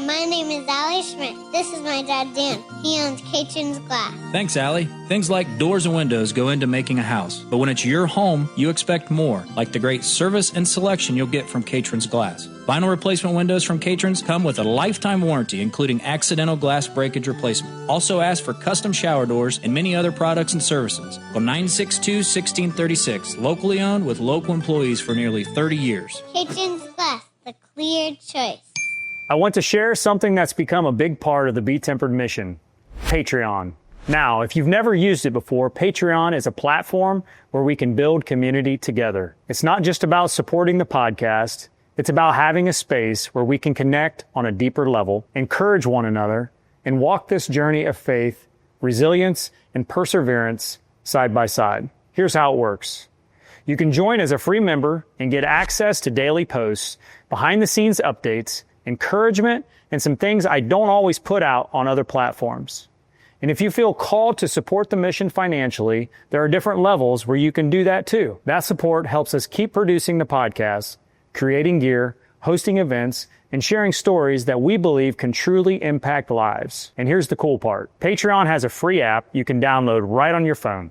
my name is Allie Schmidt. This is my dad, Dan. He owns Caitlin's Glass. Thanks, Allie. Things like doors and windows go into making a house. But when it's your home, you expect more, like the great service and selection you'll get from Caitlin's Glass. Vinyl replacement windows from Caitlin's come with a lifetime warranty, including accidental glass breakage replacement. Also ask for custom shower doors and many other products and services. Call 962-1636. Locally owned with local employees for nearly 30 years. Caitlin's Glass, the clear choice. I want to share something that's become a big part of the BeTempered mission, Patreon. Now, if you've never used it before, Patreon is a platform where we can build community together. It's not just about supporting the podcast. It's about having a space where we can connect on a deeper level, encourage one another, and walk this journey of faith, resilience, and perseverance side by side. Here's how it works. You can join as a free member and get access to daily posts, behind-the-scenes updates, encouragement, and some things I don't always put out on other platforms. And if you feel called to support the mission financially, there are different levels where you can do that too. That support helps us keep producing the podcast, creating gear, hosting events, and sharing stories that we believe can truly impact lives. And here's the cool part. Patreon has a free app you can download right on your phone.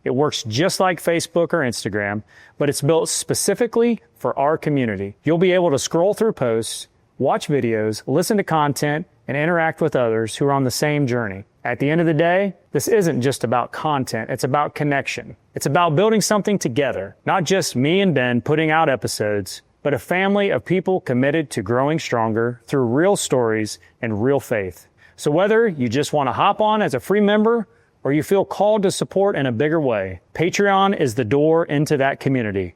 It works just like Facebook or Instagram, but it's built specifically for our community. You'll be able to scroll through posts, watch videos, listen to content, and interact with others who are on the same journey. At the end of the day, this isn't just about content, it's about connection. It's about building something together, not just me and Ben putting out episodes, but a family of people committed to growing stronger through real stories and real faith. So whether you just want to hop on as a free member or you feel called to support in a bigger way, Patreon is the door into that community.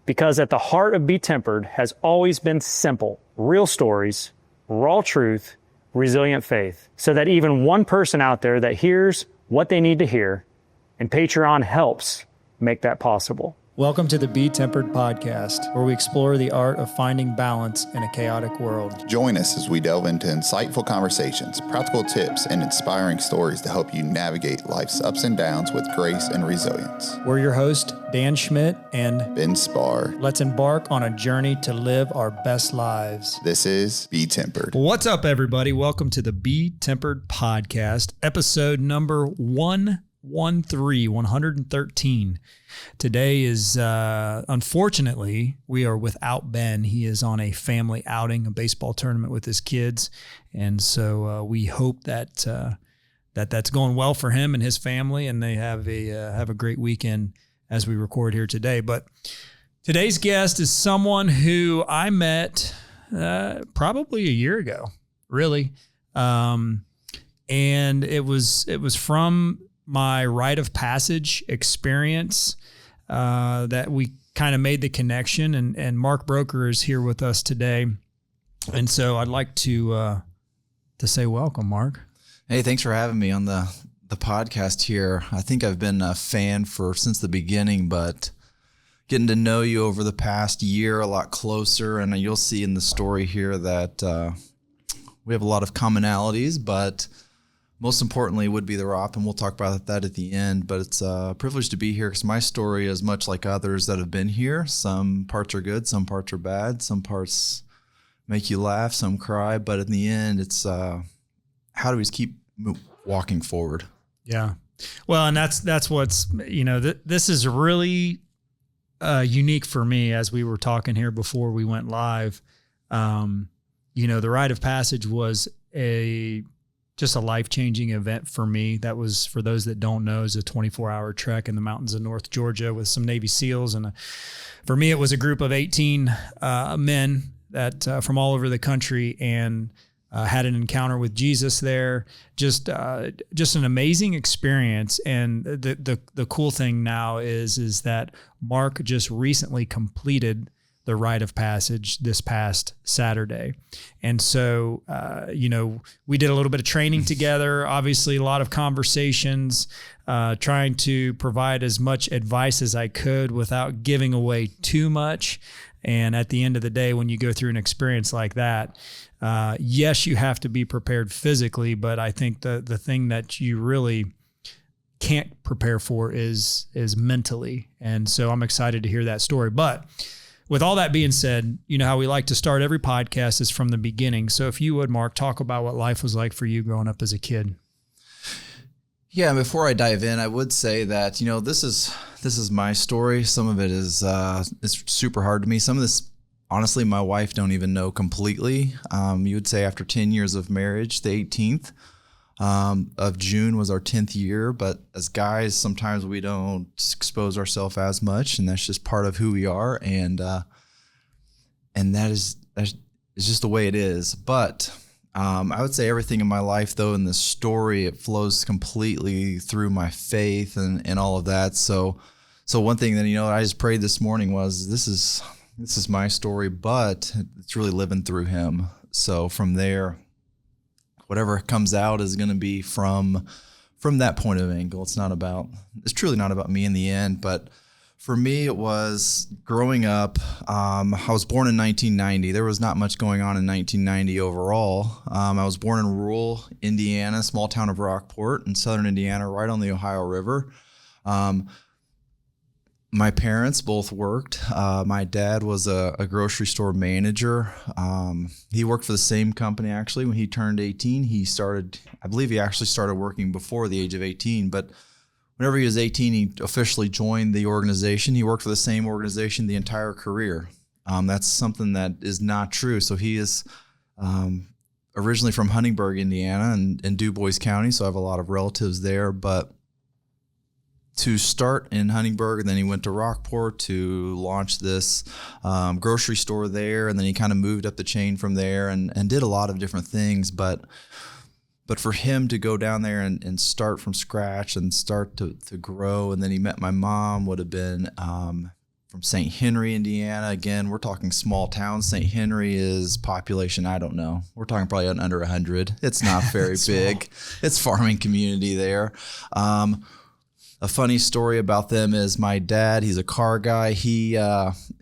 Because at the heart of BeTempered has always been simple, real stories, raw truth, resilient faith, so that even one person out there that hears what they need to hear, and Patreon helps make that possible. Welcome to the BeTempered podcast, where we explore the art of finding balance in a chaotic world. Join us as we delve into insightful conversations, practical tips, and inspiring stories to help you navigate life's ups and downs with grace and resilience. We're your hosts, Dan Schmidt and Ben Spar. Let's embark on a journey to live our best lives. This is BeTempered. What's up, everybody? Welcome to the BeTempered podcast, episode number 113. Today is, unfortunately, we are without Ben. He is on a family outing, a baseball tournament with his kids. And so we hope that that's going well for him and his family, and they have a great weekend as we record here today. But today's guest is someone who I met probably a year ago, really. And it was from my rite of passage experience that we kind of made the connection, and Mark Broeker is here with us today. And so I'd like to say welcome, Mark. Hey, thanks for having me on the podcast here. I think I've been a fan since the beginning, but getting to know you over the past year a lot closer, and you'll see in the story here that we have a lot of commonalities, but most importantly would be the ROP, and we'll talk about that at the end. But it's a privilege to be here because my story is much like others that have been here. Some parts are good, some parts are bad, some parts make you laugh, some cry. But in the end, it's how do we keep walking forward? Yeah. Well, and that's what's, this is really unique for me as we were talking here before we went live. The rite of passage was just a life-changing event for me. That was, for those that don't know, is a 24-hour trek in the mountains of North Georgia with some Navy SEALs. And for me, it was a group of 18 men that from all over the country, and had an encounter with Jesus there. Just an amazing experience. And the cool thing now is that Mark just recently completed the rite of passage this past Saturday. And so, we did a little bit of training together, obviously a lot of conversations, trying to provide as much advice as I could without giving away too much. And at the end of the day, when you go through an experience like that, yes, you have to be prepared physically, but I think the thing that you really can't prepare for is mentally. And so I'm excited to hear that story. But with all that being said, you know how we like to start every podcast is from the beginning. So if you would, Mark, talk about what life was like for you growing up as a kid. Yeah, before I dive in, I would say that, you know, this is my story. Some of it is it's super hard to me. Some of this, honestly, my wife don't even know completely. You would say after 10 years of marriage, the 18th of June was our 10th year. But as guys, sometimes we don't expose ourselves as much, and that's just part of who we are. And that's just the way it is. But I would say everything in my life, though, in this story, it flows completely through my faith and all of that. So one thing that, you know, I just prayed this morning was this is my story, but it's really living through him. So from there, whatever comes out is going to be from that point of angle. It's truly not about me in the end, but for me, it was growing up. I was born in 1990. There was not much going on in 1990 overall. I was born in rural Indiana, small town of Rockport in southern Indiana, right on the Ohio River. My parents both worked. My dad was a grocery store manager. He worked for the same company, actually. When he turned 18, I believe he actually started working before the age of 18, but whenever he was 18, he officially joined the organization. He worked for the same organization the entire career. That's something that is not true. So he is originally from Huntingburg, Indiana, and DuBois County, so I have a lot of relatives there. But to start in Huntingburg, and then he went to Rockport to launch this grocery store there, and then he kind of moved up the chain from there and did a lot of different things. But for him to go down there and start from scratch and start to grow, and then he met my mom, would have been from St. Henry, Indiana. Again, we're talking small town. St. Henry is population, I don't know. We're talking probably under 100. It's not very big. It's farming community there. A funny story about them is my dad, he's a car guy. He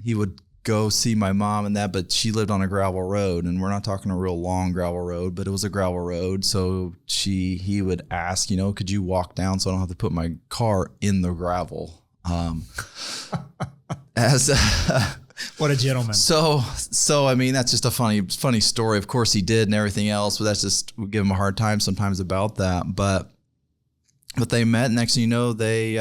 would go see my mom and that, but she lived on a gravel road, and we're not talking a real long gravel road, but it was a gravel road. So he would ask, you know, could you walk down so I don't have to put my car in the gravel? What a gentleman. So I mean, that's just a funny story. Of course he did and everything else, but that's just, we give him a hard time sometimes about that. But they met. Next thing you know, they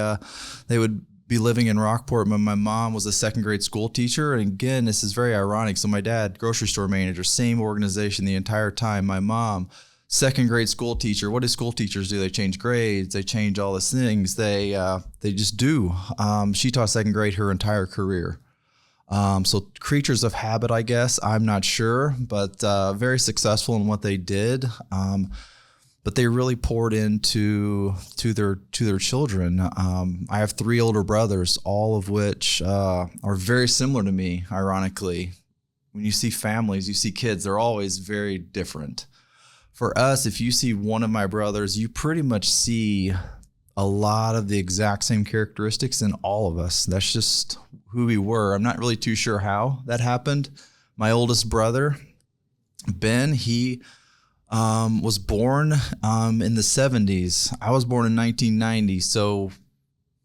would be living in Rockport. My mom was a second grade school teacher. And again, this is very ironic. So my dad, grocery store manager, same organization the entire time. My mom, second grade school teacher. What do school teachers do? They change grades. They change all these things. They just do. She taught second grade her entire career. So creatures of habit, I guess. I'm not sure, but very successful in what they did. But they really poured into their children. I have 3 older brothers, all of which are very similar to me, ironically. When you see families, you see kids, they're always very different. For us, if you see one of my brothers, you pretty much see a lot of the exact same characteristics in all of us. That's just who we were. I'm not really too sure how that happened. My oldest brother, Ben, he was born in the 70s. I was born in 1990.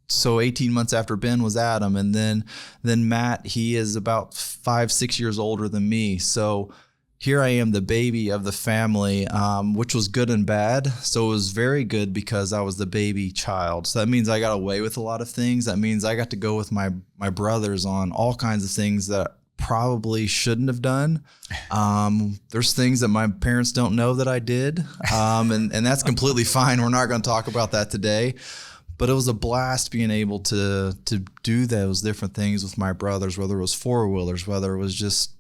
So 18 months after Ben was Adam. And then Matt, he is about 5-6 years older than me. So here I am, the baby of the family, which was good and bad. So it was very good because I was the baby child. So that means I got away with a lot of things. That means I got to go with my brothers on all kinds of things that probably shouldn't have done. There's things that my parents don't know that I did. And that's completely fine. We're not going to talk about that today. But it was a blast being able to do those different things with my brothers, whether it was four-wheelers, whether it was just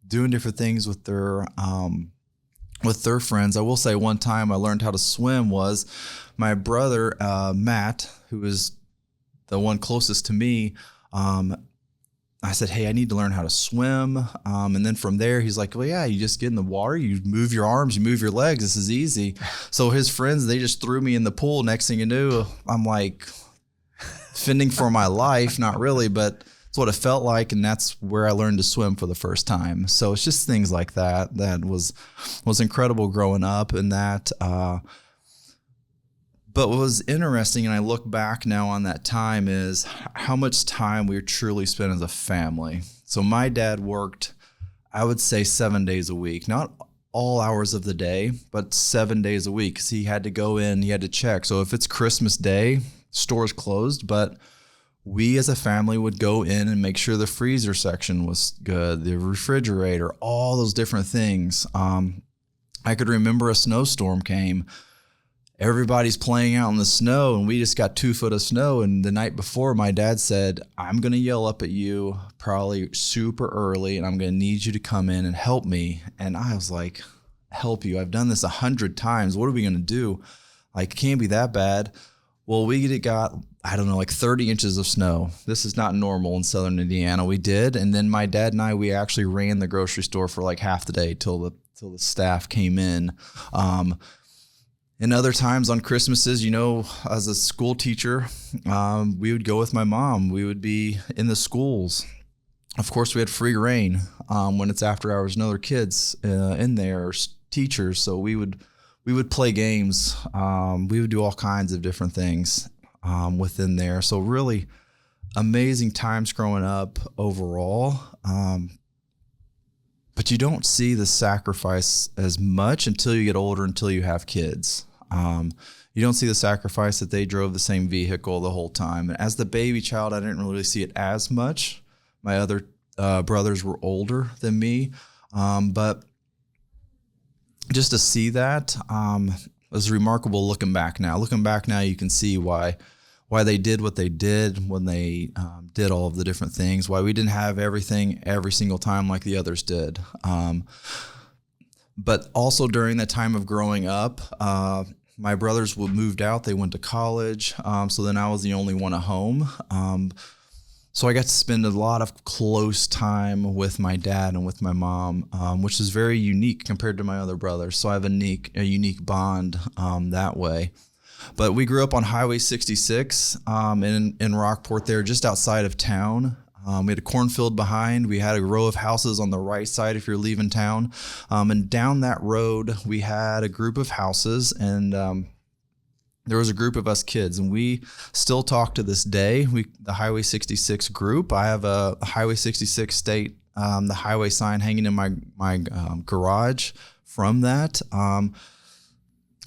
doing different things with their friends. I will say one time I learned how to swim was my brother, Matt, who is the one closest to me. I said, hey, I need to learn how to swim. And then from there, he's like, well, yeah, you just get in the water, you move your arms, you move your legs. This is easy. So his friends, they just threw me in the pool. Next thing you knew, I'm like fending for my life. Not really, but it's what it felt like. And that's where I learned to swim for the first time. So it's just things like that was incredible growing up. And that But what was interesting, and I look back now on that time, is how much time we truly spent as a family. So my dad worked, I would say 7 days a week, not all hours of the day, but 7 days a week, because he had to go in, he had to check. So if it's Christmas Day, store's closed, but we as a family would go in and make sure the freezer section was good, the refrigerator, all those different things. I could remember a snowstorm came. Everybody's playing out in the snow, and we just got 2 foot of snow. And the night before, my dad said, I'm going to yell up at you probably super early, and I'm going to need you to come in and help me. And I was like, help you? I've done this 100 times. What are we going to do? Like, it can't be that bad. Well, we got, I don't know, like 30 inches of snow. This is not normal in southern Indiana. We did. And then my dad and I, we actually ran the grocery store for like half the day till the staff came in. And other times on Christmases, you know, as a school teacher, we would go with my mom. We would be in the schools. Of course, we had free reign when it's after hours, no other kids in there, or teachers. So we would play games. We would do all kinds of different things within there. So really amazing times growing up overall. But you don't see the sacrifice as much until you get older, until you have kids. You don't see the sacrifice that they drove the same vehicle the whole time. And as the baby child, I didn't really see it as much. My other brothers were older than me. But just to see that was remarkable looking back now. Looking back now, you can see why they did what they did when they did all of the different things, why we didn't have everything every single time like the others did. But also during the time of growing up, my brothers moved out. They went to college. So then I was the only one at home. So I got to spend a lot of close time with my dad and with my mom, which is very unique compared to my other brothers. So I have a unique bond that way. But we grew up on Highway 66 in Rockport there, just outside of town. We had a cornfield behind. We had a row of houses on the right side if you're leaving town. And down that road, we had a group of houses, and there was a group of us kids, and we still talk to this day. The Highway 66 group. I have a Highway 66 state, the highway sign hanging in my garage from that.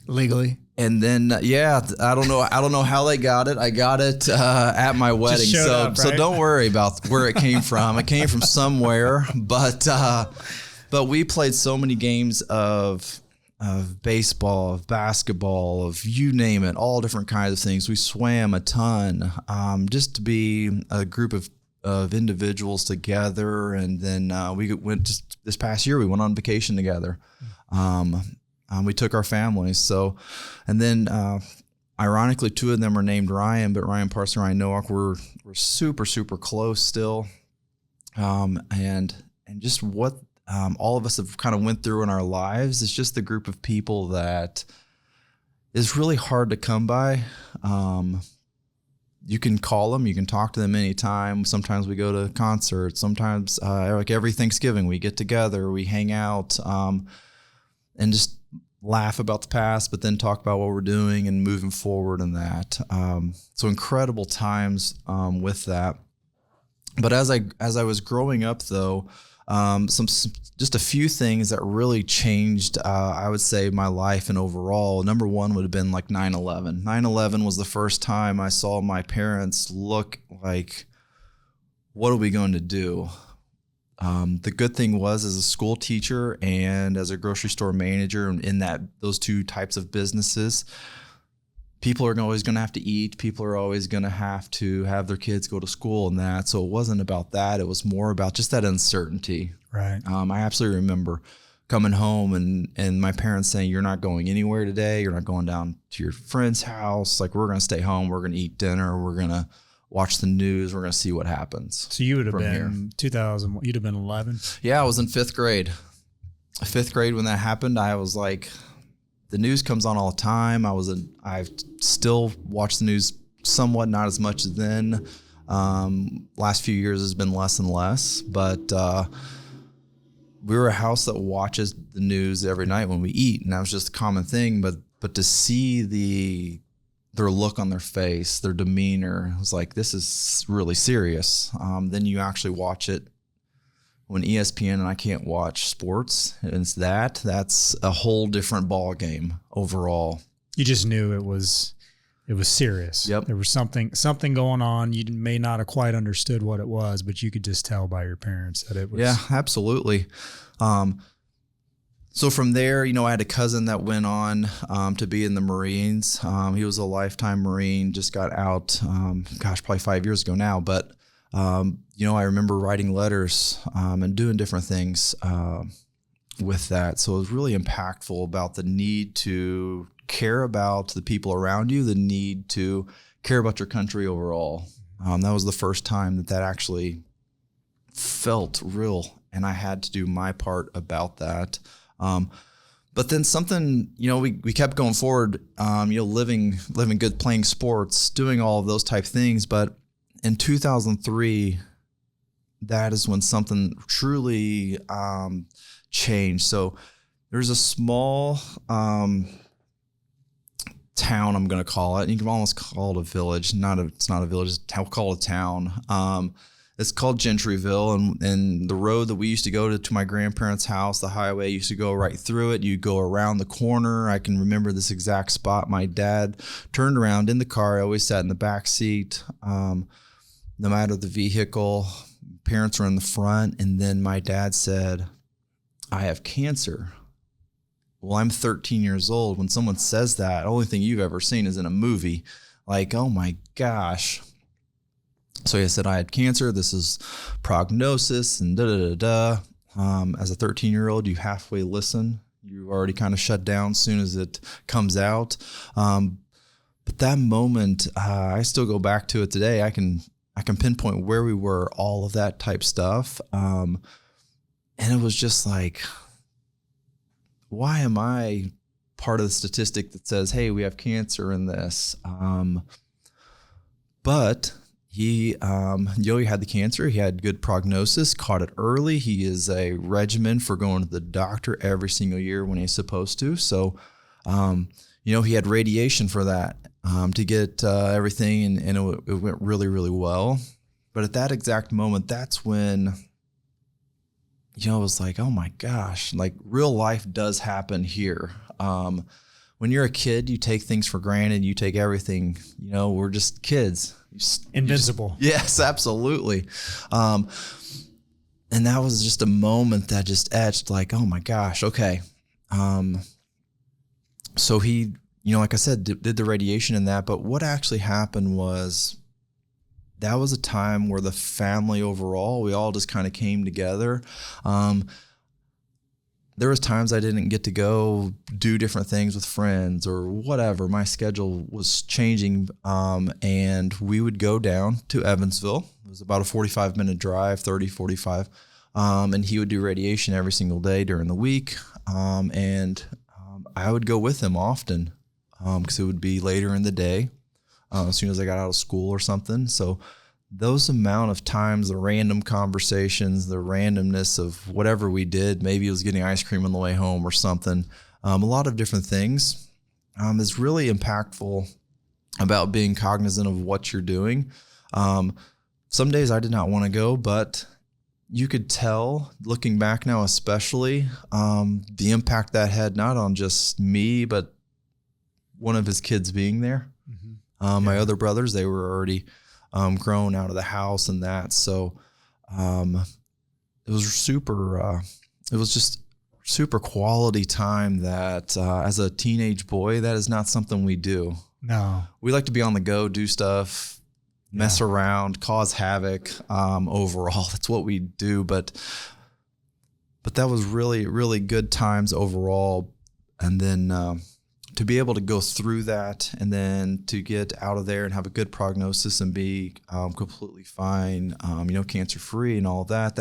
Legally. And then, I don't know how they got it. I got it at my wedding. So don't worry about where it came from. It came from somewhere, but we played so many games of baseball, of basketball, of you name it, all different kinds of things. We swam a ton, just to be a group of individuals together. And then we went just this past year, we went on vacation together. We took our families. So, and then ironically, 2 of them are named Ryan, but Ryan Parson and Ryan Nowak we're super, super close still. And just what all of us have kind of went through in our lives is just the group of people that is really hard to come by. You can call them, you can talk to them anytime. Sometimes we go to concerts. Sometimes like every Thanksgiving we get together, we hang out, and just laugh about the past, but then talk about what we're doing and moving forward in that. So incredible times with that. But as I was growing up, though, just a few things that really changed, I would say, my life and overall. Number one would have been like 9/11. 9/11 was the first time I saw my parents look like, what are we going to do? The good thing was, as a school teacher and as a grocery store manager in those 2 types of businesses, people are always going to have to eat. People are always going to have their kids go to school and that. So it wasn't about that. It was more about just that uncertainty. Right. I absolutely remember coming home and my parents saying, you're not going anywhere today. You're not going down to your friend's house. Like, we're going to stay home. We're going to eat dinner. We're going to watch the news. We're going to see what happens. So you would have been here. 2000. You'd have been 11. Yeah, I was in 5th grade. 5th grade when that happened. I was like, the news comes on all the time. I still watch the news somewhat, not as much as then. Last few years has been less and less, but we were a house that watches the news every night when we eat, and that was just a common thing. But to see their look on their face, their demeanor. It was like, this is really serious. Then you actually watch it when ESPN, and I can't watch sports, and it's that's a whole different ball game overall. You just knew it was serious. Yep. There was something going on. You may not have quite understood what it was, but you could just tell by your parents that it was. Yeah, absolutely. So from there, I had a cousin that went on to be in the Marines. He was a lifetime Marine, just got out, probably 5 years ago now. But, I remember writing letters and doing different things with that. So it was really impactful about the need to care about the people around you, the need to care about your country overall. That was the first time that actually felt real, and I had to do my part about that. But then something, we kept going forward, living good, playing sports, doing all of those type things. But in 2003, that is when something truly changed. So there's a small town, I'm going to call it. You can almost call it a village. It's not a village. We'll call it a town. It's called Gentryville, and the road that we used to go to my grandparents' house, the highway used to go right through it. You go around the corner. I can remember this exact spot. My dad turned around in the car. I always sat in the back seat, no matter the vehicle. Parents were in the front, and then my dad said, "I have cancer." Well, I'm 13 years old. When someone says that, the only thing you've ever seen is in a movie. Like, oh my gosh. So he said, I had cancer. This is prognosis and da-da-da-da. As a 13-year-old, you halfway listen. You already kind of shut down as soon as it comes out. But that moment, I still go back to it today. I can pinpoint where we were, all of that type stuff. And it was just like, why am I part of the statistic that says, hey, we have cancer in this? But he had the cancer. He had good prognosis, caught it early. He is a regimen for going to the doctor every single year when he's supposed to. So, he had radiation for that to get everything, and it went really, really well. But at that exact moment, that's when, it was like, oh my gosh, like real life does happen here. When you're a kid, you take things for granted. You take everything, we're just kids. Invincible. Yes, absolutely. And that was just a moment that just etched like, oh my gosh, okay. So he, like I said, did the radiation in that. But what actually happened was that was a time where the family overall, we all just kind of came together. There was times I didn't get to go do different things with friends or whatever. My schedule was changing, and we would go down to Evansville. It was about a 45-minute drive, 30, 45, and he would do radiation every single day during the week, and I would go with him often because it would be later in the day as soon as I got out of school or something. So those amount of times, the random conversations, the randomness of whatever we did, maybe it was getting ice cream on the way home or something, a lot of different things, is really impactful about being cognizant of what you're doing. Some days I did not want to go, but you could tell, looking back now especially, the impact that had not on just me, but one of his kids being there. Mm-hmm. My other brothers, they were already grown out of the house and that. So it was just super quality time that as a teenage boy, that is not something we do. No. We like to be on the go, do stuff, mess around, cause havoc. Overall, that's what we do. But that was really, really good times overall. And then to be able to go through that and then to get out of there and have a good prognosis and be completely fine, cancer free and all that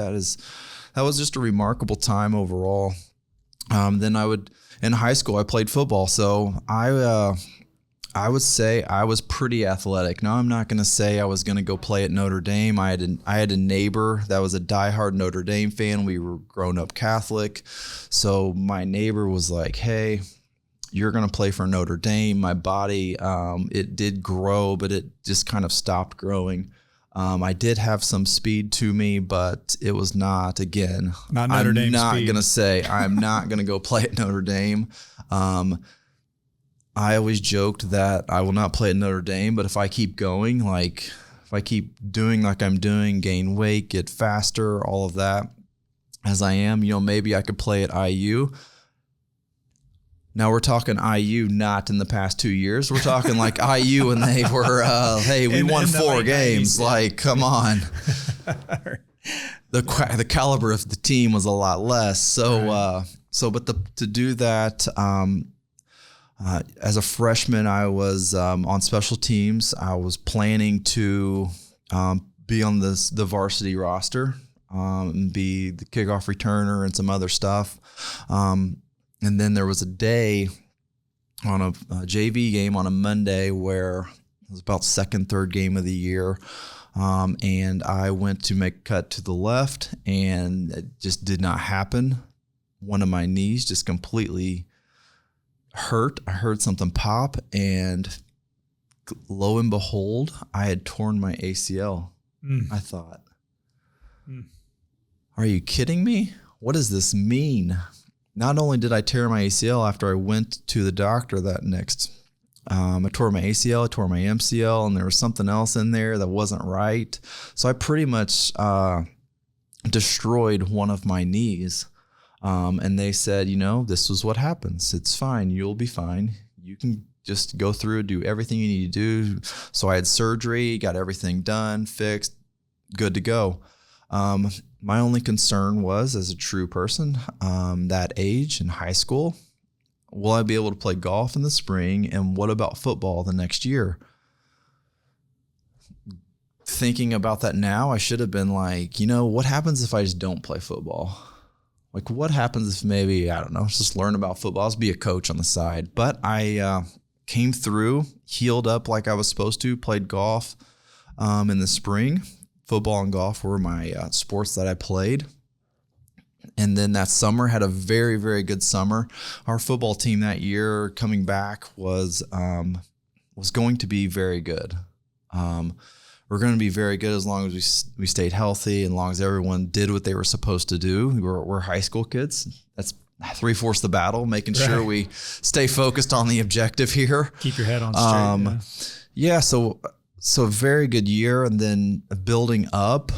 was just a remarkable time overall. Then in high school, I played football. So I would say I was pretty athletic. Now, I'm not going to say I was going to go play at Notre Dame. I had a neighbor that was a diehard Notre Dame fan. We were grown up Catholic. So my neighbor was like, hey, you're going to play for Notre Dame. My body, it did grow, but it just kind of stopped growing. I did have some speed to me, but it was not, again, not Notre Dame speed. I'm not going to say I'm not going to go play at Notre Dame. I always joked that I will not play at Notre Dame, but if I keep going, like if I keep doing like I'm doing, gain weight, get faster, all of that as I am, maybe I could play at IU. Now we're talking IU, not in the past 2 years. We're talking like IU when they were, hey, we won 4 games. 90s, yeah. Like, come on. The caliber of the team was a lot less. So, to do that, as a freshman, I was on special teams. I was planning to be on the varsity roster and be the kickoff returner and some other stuff. And then there was a day on a JV game on a Monday where it was about second, third game of the year. And I went to make a cut to the left, and it just did not happen. One of my knees just completely hurt. I heard something pop, and lo and behold, I had torn my ACL. I thought, are you kidding me? What does this mean? Not only did I tear my ACL after I went to the doctor that next, I tore my ACL, I tore my MCL, and there was something else in there that wasn't right. So I pretty much destroyed one of my knees. And they said, this is what happens. It's fine. You'll be fine. You can just go through, do everything you need to do. So I had surgery, got everything done, fixed, good to go. My only concern was, as a true person, that age in high school, will I be able to play golf in the spring? And what about football the next year? Thinking about that now, I should have been like, what happens if I just don't play football? Like, what happens if maybe, I don't know, just learn about football, just be a coach on the side. But I came through, healed up like I was supposed to, played golf in the spring. Football and golf were my sports that I played. And then that summer, had a very, very good summer. Our football team that year coming back was going to be very good. We're going to be very good as long as we stayed healthy and as long as everyone did what they were supposed to do. We're high school kids. That's 3/4 the battle, making sure we stay focused on the objective here. Keep your head on straight. Yeah, so a very good year, and then building up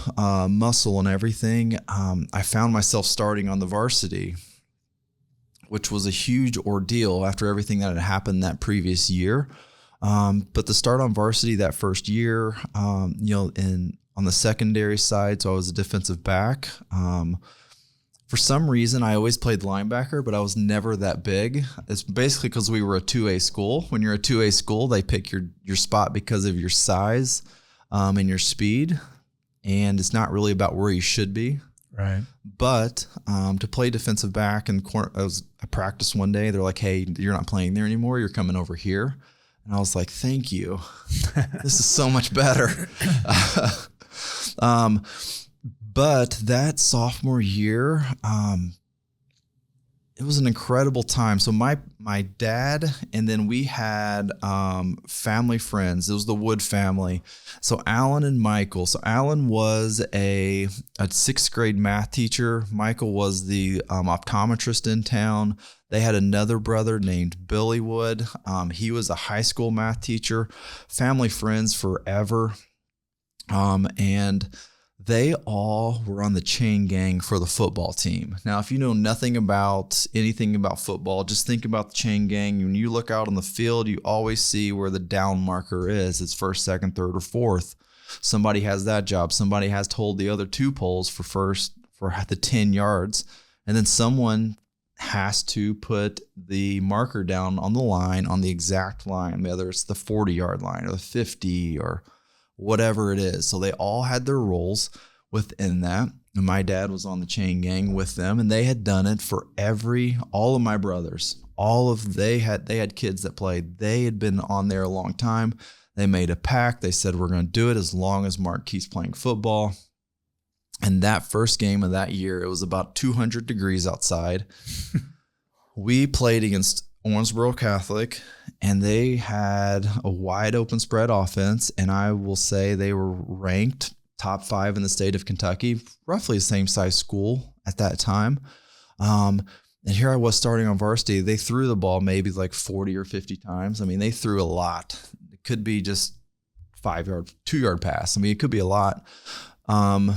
muscle and everything. I found myself starting on the varsity, which was a huge ordeal after everything that had happened that previous year. But to start on varsity that first year, on the secondary side, so I was a defensive back. For some reason, I always played linebacker, but I was never that big. It's basically because we were a 2A school. When you're a 2A school, they pick your spot because of your size and your speed, and it's not really about where you should be. Right. But to play defensive back in corner, I practiced one day. They're like, "Hey, you're not playing there anymore. You're coming over here." And I was like, "Thank you. This is so much better." But that sophomore year, it was an incredible time. So my dad, and then we had family friends. It was the Wood family. So Alan and Michael. So Alan was a 6th grade math teacher. Michael was the optometrist in town. They had another brother named Billy Wood. He was a high school math teacher. Family friends forever. And they all were on the chain gang for the football team. Now, if you know anything about football, just think about the chain gang. When you look out on the field, you always see where the down marker is. It's first, second, third, or fourth. Somebody has that job. Somebody has to hold the other 2 poles for the 10 yards. And then someone has to put the marker down on the line, on the exact line, whether it's the 40-yard line or the 50 or whatever it is. So they all had their roles within that. And my dad was on the chain gang with them, and they had done it for all of my brothers. They had kids that played. They had been on there a long time. They made a pact. They said, we're going to do it as long as Mark keeps playing football. And that first game of that year, it was about 200 degrees outside. We played against Owensboro Catholic, and they had a wide open spread offense. And I will say they were ranked top 5 in the state of Kentucky, roughly the same size school at that time. And here I was starting on varsity. They threw the ball maybe like 40 or 50 times. I mean, they threw a lot. It could be just 5-yard, 2-yard pass. I mean, it could be a lot. And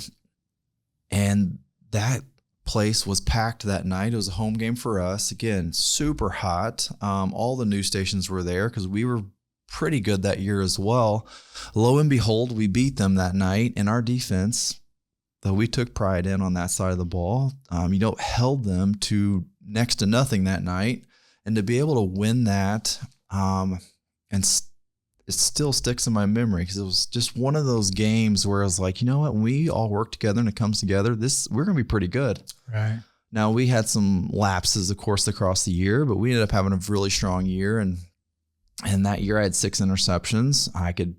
that place was packed that night. It was a home game for us. Again, super hot. All the news stations were there because we were pretty good that year as well. Lo and behold, we beat them that night, and our defense, though we took pride in on that side of the ball, held them to next to nothing that night. And to be able to win that, it still sticks in my memory because it was just one of those games where I was like, you know what, when we all work together and it comes together, we're going to be pretty good. Right. Now, we had some lapses, of course, across the year, but we ended up having a really strong year. And that year I had 6 interceptions. I could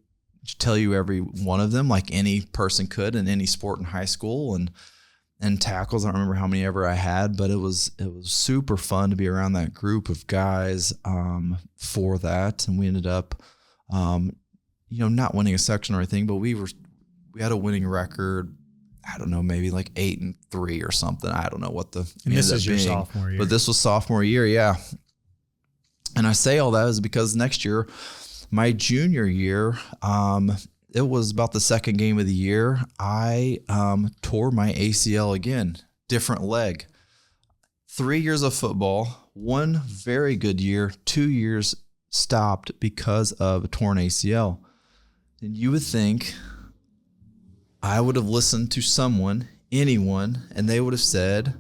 tell you every one of them like any person could in any sport in high school, and tackles. I don't remember how many ever I had, but it was super fun to be around that group of guys for that. And we ended up, not winning a section or anything, but we had a winning record. I don't know, maybe like 8-3 or something. I don't know what the and this is your sophomore year, but this was sophomore year, yeah. And I say all that is because next year, my junior year, it was about the second game of the year. I tore my ACL again, different leg. 3 years of football, 1 very good year, 2 years stopped because of a torn ACL. And you would think I would have listened to anyone, and they would have said,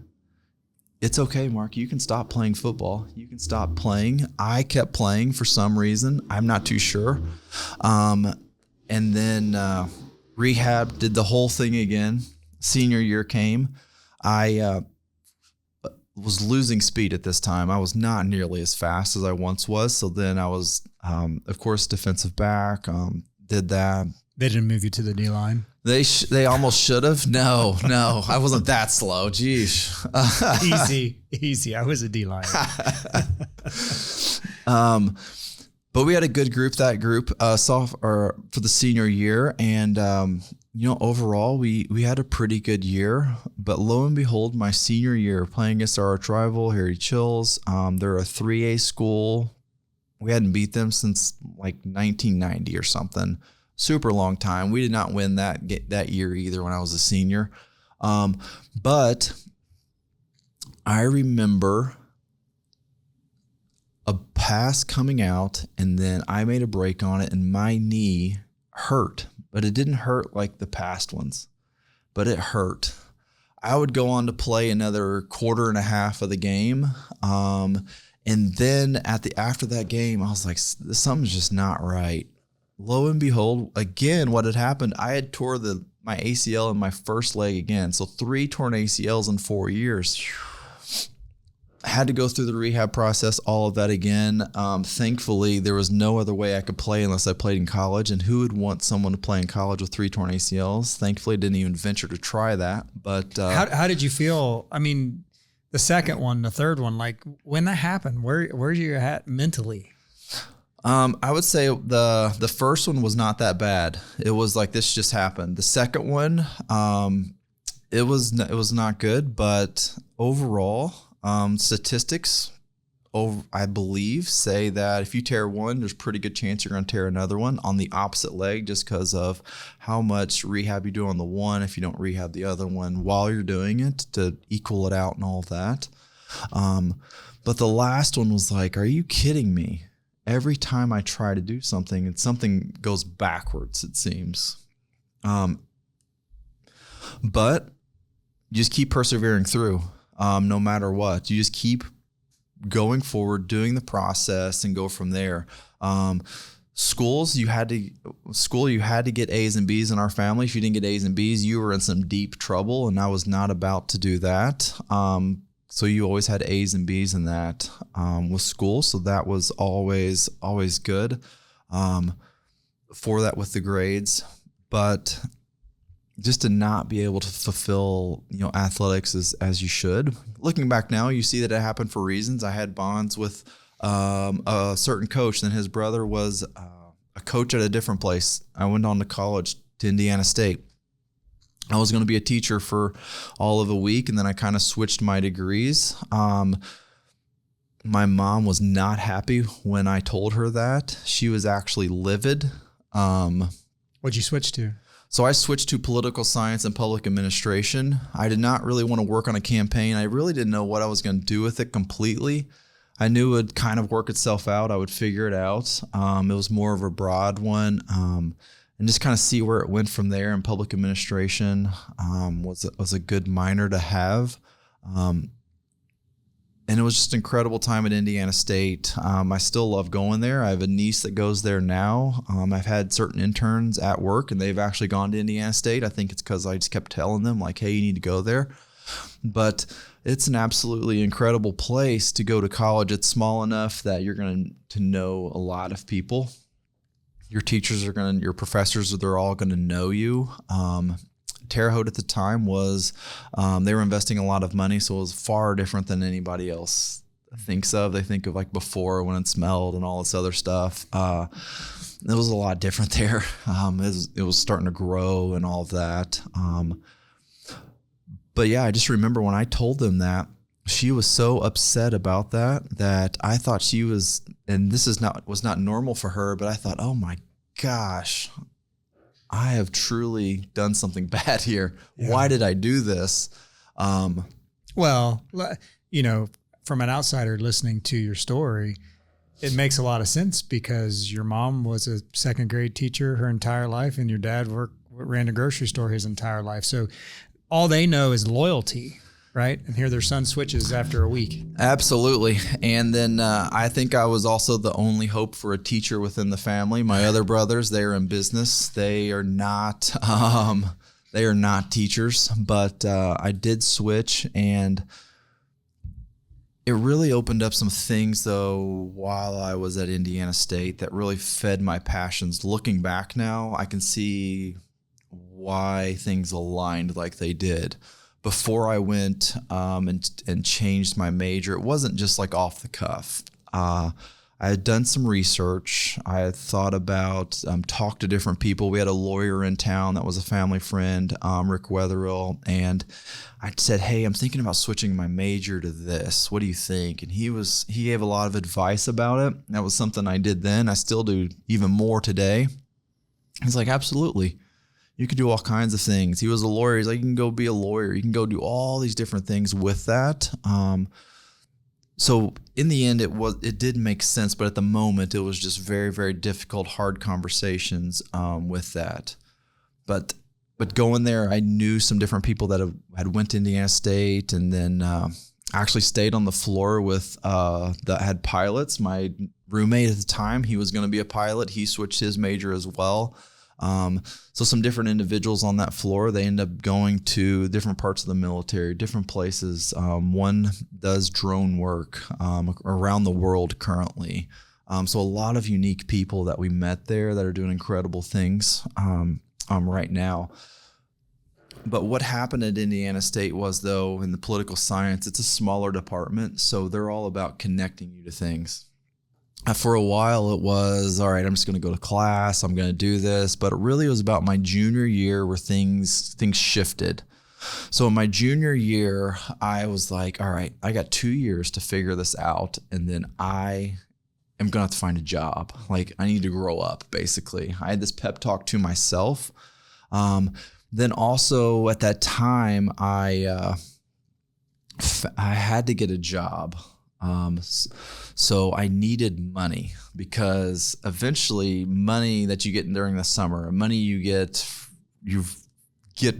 it's okay, Mark, you can stop playing football. You can stop playing. I kept playing for some reason. I'm not too sure. And then rehab, did the whole thing again. Senior year came. I was losing speed at this time. I was not nearly as fast as I once was. So then I was, of course, defensive back, did that. They didn't move you to the D-line? They almost should have. No, I wasn't that slow. Geez. Easy. I was a D-line. But we had a good group, for the senior year. And, overall, we had a pretty good year. But lo and behold, my senior year, playing against our arch rival, Harry Chills, they're a 3A school. We hadn't beat them since like 1990 or something. Super long time. We did not win that year either when I was a senior. But I remember a pass coming out, and then I made a break on it, and my knee hurt. But it didn't hurt like the past ones, but it hurt. I would go on to play another quarter and a half of the game. And then after that game, I was like, something's just not right. Lo and behold, again, what had happened, I had tore my ACL in my first leg again. So 3 torn ACLs in 4 years. I had to go through the rehab process, all of that again. Thankfully, there was no other way I could play unless I played in college. And who would want someone to play in college with 3 torn ACLs? Thankfully, I didn't even venture to try that. But how did you feel? I mean, the second one, the third one, like when that happened, where you at mentally? I would say the first one was not that bad. It was like, this just happened. The second one, it was not good, but overall, statistics, I believe, say that if you tear one, there's a pretty good chance you're going to tear another one on the opposite leg, just because of how much rehab you do on the one if you don't rehab the other one while you're doing it to equal it out and all that. But the last one was like, are you kidding me? Every time I try to do something, something goes backwards, it seems. But you just keep persevering through, no matter what. You just keep going forward, doing the process, and go from there. School, you had to get A's and B's in our family. If you didn't get A's and B's, you were in some deep trouble, and I was not about to do that. So you always had A's and B's in that with school. So that was always good for that with the grades. But just to not be able to fulfill, athletics as you should. Looking back now, you see that it happened for reasons. I had bonds with a certain coach. Then his brother was a coach at a different place. I went on to college to Indiana State. I was going to be a teacher for all of a week, and then I kind of switched my degrees. My mom was not happy when I told her that. She was actually livid. What'd you switch to? So I switched to political science and public administration. I did not really want to work on a campaign. I really didn't know what I was going to do with it completely. I knew it would kind of work itself out. I would figure it out. It was more of a broad one. And just kind of see where it went from there. And public administration was a good minor to have. And it was just an incredible time at Indiana State. I still love going there. I have a niece that goes there now. I've had certain interns at work, and they've actually gone to Indiana State. I think it's because I just kept telling them, like, hey, you need to go there. But it's an absolutely incredible place to go to college. It's small enough that you're going to know a lot of people. Your teachers your professors, they're all going to know you. Terre Haute at the time was, they were investing a lot of money, so it was far different than anybody else thinks of. They think of like before when it smelled and all this other stuff. It was a lot different there. It was starting to grow and all of that. But yeah, I just remember when I told them that, she was so upset about that I thought she was, and this was not normal for her, but I thought, oh my gosh, I have truly done something bad here. Yeah. Why did I do this? Well, from an outsider listening to your story, it makes a lot of sense because your mom was a second grade teacher her entire life, and your dad ran a grocery store his entire life. So all they know is loyalty. Right? And here their son switches after a week. Absolutely. And then I think I was also the only hope for a teacher within the family. My other brothers, they are in business. They are not teachers, but I did switch, and it really opened up some things though while I was at Indiana State that really fed my passions. Looking back now, I can see why things aligned like they did. Before I went and changed my major, it wasn't just like off the cuff. I had done some research. I had thought about, talked to different people. We had a lawyer in town that was a family friend, Rick Wetherill, and I said, hey, I'm thinking about switching my major to this. What do you think? And he gave a lot of advice about it. That was something I did then. I still do even more today. He's like, absolutely. You could do all kinds of things. He was a lawyer. He's like, you can go be a lawyer. You can go do all these different things with that. So in the end, it did make sense, but at the moment, it was just very, very difficult, hard conversations with that. But going there, I knew some different people that had went to Indiana State, and then actually stayed on the floor with that had pilots. My roommate at the time, he was going to be a pilot. He switched his major as well. So some different individuals on that floor, they end up going to different parts of the military, different places. One does drone work around the world currently. So a lot of unique people that we met there that are doing incredible things right now. But what happened at Indiana State was, though, in the political science, it's a smaller department, so they're all about connecting you to things. For a while, it was, all right, I'm just going to go to class. I'm going to do this. But it really was about my junior year where things shifted. So in my junior year, I was like, all right, I got 2 years to figure this out. And then I am going to have to find a job. Like, I need to grow up, basically. I had this pep talk to myself. Then also at that time, I had to get a job. So I needed money, because eventually money that you get during the summer, money you get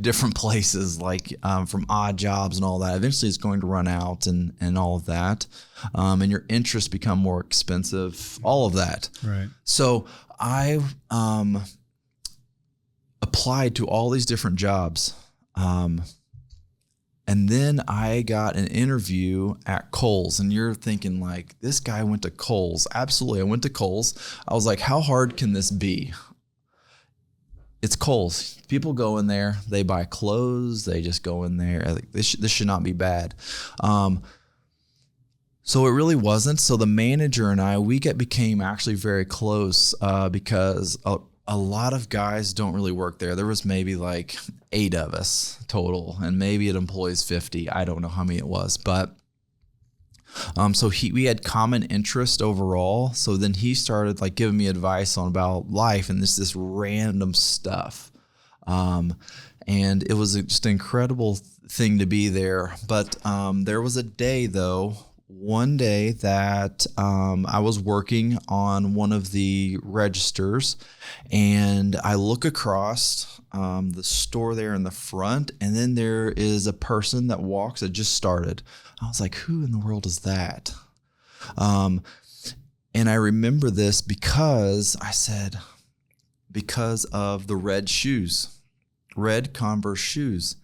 different places, like from odd jobs and all that. Eventually it's going to run out and all of that. And your interests become more expensive, all of that. Right. So I applied to all these different jobs. And then I got an interview at Kohl's, and you're thinking like, this guy went to Kohl's. Absolutely. I went to Kohl's. I was like, how hard can this be? It's Kohl's. People go in there, they buy clothes. They just go in there. This should not be bad. So it really wasn't. So the manager and I, became actually very close because a lot of guys don't really work there. There was maybe like 8 of us total, and maybe it employs 50. I don't know how many it was, but so we had common interest overall. So then he started like giving me advice about life and this random stuff. And it was just an incredible thing to be there. But there was a day though, one day that I was working on one of the registers, and I look across the store there in the front, and then there is a person that walks that just started. I was like, who in the world is that? And I remember this because I said, because of the red Converse shoes.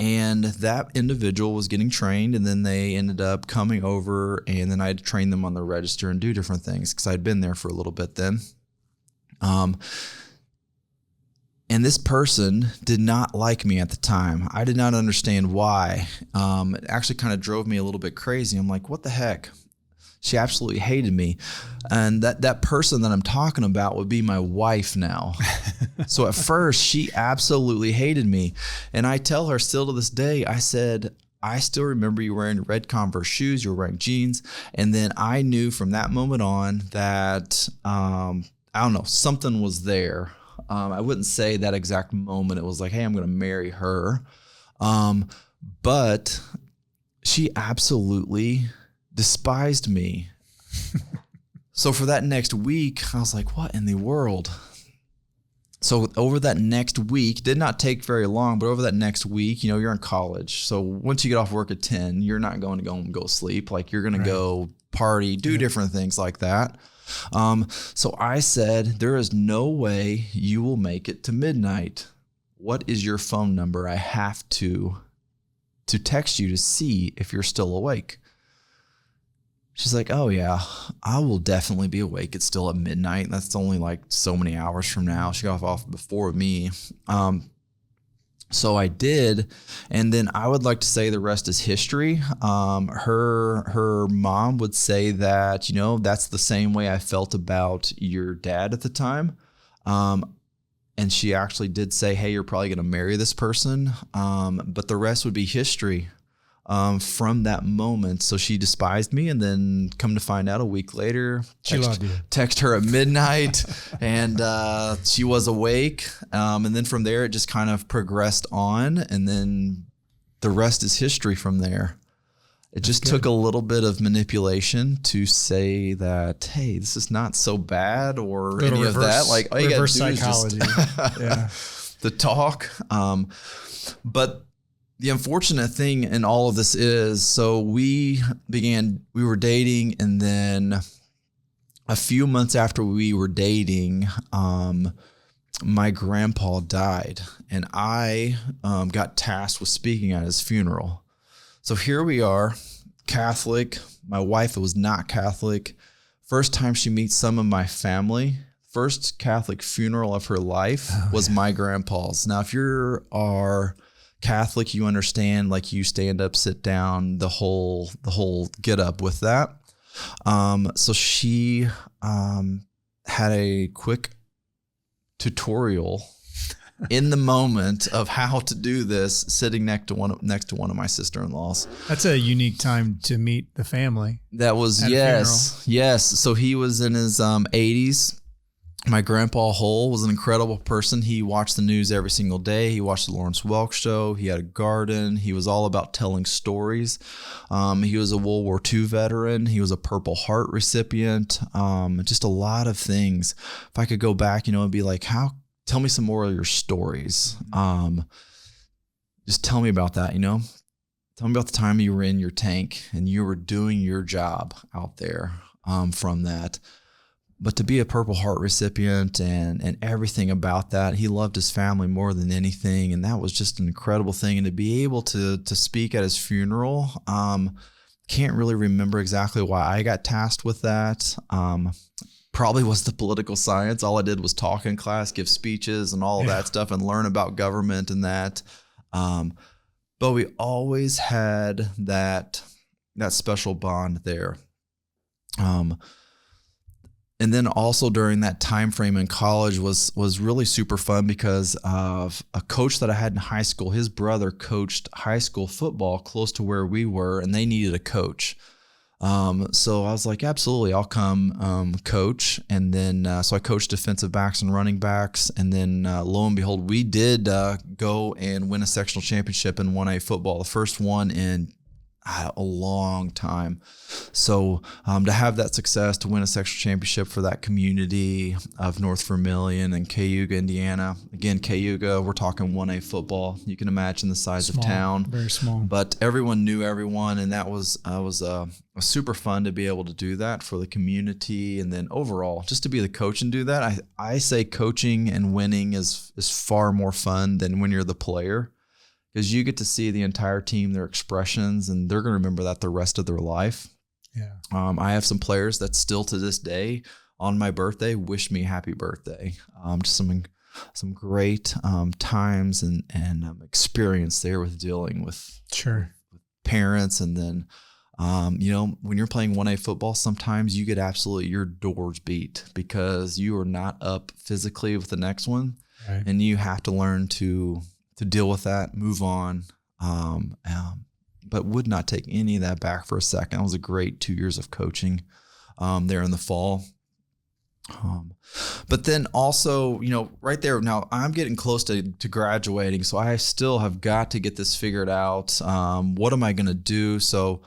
And that individual was getting trained, and then they ended up coming over, and then I had to train them on the register and do different things because I'd been there for a little bit then. And this person did not like me at the time. I did not understand why. It actually kind of drove me a little bit crazy. I'm like, what the heck? She absolutely hated me. And that person that I'm talking about would be my wife now. So at first, she absolutely hated me. And I tell her still to this day, I said, I still remember you wearing red Converse shoes, you were wearing jeans. And then I knew from that moment on that, I don't know, something was there. I wouldn't say that exact moment. It was like, hey, I'm going to marry her. But she absolutely despised me. So for that next week, I was like, what in the world? So over that next week, did not take very long, but over that next week, you're in college. So once you get off work at 10, you're not going to go home and go sleep. Like you're going to go party, do different things like that. So I said, there is no way you will make it to midnight. What is your phone number? I have to text you to see if you're still awake. She's like, oh yeah, I will definitely be awake. It's still at midnight. That's only like so many hours from now. She got off before me. So I did. And then I would like to say the rest is history. Her mom would say that, that's the same way I felt about your dad at the time. And she actually did say, hey, you're probably going to marry this person. But the rest would be history. From that moment. So she despised me, and then come to find out a week later, She loved you. Text her at midnight and she was awake. And then from there, it just kind of progressed on, and then the rest is history from there. It just took a little bit of manipulation to say that, hey, this is not so bad or any of that. Like all you got to do psychology. is just the talk. But the unfortunate thing in all of this is, so we were dating, and then a few months after we were dating, my grandpa died, and I got tasked with speaking at his funeral. So here we are, Catholic. My wife was not Catholic. First time she meets some of my family. First Catholic funeral of her life was my grandpa's. Now, if you are Catholic, you understand, like you stand up, sit down, the whole get up with that. So she had a quick tutorial in the moment of how to do this, sitting next to one of my sister-in-laws. That's a unique time to meet the family. That was, yes. So he was in his 80s. My grandpa Hull was an incredible person. He watched the news every single day. He watched the Lawrence Welk show. He had a garden. He was all about telling stories. He was a World War II veteran. He was a Purple Heart recipient. Just a lot of things. If I could go back, it'd be like, tell me some more of your stories. Just tell me about that, Tell me about the time you were in your tank and you were doing your job out there from that. But to be a Purple Heart recipient and everything about that, he loved his family more than anything. And that was just an incredible thing. And to be able to speak at his funeral, can't really remember exactly why I got tasked with that. Probably was the political science. All I did was talk in class, give speeches and all of that stuff and learn about government and that. But we always had that that special bond there. And then also during that time frame in college was really super fun because of a coach that I had in high school. His brother coached high school football close to where we were, and they needed a coach. So I was like, absolutely, I'll come coach. And then so I coached defensive backs and running backs. And then lo and behold, we did go and win a sectional championship in 1A football, the first one in a long time. So to have that success, to win a sectional championship for that community of North Vermilion and Cayuga, Indiana. Again, Cayuga, we're talking 1A football. You can imagine the size of town. Very small. But everyone knew everyone, and that was super fun to be able to do that for the community. And then overall, just to be the coach and do that, I say coaching and winning is far more fun than when you're the player. Because you get to see the entire team, their expressions, and they're going to remember that the rest of their life. Yeah. I have some players that still to this day on my birthday wish me happy birthday. Just some great times and experience there with dealing with parents. And then, when you're playing 1A football, sometimes you get absolutely your doors beat because you are not up physically with the next one. Right. And you have to learn to deal with that, move on, but would not take any of that back for a second. It was a great 2 years of coaching there in the fall. But then also, right there, now I'm getting close to graduating, so I still have got to get this figured out. What am I going to do? So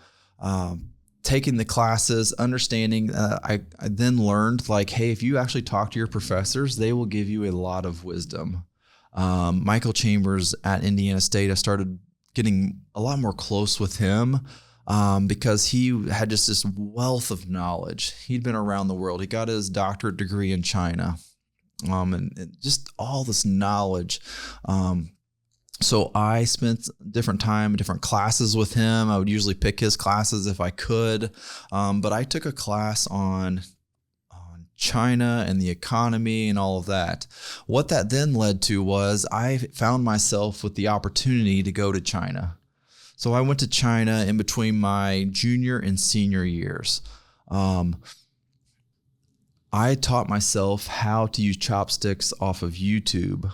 taking the classes, understanding, I then learned hey, if you actually talk to your professors, they will give you a lot of wisdom. Michael Chambers at Indiana State, I started getting a lot more close with him because he had just this wealth of knowledge. He'd been around the world. He got his doctorate degree in China, and just all this knowledge. So I spent different classes with him. I would usually pick his classes if I could, but I took a class on China and the economy and all of that. What that then led to was I found myself with the opportunity to go to China. So I went to China in between my junior and senior years. I taught myself how to use chopsticks off of YouTube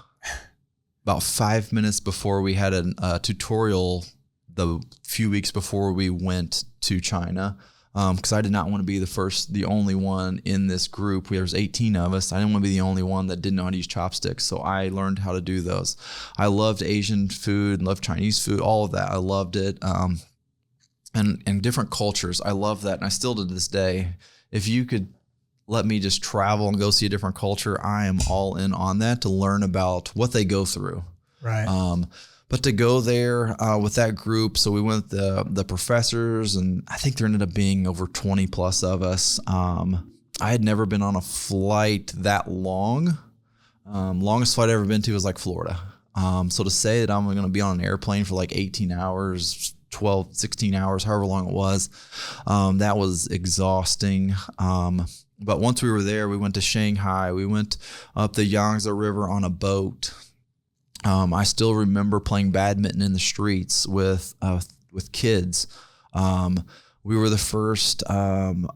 about 5 minutes before we had a tutorial the few weeks before we went to China. Because I did not want to be the only one in this group. There's 18 of us. I didn't want to be the only one that didn't know how to use chopsticks. So I learned how to do those. I loved Asian food, loved Chinese food, all of that. I loved it. And different cultures. I love that. And I still to this day, if you could let me just travel and go see a different culture, I am all in on that to learn about what they go through. Right. But to go there with that group, so we went with the professors, and I think there ended up being over 20 plus of us. I had never been on a flight that long. Longest flight I've ever been to was Florida. So to say that I'm going to be on an airplane for 18 hours, 12, 16 hours, however long it was, that was exhausting. But once we were there, we went to Shanghai. We went up the Yangtze River on a boat. I still remember playing badminton in the streets with kids. We were the first in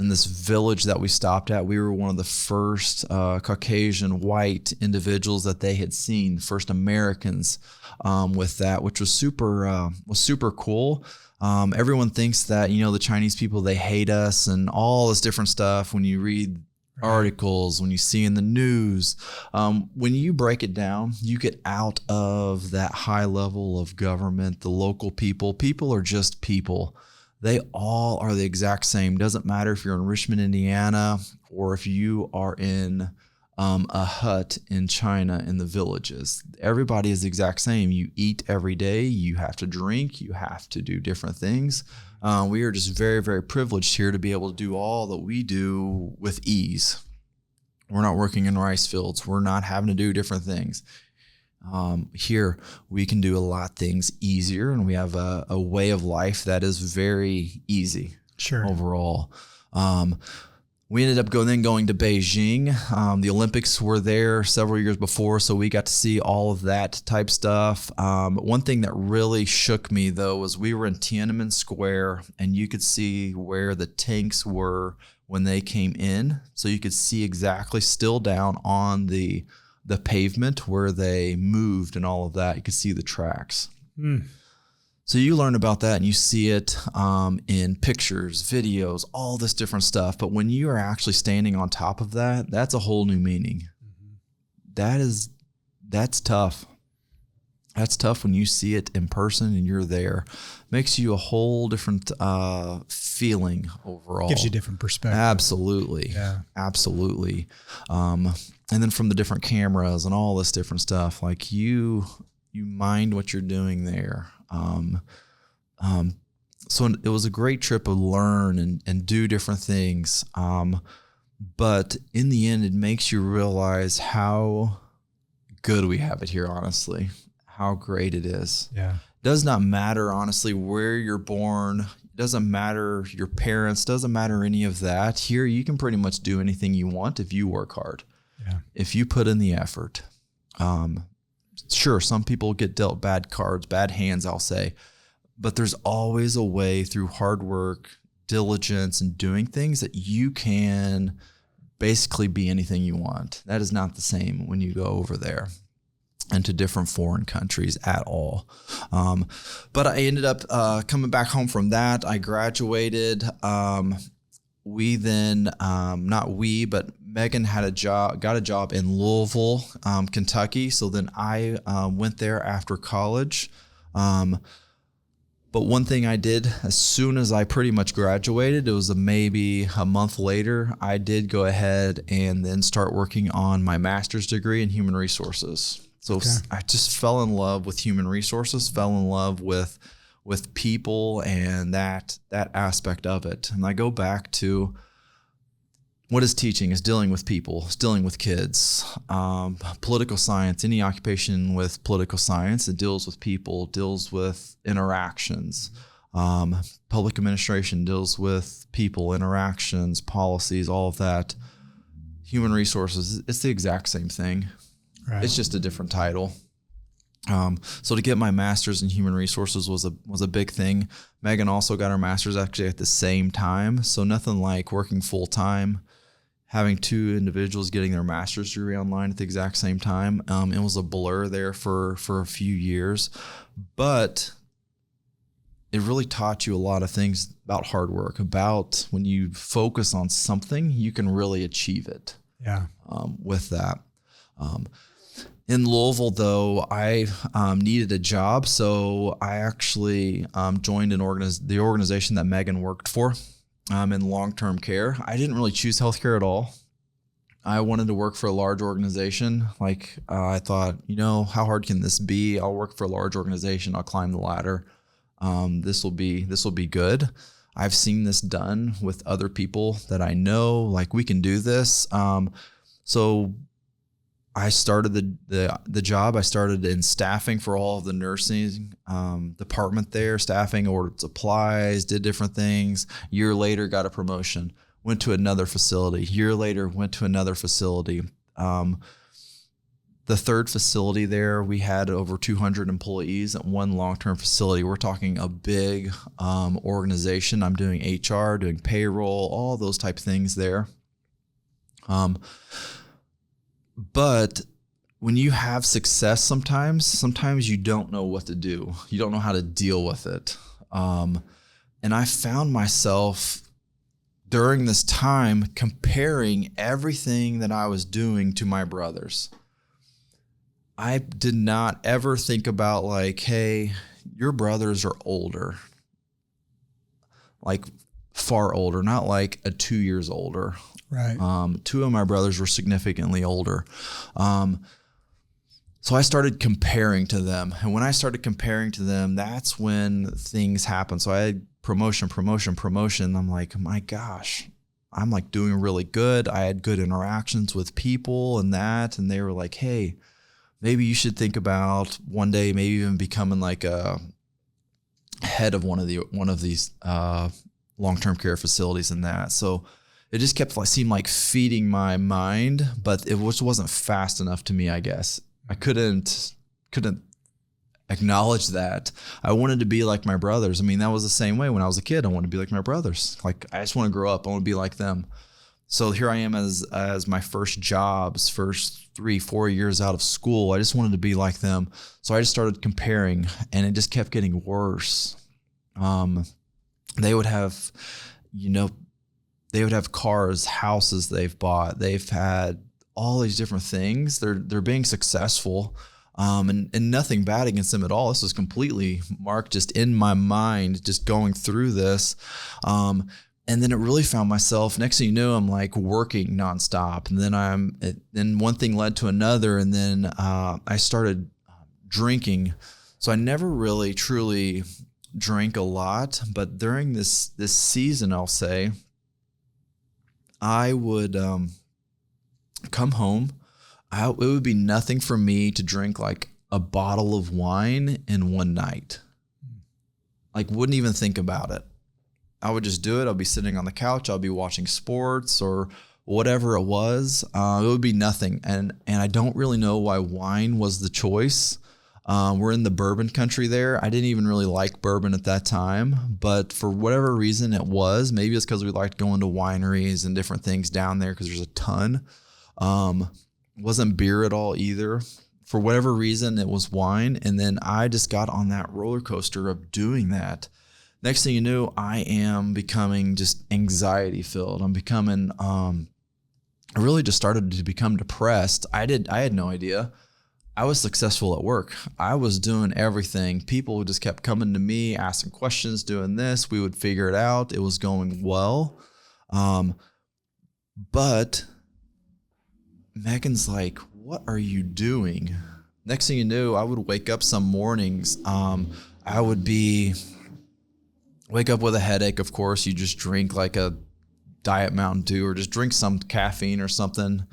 this village that we stopped at. We were one of the first Caucasian white individuals that they had seen, first Americans with that, which was super cool. Everyone thinks that the Chinese people, they hate us and all this different stuff. When you read articles, when you see in the news, when you break it down, you get out of that high level of government, the local people are just people. They all are the exact same. Doesn't matter if you're in Richmond, Indiana, or if you are in a hut in China in the villages. Everybody is the exact same. You eat every day. You have to drink. You have to do different things. We are just very, very privileged here to be able to do all that we do with ease. We're not working in rice fields. We're not having to do different things. Here, we can do a lot of things easier, and we have a way of life that is very easy overall. We ended up going to Beijing. The Olympics were there several years before, so we got to see all of that type stuff. One thing that really shook me, though, was we were in Tiananmen Square, and you could see where the tanks were when they came in. So you could see exactly still down on the pavement where they moved and all of that. You could see the tracks. So you learn about that and you see it in pictures, videos, all this different stuff. But when you are actually standing on top of that, that's a whole new meaning. That's tough. That's tough when you see it in person and you're there. Makes you a whole different feeling overall. Gives you a different perspective. Absolutely. Yeah. Absolutely. And then from the different cameras and all this different stuff, like you mind what you're doing there. So it was a great trip to learn and do different things. But in the end, it makes you realize how good we have it here, honestly, how great it is. Yeah. Does not matter, honestly, where you're born. Doesn't matter your parents. Doesn't matter any of that. Here, you can pretty much do anything you want if you work hard. Yeah. If you put in the effort. Sure, some people get dealt bad cards, bad hands, I'll say. But there's always a way through hard work, diligence, and doing things that you can basically be anything you want. That is not the same when you go over there and to different foreign countries at all. But I ended up coming back home from that. I graduated. We then, not we, but Megan got a job in Louisville, Kentucky. So then I went there after college. But one thing I did as soon as I pretty much graduated, it was maybe a month later, I did go ahead and then start working on my master's degree in human resources. So okay. I just fell in love with human resources, fell in love with people and that aspect of it. And I go back to what is teaching is dealing with people, is dealing with kids, political science, any occupation with political science, it deals with people, deals with interactions. Public administration deals with people, interactions, policies, all of that. Human resources, it's the exact same thing. Right. It's just a different title. So to get my master's in human resources was a big thing. Megan also got her master's actually at the same time. So nothing like working full time, having two individuals getting their master's degree online at the exact same time. It was a blur there for a few years, but it really taught you a lot of things about hard work, about when you focus on something, you can really achieve it. Yeah. With that. In Louisville, though, I needed a job, so I actually joined the organization that Megan worked for in long-term care. I didn't really choose healthcare at all. I wanted to work for a large organization. I thought, how hard can this be? I'll work for a large organization. I'll climb the ladder. This will be good. I've seen this done with other people that I know. We can do this. So I started the job. I started in staffing for all of the nursing department there, staffing, ordered supplies, did different things. Year later, got a promotion, went to another facility. Year later, went to another facility. The third facility there, we had over 200 employees at one long-term facility. We're talking a big organization. I'm doing HR, doing payroll, all those type of things there. But when you have success, sometimes you don't know what to do. You don't know how to deal with it. And I found myself during this time comparing everything that I was doing to my brothers. I did not ever think about hey, your brothers are older. Far older, not a 2 years older. Right. Two of my brothers were significantly older. So I started comparing to them. And when I started comparing to them, that's when things happened. So I had promotion. I'm like, my gosh, I'm doing really good. I had good interactions with people and that. And they were like, hey, maybe you should think about one day maybe even becoming a head of one of these long-term care facilities and that. So it just kept seemed like feeding my mind, but it wasn't fast enough to me, I guess. I couldn't acknowledge that. I wanted to be like my brothers. I mean, that was the same way when I was a kid. I wanted to be like my brothers. Like, I just want to grow up. I want to be like them. So here I am as my first 3-4 years out of school. I just wanted to be like them. So I just started comparing, and it just kept getting worse. They would have, cars, houses they've bought. They've had all these different things. They're being successful. And nothing bad against them at all. This was completely Mark just in my mind, just going through this. And then it really found myself, next thing you know, I'm like working nonstop. And then one thing led to another. And then I started drinking. So I never really truly drank a lot. But during this season, I'll say, I would come home. It would be nothing for me to drink like a bottle of wine in one night. Like, wouldn't even think about it. I would just do it. I'll be sitting on the couch. I'll be watching sports or whatever it was. It would be nothing. And I don't really know why wine was the choice. We're in the bourbon country there. I didn't even really like bourbon at that time, but for whatever reason it was. Maybe it's because we liked going to wineries and different things down there because there's a ton. Wasn't beer at all either. For whatever reason, it was wine. And then I just got on that roller coaster of doing that. Next thing you know, I am becoming just anxiety filled. I'm becoming, I really just started to become depressed. I had no idea. I was successful at work. I was doing everything. People just kept coming to me, asking questions, doing this. We would figure it out. It was going well. But Megan's like, what are you doing? Next thing you knew, I would wake up some mornings. I would wake up with a headache. Of course, you just drink like a Diet Mountain Dew or just drink some caffeine or something.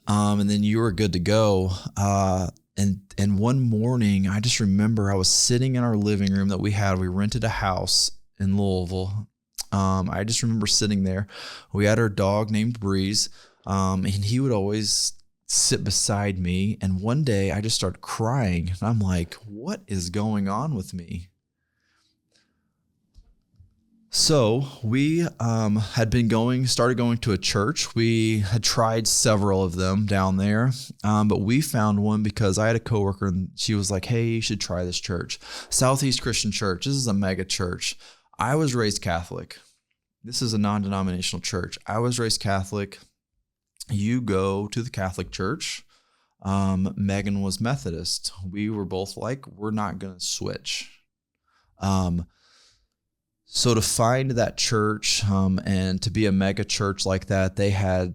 And then you were good to go. And one morning, I just remember I was sitting in our living room that we rented a house in Louisville. I just remember sitting there. We had our dog named Breeze. And he would always sit beside me. And one day I just started crying. And I'm like, what is going on with me? So we started going to a church. We had tried several of them down there, but we found one because I had a coworker and she was like, hey, you should try this church. Southeast Christian Church. This is a mega church. I was raised Catholic. This is a non-denominational church. I was raised Catholic. You go to the Catholic church. Megan was Methodist. We were both like, we're not going to switch. So to find that church and to be a mega church like that, they had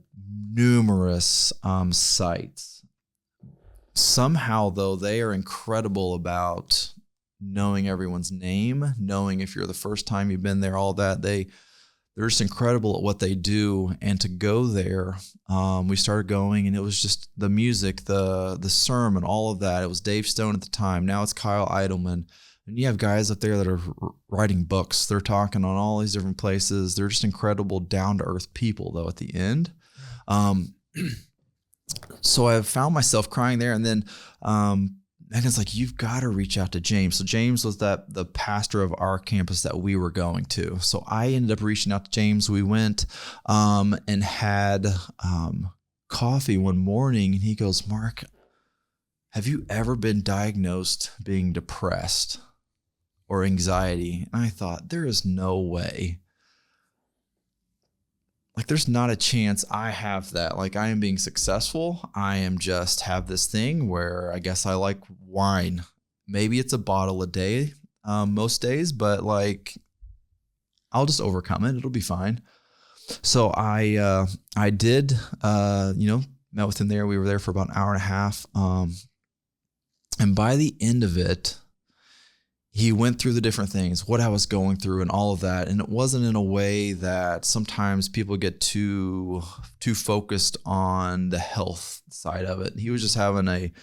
numerous sites. Somehow, though, they are incredible about knowing everyone's name, knowing if you're the first time you've been there, all that. They're just incredible at what they do. And to go there, we started going, and it was just the music, the sermon, all of that. It was Dave Stone at the time. Now it's Kyle Idleman. And you have guys up there that are writing books. They're talking on all these different places. They're just incredible, down-to-earth people, though, at the end. So I found myself crying there. And then Megan's like, you've got to reach out to James. So James was the pastor of our campus that we were going to. So I ended up reaching out to James. We went and had coffee one morning. And he goes, Mark, have you ever been diagnosed being depressed or anxiety? And I thought, there is no way. Like, there's not a chance I have that. Like, I am being successful. I am just have this thing where I guess I like wine. Maybe it's a bottle a day most days, but like, I'll just overcome it. It'll be fine. So I did, met with him there. We were there for about an hour and a half. And by the end of it, he went through the different things, what I was going through and all of that. And it wasn't in a way that sometimes people get too focused on the health side of it. He was just having a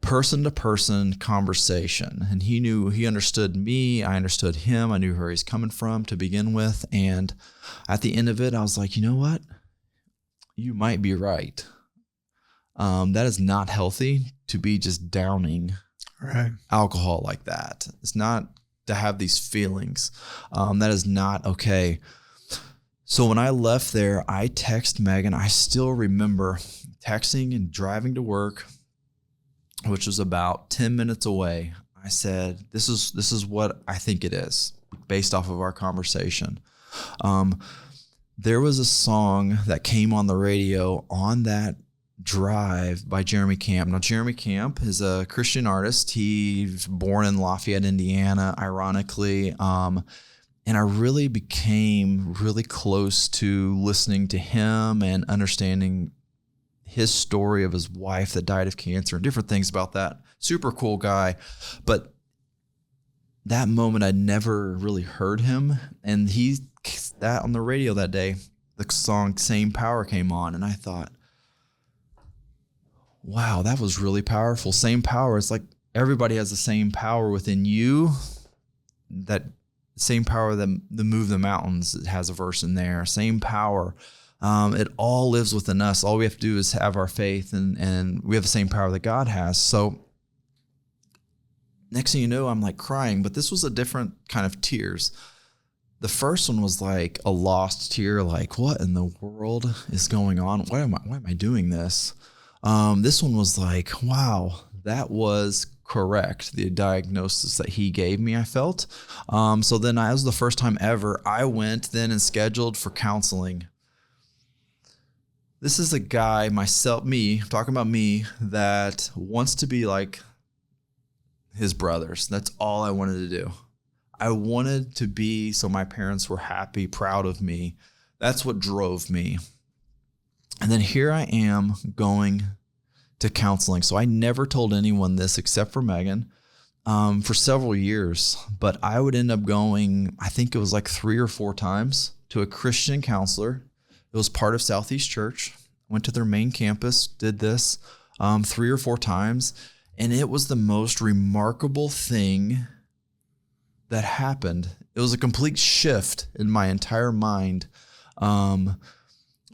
person-to-person conversation. And he understood me. I understood him. I knew where he's coming from to begin with. And at the end of it, I was like, you know what? You might be right. That is not healthy to be just downing alcohol like that. It's not to have these feelings. That is not okay. So when I left there, I texted Megan. I still remember texting and driving to work, which was about 10 minutes away. I said, this is what I think it is based off of our conversation. There was a song that came on the radio on that drive by Jeremy Camp. Now, Jeremy Camp is a Christian artist. He's born in Lafayette, Indiana, ironically. And I really became really close to listening to him and understanding his story of his wife that died of cancer and different things about that. Super cool guy. But that moment, I'd never really heard him. And that on the radio that day, the song Same Power came on. And I thought, wow, that was really powerful. Same power. It's like everybody has the same power within you. That same power that move the mountains, it has a verse in there. Same power. It all lives within us. All we have to do is have our faith, and we have the same power that God has. So next thing you know, I'm like crying, but this was a different kind of tears. The first one was like a lost tear, like, what in the world is going on? Why am I doing this? This one was like, wow, that was correct. The diagnosis that he gave me, I felt. So then that was the first time ever I went then and scheduled for counseling. This is a guy, I'm talking about me, that wants to be like his brothers. That's all I wanted to do. I wanted to be so my parents were happy, proud of me. That's what drove me. And then here I am going to counseling. So I never told anyone this except for Megan for several years. But I would end up going, I think it was like 3 or 4 times to a Christian counselor. It was part of Southeast Church. Went to their main campus, did this 3 or 4 times. And it was the most remarkable thing that happened. It was a complete shift in my entire mind.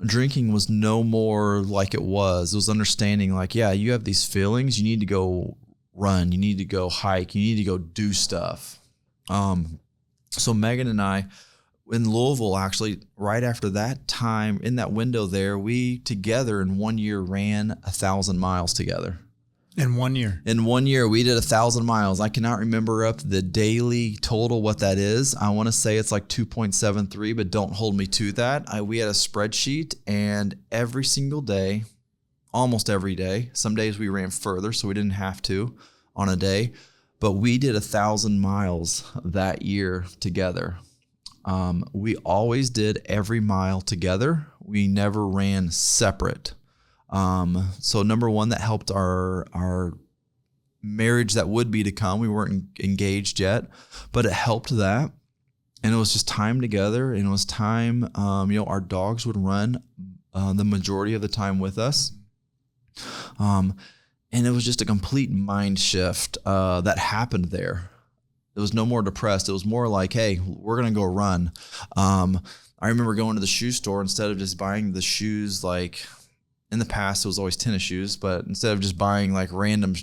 Drinking was no more like it was. It was understanding like, yeah, you have these feelings. You need to go run. You need to go hike. You need to go do stuff. So Megan and I, in Louisville, actually, right after that time, in that window there, we together in 1 year ran 1,000 miles together. In 1 year? In 1 year, we did 1,000 miles. I cannot remember up the daily total what that is. I want to say it's like 2.73, but don't hold me to that. We had a spreadsheet, and every single day, almost every day, some days we ran further, so we didn't have to on a day, but we did 1,000 miles that year together. We always did every mile together. We never ran separate. So number one, that helped our marriage that would be to come. We weren't engaged yet, but it helped that. And it was just time together. And it was time, our dogs would run, the majority of the time with us. And it was just a complete mind shift, that happened there. It was no more depressed. It was more like, hey, we're going to go run. I remember going to the shoe store instead of just buying the shoes like, in the past, it was always tennis shoes, but instead of just buying like random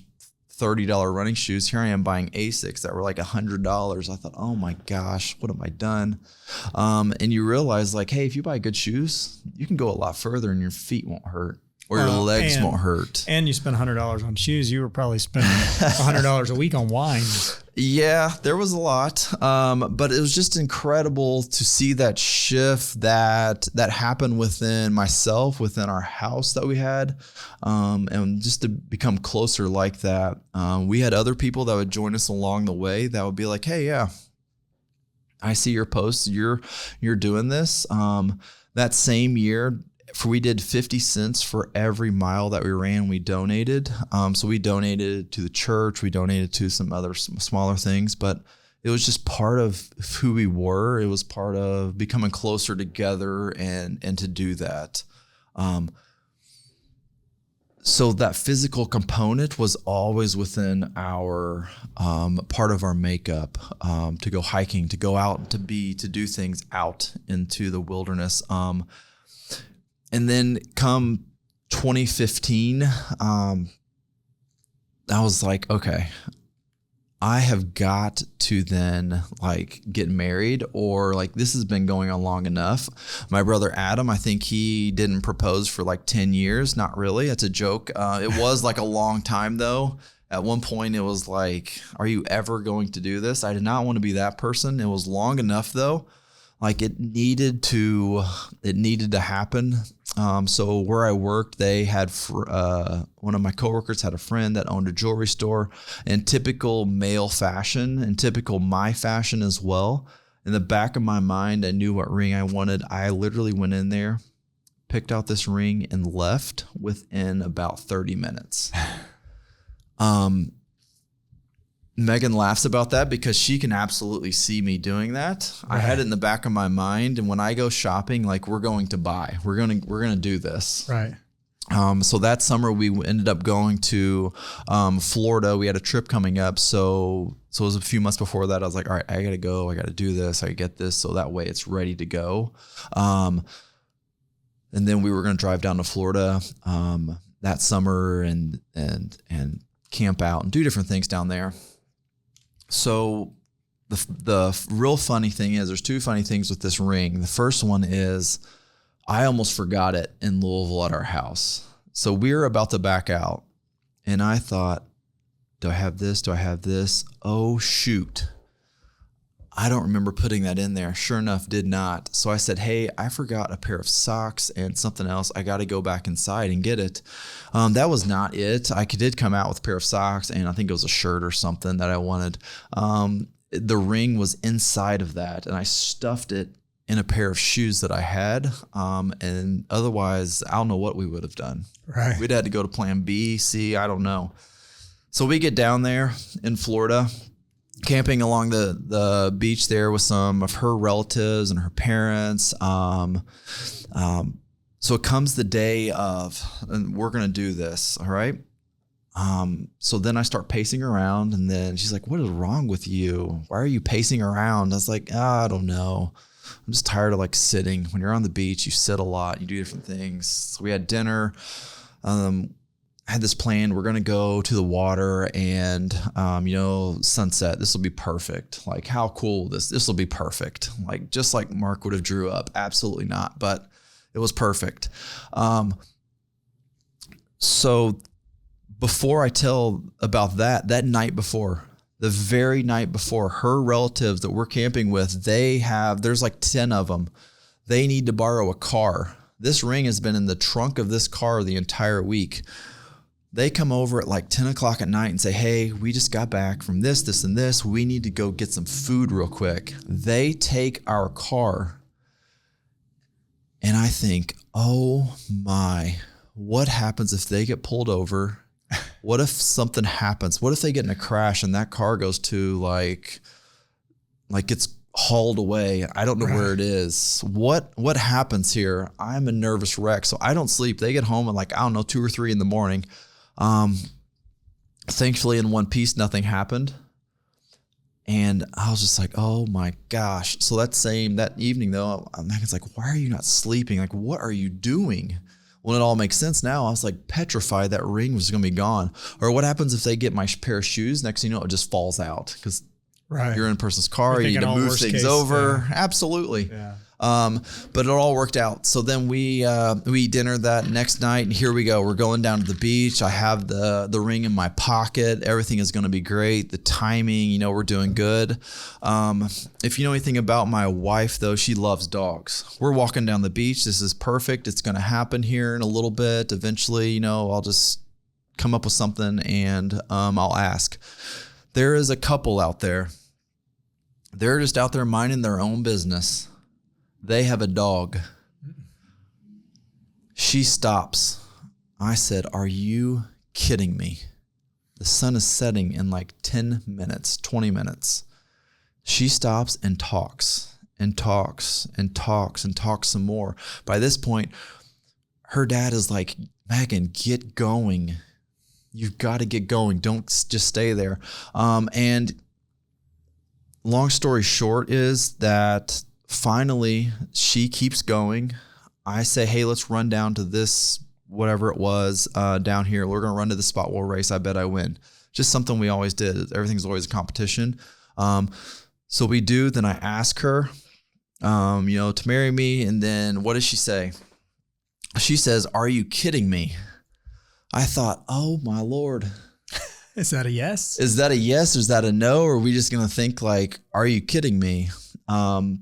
$30 running shoes, here I am buying ASICs that were like $100. I thought, oh my gosh, what have I done? And you realize like, hey, if you buy good shoes, you can go a lot further and your feet won't hurt or your legs won't hurt. And you spend $100 on shoes. You were probably spending $100 a week on wine. Yeah, there was a lot, but it was just incredible to see that shift that happened within myself, within our house that we had, and just to become closer like that. We had other people that would join us along the way that would be like, hey, yeah, I see your posts. You're doing this. That same year, we did 50 cents for every mile that we ran. We donated. So we donated to the church. We donated to some other smaller things, but it was just part of who we were. It was part of becoming closer together and to do that. So that physical component was always within our part of our makeup, to go hiking, to go out, to do things out into the wilderness. And then come 2015, I was like, okay, I have got to then like get married, or like this has been going on long enough. My brother Adam, I think he didn't propose for like 10 years. Not really. It's a joke. It was like a long time though. At one point it was like, are you ever going to do this? I did not want to be that person. It was long enough though. Like it needed to happen. So where I worked, they had one of my coworkers had a friend that owned a jewelry store, in typical male fashion and typical my fashion as well. In the back of my mind, I knew what ring I wanted. I literally went in there, picked out this ring, and left within about 30 minutes. Megan laughs about that because she can absolutely see me doing that. Right. I had it in the back of my mind, and when I go shopping, like we're going to buy, we're gonna do this. Right. So that summer we ended up going to Florida. We had a trip coming up, so it was a few months before that. I was like, all right, I gotta go. I gotta do this. I get this, so that way it's ready to go. And then we were gonna drive down to Florida that summer and camp out and do different things down there. So the real funny thing is, there's two funny things with this ring. The first one is I almost forgot it in Louisville at our house. So we were about to back out, and I thought, do I have this? Do I have this? Oh, shoot. I don't remember putting that in there. Sure enough, did not. So I said, hey, I forgot a pair of socks and something else. I got to go back inside and get it. That was not it. I did come out with a pair of socks, and I think it was a shirt or something that I wanted. The ring was inside of that, and I stuffed it in a pair of shoes that I had. And otherwise, I don't know what we would have done. Right. We'd had to go to plan B, C, I don't know. So we get down there in Florida, camping along the beach there with some of her relatives and her parents. So it comes the day of, and we're going to do this. All right. So then I start pacing around, and then she's like, what is wrong with you? Why are you pacing around? I was like, I don't know. I'm just tired of like sitting. When you're on the beach, you sit a lot, you do different things. So we had dinner. I had this plan. We're going to go to the water and, sunset. This will be perfect. Like, how cool this will be perfect. Like, just like Mark would have drew up. Absolutely not. But it was perfect. So before I tell about that night before, the very night before, her relatives that we're camping with, there's like 10 of them. They need to borrow a car. This ring has been in the trunk of this car the entire week. They come over at like 10 o'clock at night and say, hey, we just got back from this, and this. We need to go get some food real quick. They take our car. And I think, oh my, what happens if they get pulled over? What if something happens? What if they get in a crash and that car goes to like it's hauled away? I don't know where it is. What happens here? I'm a nervous wreck. So I don't sleep. They get home at like, I don't know, 2 or 3 in the morning. Thankfully in one piece, nothing happened. And I was just like, oh my gosh. So that evening though, Megan's like, why are you not sleeping? Like, what are you doing? When it all makes sense now, I was like petrified that ring was going to be gone. Or what happens if they get my pair of shoes? Next thing you know, it just falls out because you're in a person's car. You need to move things over. Yeah. Absolutely. Yeah. But it all worked out. So then we eat dinner that next night, and here we go. We're going down to the beach. I have the ring in my pocket. Everything is going to be great. The timing, we're doing good. If you know anything about my wife though, she loves dogs. We're walking down the beach. This is perfect. It's going to happen here in a little bit. Eventually, I'll just come up with something and, I'll ask. There is a couple out there. They're just out there minding their own business. They have a dog. She stops. I said, are you kidding me? The sun is setting in like 10 minutes, 20 minutes. She stops and talks and talks and talks and talks some more. By this point, her dad is like, Megan, get going. You've got to get going. Don't just stay there. And long story short is that finally she keeps going. I say, hey, let's run down to this, whatever it was, down here. We're going to run to the spot, we'll race. I bet I win. Just something we always did. Everything's always a competition. So we do. Then I ask her, to marry me. And then what does she say? She says, are you kidding me? I thought, oh my Lord. Is that a yes? Is that a yes? Or is that a no? Or are we just going to think like, are you kidding me? And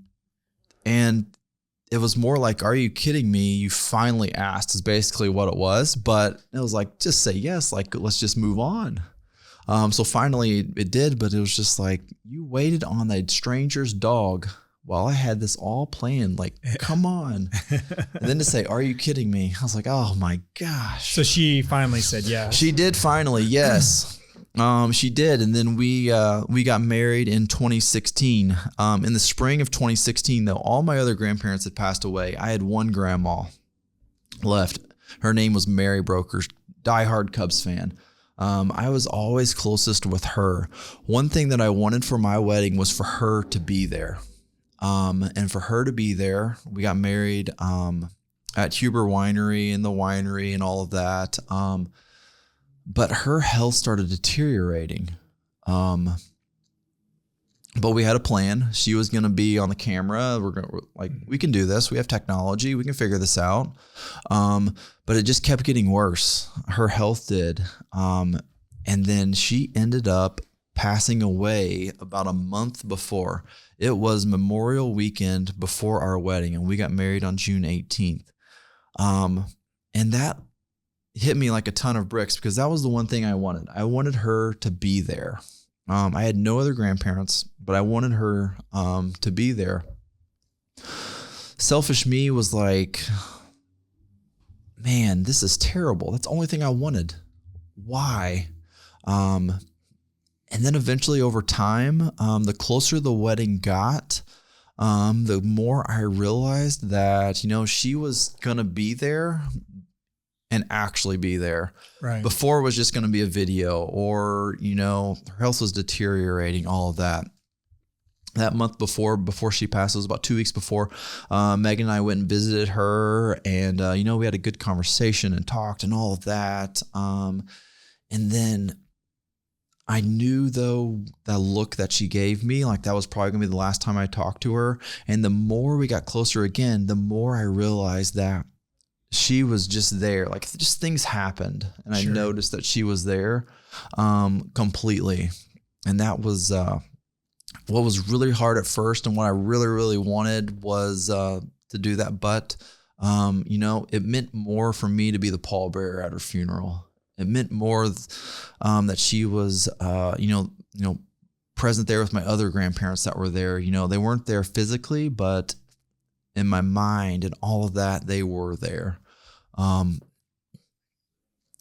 it was more like, are you kidding me? You finally asked is basically what it was. But it was like, just say yes. Like, let's just move on. So finally it did, but it was just like, you waited on a stranger's dog while I had this all planned. Like, come on. And then to say, are you kidding me? I was like, oh my gosh. So she finally said yes. She did finally. Yes. She did. And then we got married in 2016. In the spring of 2016, though, all my other grandparents had passed away. I had one grandma left. Her name was Mark Broeker, diehard Cubs fan. I was always closest with her. One thing that I wanted for my wedding was for her to be there. And for her to be there, we got married, at Huber Winery and the winery and all of that. But her health started deteriorating. But we had a plan. She was going to be on the camera. We can do this. We have technology. We can figure this out. But it just kept getting worse. Her health did. And then she ended up passing away about a month before. It was Memorial Weekend before our wedding, and we got married on June 18th. And that hit me like a ton of bricks because that was the one thing I wanted. I wanted her to be there. I had no other grandparents, but I wanted her to be there. Selfish me was like, man, this is terrible. That's the only thing I wanted. Why? And then eventually over time, the closer the wedding got, the more I realized that, she was going to be there and actually be there. Right. Before it was just going to be a video or, her health was deteriorating, all of that. That month before she passed, it was about 2 weeks before, Megan and I went and visited her and, we had a good conversation and talked and all of that. And then I knew though that look that she gave me, like that was probably gonna be the last time I talked to her. And the more we got closer again, the more I realized that she was just there. Like just things happened and I noticed that she was there completely. And that was what was really hard at first and what I really, really wanted was to do that. But, it meant more for me to be the pallbearer at her funeral. It meant more that she was, present there with my other grandparents that were there. They weren't there physically, but in my mind and all of that, they were there.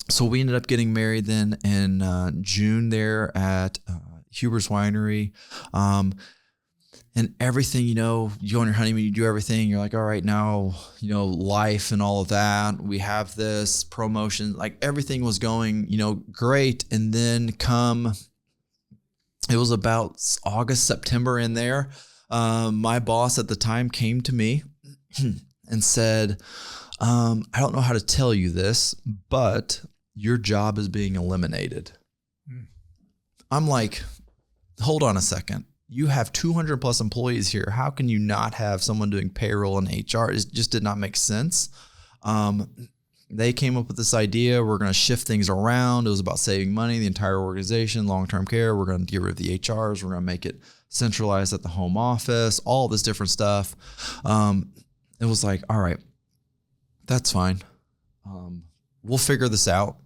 So we ended up getting married then in June there at Huber's Winery. And everything, you go on your honeymoon, you do everything. You're like, all right, now, life and all of that. We have this promotion, like everything was going, great. And then it was about August, September in there. My boss at the time came to me and said, I don't know how to tell you this, but your job is being eliminated. I'm like, hold on a second. You have 200 plus employees here. How can you not have someone doing payroll and HR? It just did not make sense. They came up with this idea. We're going to shift things around. It was about saving money, the entire organization, long-term care. We're going to get rid of the HRs. We're going to make it centralized at the home office, all this different stuff. It was like, all right, that's fine. We'll figure this out.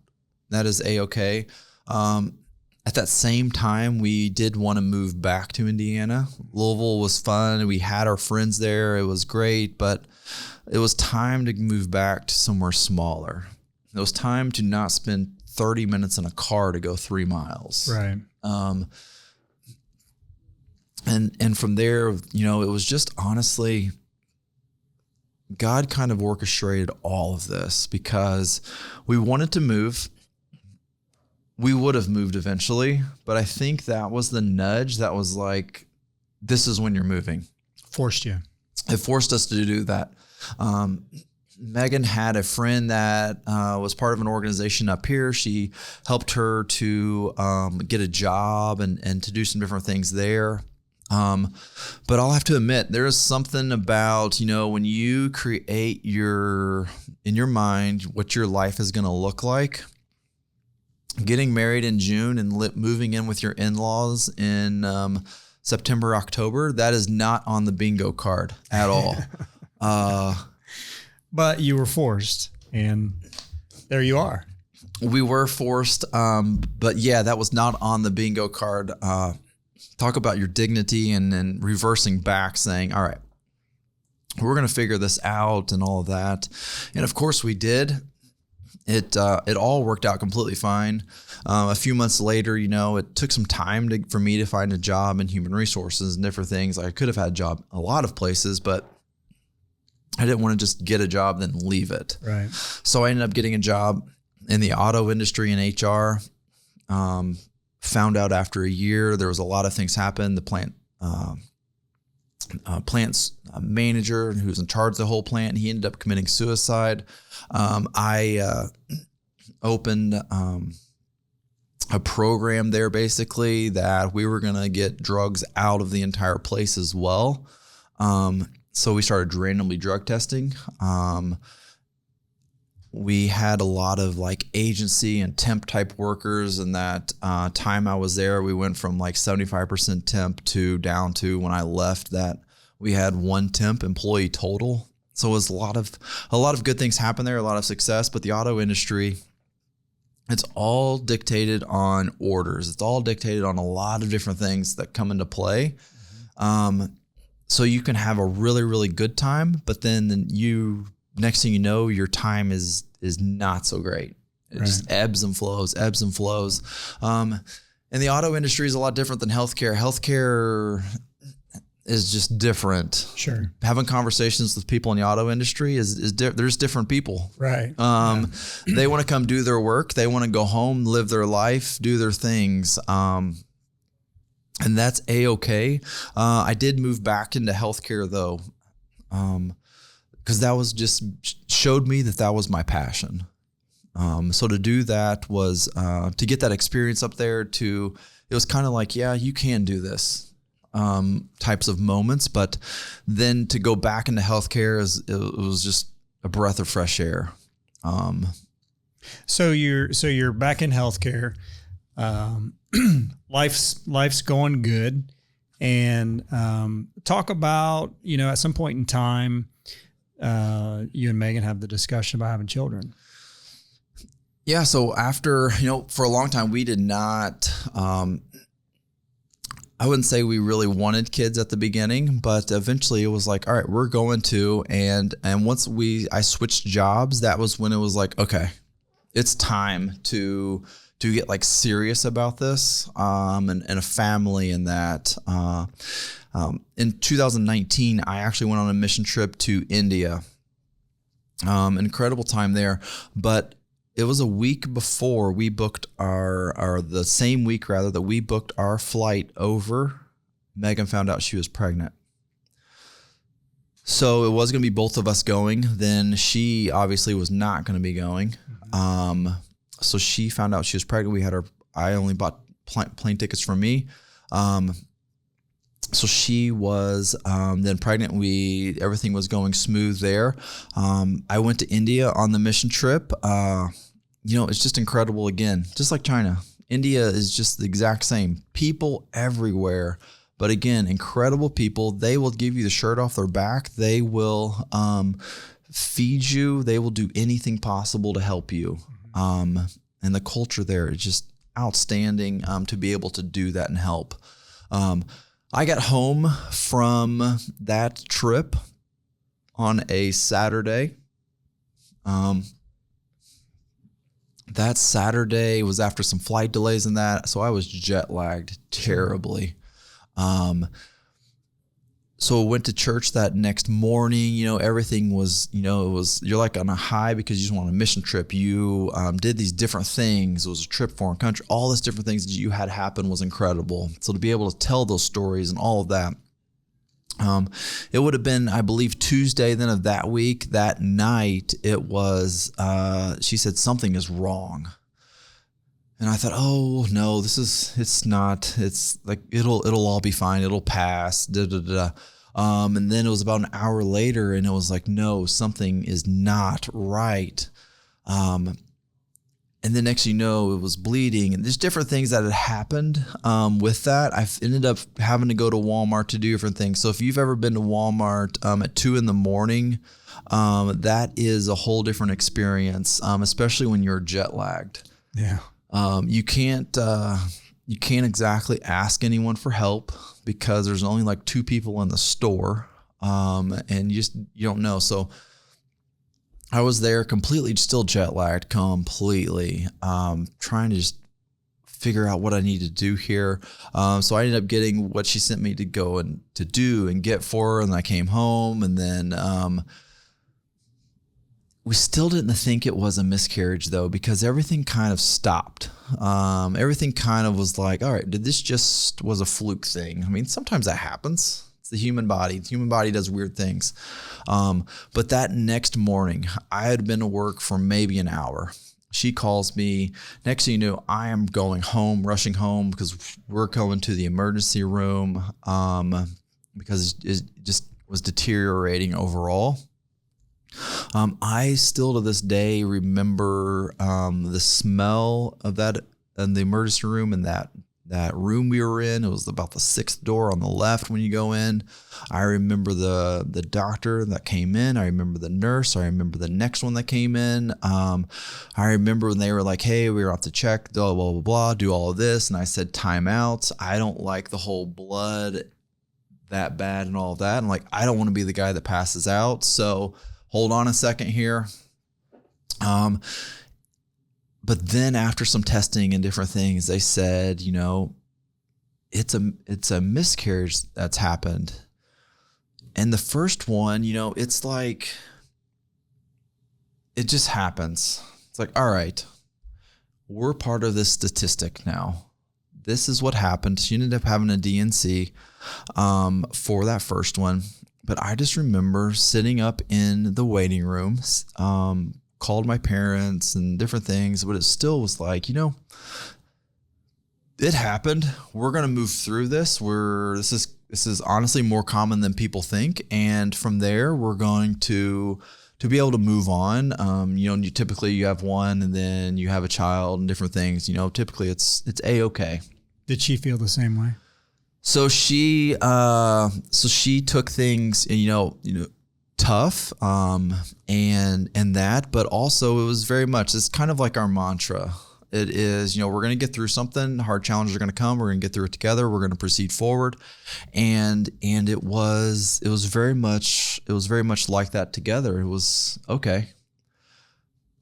That is A-okay. At that same time, we did want to move back to Indiana. Louisville was fun. We had our friends there. It was great, but it was time to move back to somewhere smaller. It was time to not spend 30 minutes in a car to go 3 miles. Right. And from there, it was just honestly God kind of orchestrated all of this because we wanted to move. We would have moved eventually, but I think that was the nudge that was like, this is when you're moving. Forced you. It forced us to do that. Megan had a friend that was part of an organization up here. She helped her to get a job and to do some different things there. But I'll have to admit, there is something about, when you create in your mind what your life is going to look like, getting married in June and moving in with your in-laws in September, October, that is not on the bingo card at all. But you were forced, and there you are. We were forced, but yeah, that was not on the bingo card. Talk about your dignity and then reversing back, saying, all right, we're going to figure this out and all of that. And of course we did. It all worked out completely fine. A few months later, it took some time for me to find a job in human resources and different things. I could have had a job a lot of places, but I didn't want to just get a job then leave it. Right. So I ended up getting a job in the auto industry in HR. Found out after a year there was a lot of things happen. The plant's manager who was in charge of the whole plant, he ended up committing suicide. I opened a program there basically that we were going to get drugs out of the entire place as well. So we started randomly drug testing. We had a lot of like agency and temp type workers, and that time I was there, we went from like 75% temp down to when I left that we had one temp employee total. So it was a lot of good things happened there, a lot of success. But the auto industry, it's all dictated on orders. It's all dictated on a lot of different things that come into play. So you can have a really, really good time, but then next thing you know, your time is not so great. It just ebbs and flows. And the auto industry is a lot different than healthcare. Healthcare is just different. Sure. Having conversations with people in the auto industry there's different people. Right. They want to come do their work. They want to go home, live their life, do their things. And that's A-okay. I did move back into healthcare though. Because that was just showed me that was my passion. So to do that was to get that experience up there. It was kind of like, yeah, you can do this types of moments. But then to go back into healthcare it was just a breath of fresh air. So you're back in healthcare. Life's going good, and talk about at some point in time. You and Megan have the discussion about having children. Yeah. So after, for a long time, we did not, I wouldn't say we really wanted kids at the beginning, but eventually it was like, all right, we're going to, and once I switched jobs, that was when it was like, okay, it's time to get like serious about this, and a family and that, in 2019, I actually went on a mission trip to India. Incredible time there, but it was a week before we booked the same week rather that we booked our flight over. Megan found out she was pregnant. So it was going to be both of us going. Then she obviously was not going to be going. So she found out she was pregnant. I only bought plane tickets for me. So she was then pregnant. Everything was going smooth there. I went to India on the mission trip. It's just incredible again, just like China. India is just the exact same. People everywhere. But again, incredible people. They will give you the shirt off their back. They will feed you. They will do anything possible to help you. And the culture there is just outstanding to be able to do that and help. I got home from that trip on a Saturday. That Saturday was after some flight delays and that, so I was jet lagged terribly. so I went to church that next morning. Everything was, you're like on a high because you just went on a mission trip. You did these different things. It was a trip, foreign country, all these different things that you had happen was incredible. So to be able to tell those stories and all of that, it would have been, I believe, Tuesday then of that week. That night, it was, she said, something is wrong. And I thought, oh no, it's not. It's like it'll all be fine. It'll pass. And then it was about an hour later, and it was like, no, something is not right. And then next you know, it was bleeding, and there's different things that had happened with that. I ended up having to go to Walmart to do different things. So if you've ever been to Walmart at 2 a.m, that is a whole different experience, especially when you're jet lagged. Yeah. You can't exactly ask anyone for help because there's only like 2 people in the store, and you don't know. So I was there completely still jet lagged, completely, trying to just figure out what I need to do here. So I ended up getting what she sent me to go and to do and get for her. And I came home, and then, we still didn't think it was a miscarriage though, because everything kind of stopped. Everything kind of was like, all right, did this just was a fluke thing? I mean, sometimes that happens. It's the human body. The human body does weird things. But that next morning, I had been to work for maybe an hour. She calls me. Next thing you know, I am going home, rushing home because we're going to the emergency room because it just was deteriorating overall. I still to this day remember the smell of that in the emergency room, and that room we were in. It was about the 6th door on the left when you go in. I remember the doctor that came in. I remember the nurse. I remember the next one that came in. I remember when they were like, hey, we were off to check, blah, blah, blah, blah, do all of this. And I said, time out. I don't like the whole blood that bad and all of that. And like, I don't want to be the guy that passes out. So hold on a second here. But then after some testing and different things, they said, it's a miscarriage that's happened. And the first one, it's like, it just happens. It's like, all right, we're part of this statistic now. This is what happened. She ended up having a DNC for that first one. But I just remember sitting up in the waiting room, called my parents and different things, but it still was like, it happened. We're going to move through this. This is honestly more common than people think. And from there, we're going to be able to move on. Typically you have one and then you have a child and different things, typically it's A-okay. Did she feel the same way? So she took things, tough, and that, but also it was very much, it's kind of like our mantra. It is, we're going to get through something. Hard challenges are going to come. We're going to get through it together. We're going to proceed forward. And it was very much like that together. It was okay.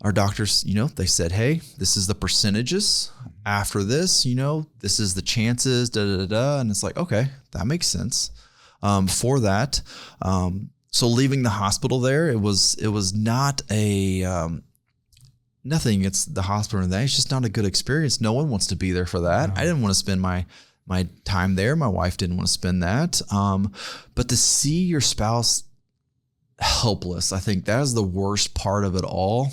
Our doctors, they said, hey, this is the percentages. After this, this is the chances, And it's like, okay, that makes sense for that. So leaving the hospital there, it was not a, nothing. It's the hospital and that. It's just not a good experience. No one wants to be there for that. No. I didn't want to spend my time there. My wife didn't want to spend that. But to see your spouse helpless, I think that is the worst part of it all.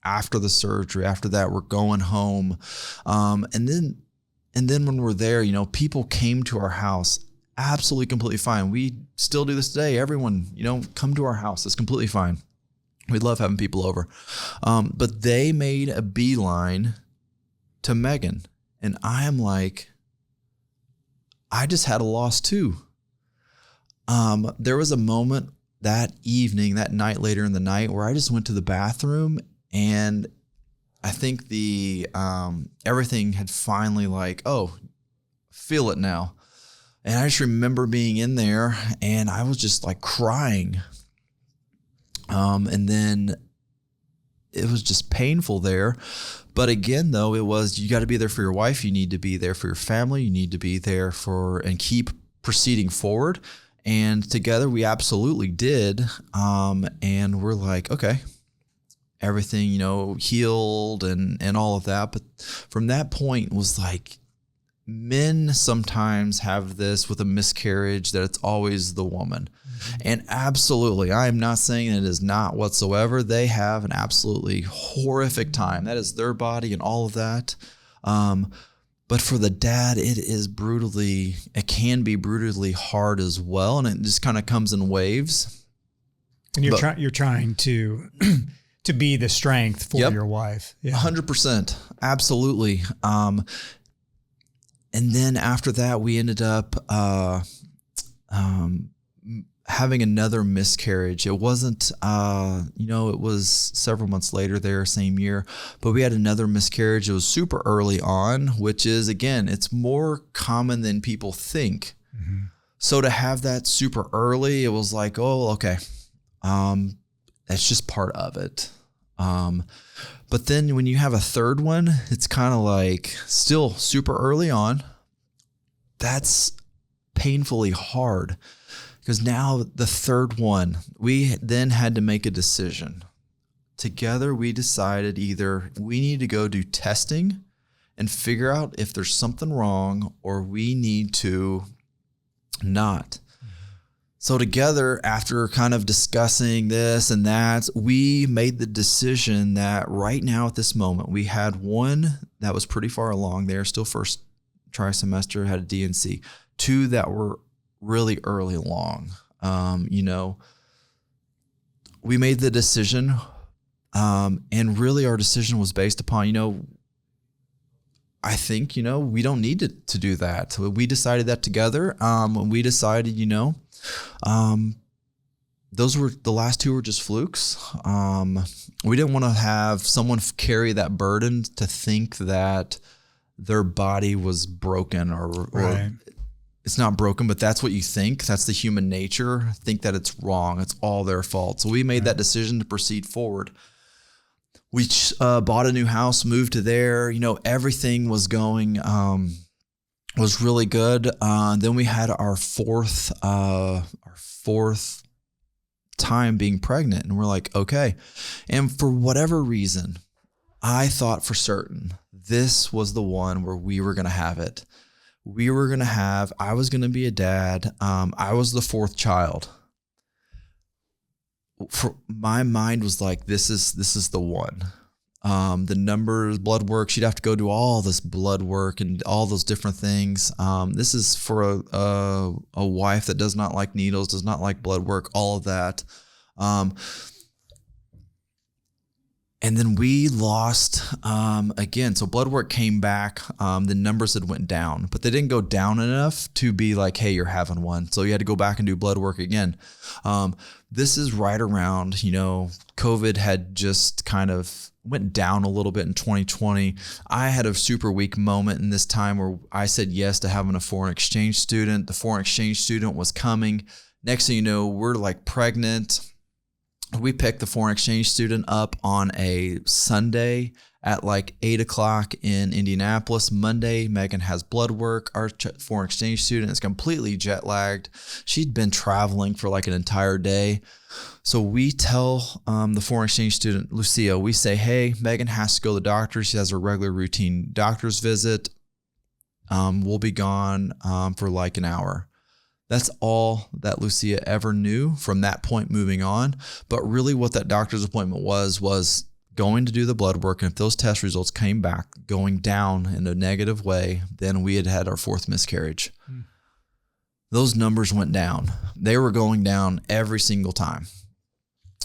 After the surgery, after that, we're going home. And then when we're there, people came to our house absolutely completely fine. We still do this today. Everyone, come to our house. It's completely fine. We love having people over. But they made a beeline to Megan. And I am like, I just had a loss too. There was a moment that evening, that night, later in the night, where I just went to the bathroom. And I think everything had finally feel it now. And I just remember being in there and I was just like crying. And then it was just painful there. But again, though, it was, you got to be there for your wife. You need to be there for your family. You need to be there and keep proceeding forward. And together we absolutely did. And we're like, okay, everything, healed and all of that. But from that point was like, men sometimes have this with a miscarriage that it's always the woman. And absolutely, I am not saying it is not whatsoever. They have an absolutely horrific time. That is their body and all of that. But for the dad, it can be brutally hard as well. And it just kind of comes in waves. And you're trying to to be the strength for your wife. Yeah. 100%. Absolutely. And then after that, we ended up having another miscarriage. It wasn't, it was several months later there, same year, but we had another miscarriage. It was super early on, which is, again, it's more common than people think. Mm-hmm. So to have that super early, it was like, oh, okay. That's just part of it. But then when you have a third one, it's kind of like still super early on. That's painfully hard because now the third one, we then had to make a decision. Together, we decided either we need to go do testing and figure out if there's something wrong or we need to not. So together, after kind of discussing this and that, we made the decision that right now at this moment, we had one that was pretty far along there, still first trimester, had a DNC, two that were really early along. We made the decision, and really our decision was based upon, I think, we don't need to do that. So we decided that together. We decided, those were the last two were just flukes. We didn't want to have someone carry that burden to think that their body was broken or Right. It's not broken, but that's what you think. That's the human nature. Think that it's wrong. It's all their fault. So we made that decision to proceed forward. We bought a new house, moved to there. Everything was going, was really good. Then we had our fourth time being pregnant, and we're like, okay. And for whatever reason, I thought for certain this was the one where we were going to have it. I was going to be a dad. I was the fourth child. For my mind was like, this is the one. The numbers, blood work, she'd have to go do all this blood work and all those different things. This is for a wife that does not like needles, does not like blood work, all of that. And then we lost again. So blood work came back. The numbers had went down, but they didn't go down enough to be like, hey, you're having one. So you had to go back and do blood work again. This is right around, COVID had just kind of went down a little bit in 2020. I had a super weak moment in this time where I said yes to having a foreign exchange student. The foreign exchange student was coming. Next thing you know, we're like pregnant. We picked the foreign exchange student up on a Sunday at like 8:00 in Indianapolis. Monday, Megan has blood work. Our foreign exchange student is completely jet lagged. She'd been traveling for like an entire day. So we tell the foreign exchange student, Lucia, we say, hey, Megan has to go to the doctor. She has her regular routine doctor's visit. We'll be gone for like an hour. That's all that Lucia ever knew from that point moving on. But really what that doctor's appointment was going to do the blood work. And if those test results came back going down in a negative way, then we had our fourth miscarriage. Those numbers went down. They were going down every single time.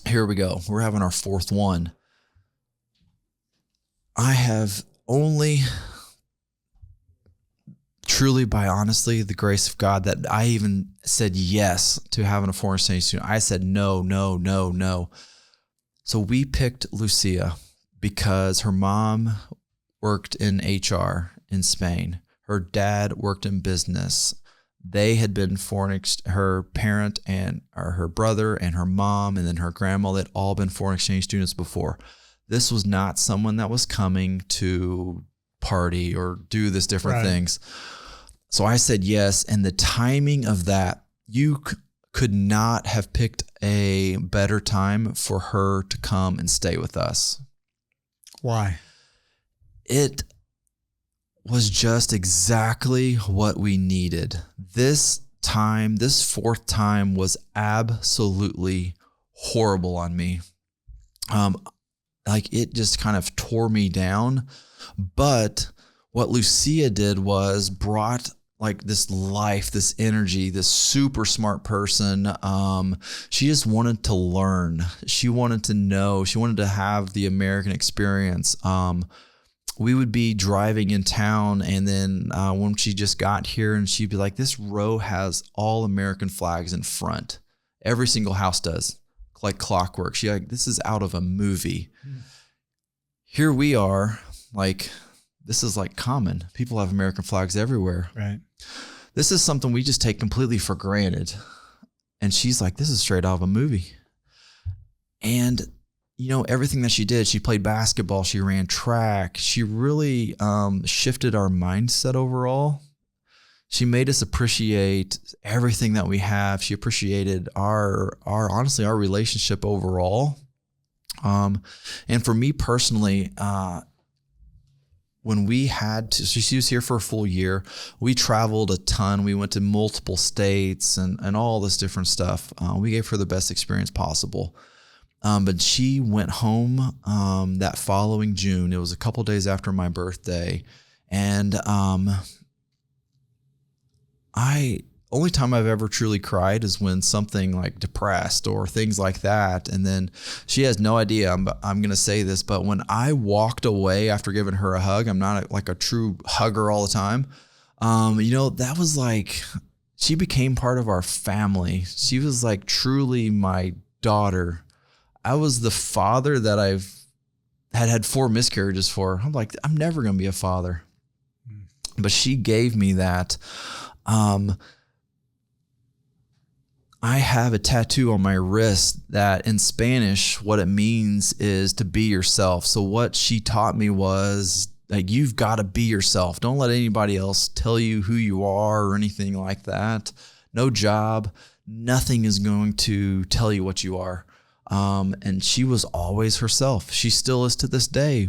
Here we go. We're having our fourth one. I have only truly by honestly the grace of God that I even said yes to having a foreign exchange student. I said no. So we picked Lucia because her mom worked in HR in Spain. Her dad worked in business. They had been her parent and her brother and her mom and then her grandma, they'd all been foreign exchange students before. This was not someone that was coming to party or do this different things. So I said yes. And the timing of that, could not have picked a better time for her to come and stay with us. Why? It was just exactly what we needed. This time, this fourth time, was absolutely horrible on me. Like it just kind of tore me down. But what Lucia did was brought like this life, this energy, this super smart person. She just wanted to learn. She wanted to know. She wanted to have the American experience. We would be driving in town, and then when she just got here, and she'd be like, this row has all American flags in front. Every single house does, like clockwork. She like, this is out of a movie. Here we are, like, this is like common. People have American flags everywhere. Right. This is something we just take completely for granted. And she's like, this is straight out of a movie. And, you know, everything that she did, she played basketball, she ran track. She really shifted our mindset overall. She made us appreciate everything that we have. She appreciated our honestly, our relationship overall. And for me personally, when we had to, so she was here for a full year. We traveled a ton. We went to multiple states and all this different stuff. We gave her the best experience possible. But she went home that following June. It was a couple days after my birthday. And only time I've ever truly cried is when something like depressed or things like that. And then she has no idea I'm going to say this, but when I walked away after giving her a hug, I'm not like a true hugger all the time. You know, that was like, she became part of our family. She was like truly my daughter. I was the father that I've had 4 miscarriages for. I'm like, I'm never going to be a father. But she gave me that. I have a tattoo on my wrist that in Spanish, what it means is to be yourself. So what she taught me was like, you've got to be yourself. Don't let anybody else tell you who you are or anything like that. No job, nothing is going to tell you what you are. And she was always herself. She still is to this day.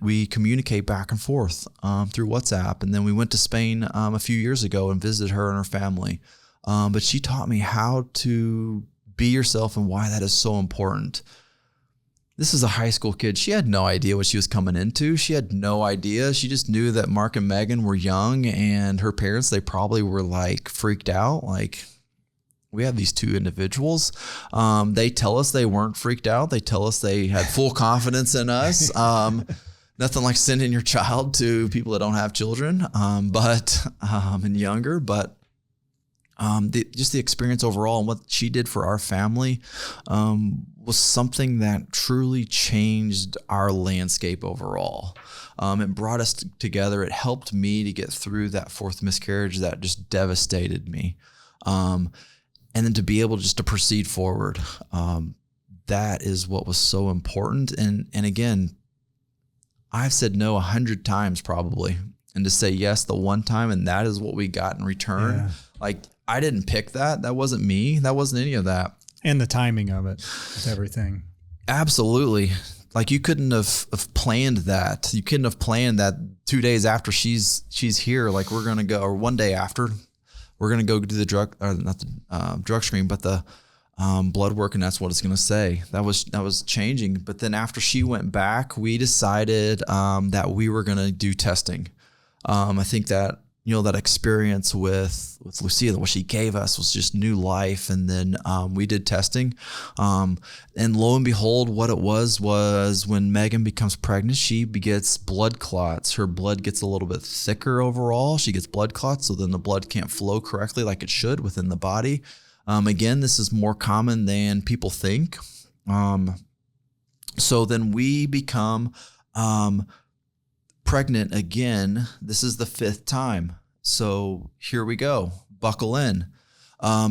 We communicate back and forth through WhatsApp. And then we went to Spain a few years ago and visited her and her family. But she taught me how to be yourself and why that is so important. This is a high school kid. She had no idea what she was coming into. She had no idea. She just knew that Mark and Megan were young, and her parents, they probably were like freaked out. Like, we have these 2 individuals. They tell us they weren't freaked out. They tell us they had full confidence in us. Nothing like sending your child to people that don't have children, and younger, but just the experience overall and what she did for our family was something that truly changed our landscape overall. It brought us together. It helped me to get through that 4th miscarriage that just devastated me. And then to be able just to proceed forward, that is what was so important. And again, I've said no 100 times probably, and to say yes the one time, and that is what we got in return. Yeah. Like, I didn't pick that. That wasn't me. That wasn't any of that. And the timing of it with everything. Absolutely. Like, you couldn't have planned that. You couldn't have planned that 2 days after she's here. Like, we're going to go, or 1 day after, we're going to go do the drug screen, but the blood work, and that's what it's going to say. That was changing. But then after she went back, we decided that we were going to do testing. I think that, you know, that experience with Lucia, what she gave us was just new life. And then we did testing. And lo and behold, what it was when Megan becomes pregnant, she gets blood clots. Her blood gets a little bit thicker overall. She gets blood clots, so then the blood can't flow correctly like it should within the body. Again, this is more common than people think. So then we become pregnant again. This is the 5th time. So here we go. Buckle in.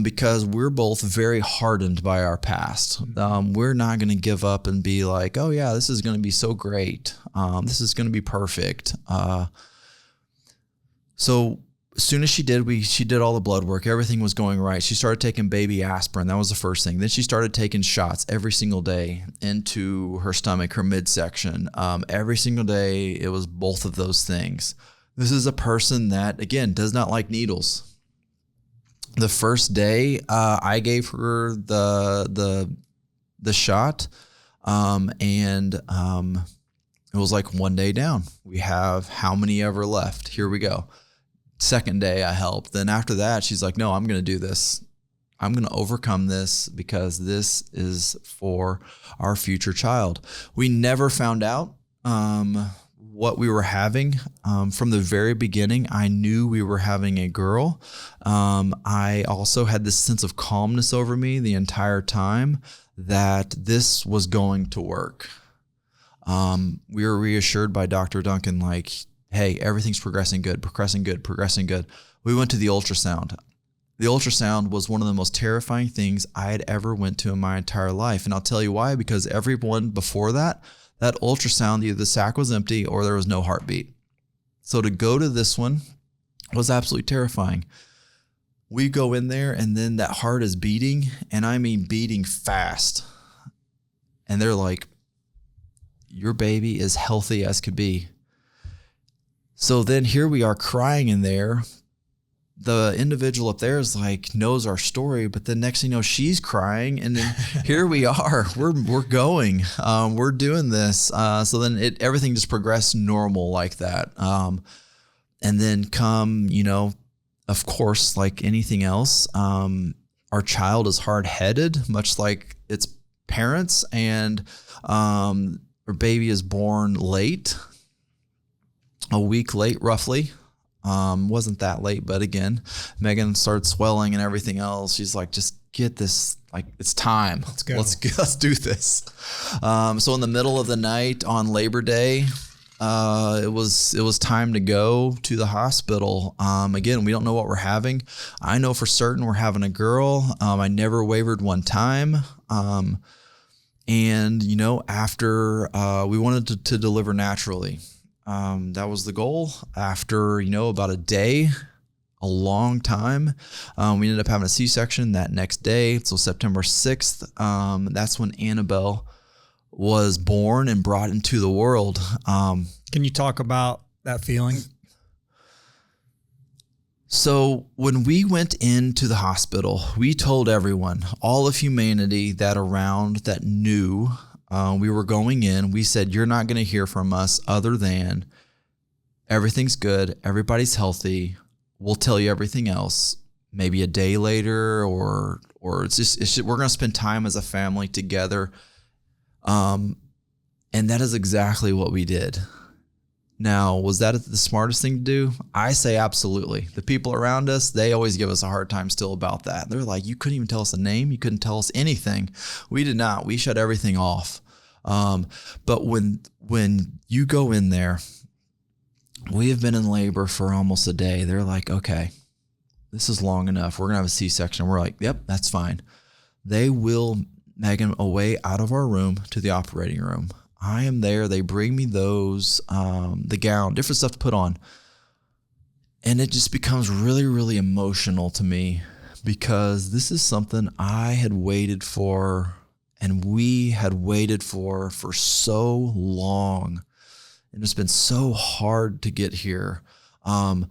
Because we're both very hardened by our past. We're not going to give up and be like, oh yeah, this is going to be so great. This is going to be perfect. So as soon as she did all the blood work, everything was going right. She started taking baby aspirin. That was the first thing. Then she started taking shots every single day into her stomach, her midsection. Every single day, it was both of those things. This is a person that, again, does not like needles. The first day, I gave her the shot, and it was like one day down. We have how many ever left? Here we go. Second day I helped. Then after that, she's like, no, I'm going to do this. I'm going to overcome this because this is for our future child. We never found out what we were having. From the very beginning, I knew we were having a girl. I also had this sense of calmness over me the entire time that this was going to work. We were reassured by Dr. Duncan, like, hey, everything's progressing good. We went to the ultrasound. The ultrasound was one of the most terrifying things I had ever went to in my entire life. And I'll tell you why, because everyone before that ultrasound, either the sac was empty or there was no heartbeat. So to go to this one was absolutely terrifying. We go in there and then that heart is beating, and I mean beating fast. And they're like, your baby is healthy as could be. So then here we are crying in there. The individual up there is like, knows our story, but then next thing you know, she's crying. And then here we are, we're going, we're doing this. So then everything just progressed normal like that. And then come, of course, like anything else, our child is hard-headed, much like its parents, and our baby is born late. A week late, roughly. Wasn't that late, but again, Megan started swelling and everything else. She's like, just get this, like, it's time. Let's go. Let's do this. So in the middle of the night on Labor Day, it was time to go to the hospital. Again, we don't know what we're having. I know for certain we're having a girl. I never wavered one time. And after we wanted to deliver naturally. That was the goal. After, about a day, a long time, we ended up having a C-section that next day. So September 6th, that's when Annabelle was born and brought into the world. Can you talk about that feeling? So when we went into the hospital, we told everyone, all of humanity that knew we were going in. We said, you're not going to hear from us other than everything's good. Everybody's healthy. We'll tell you everything else maybe a day later, or it's just we're going to spend time as a family together. And that is exactly what we did. Now, was that the smartest thing to do? I say absolutely. The people around us, they always give us a hard time still about that. They're like, you couldn't even tell us a name. You couldn't tell us anything. We did not. We shut everything off. But when you go in there, we have been in labor for almost a day. They're like, okay, this is long enough. We're going to have a C-section. We're like, yep, that's fine. They will Megan away out of our room to the operating room. I am there. They bring me those, the gown, different stuff to put on. And it just becomes really, really emotional to me because this is something I had waited for and we had waited for so long. And it's been so hard to get here. And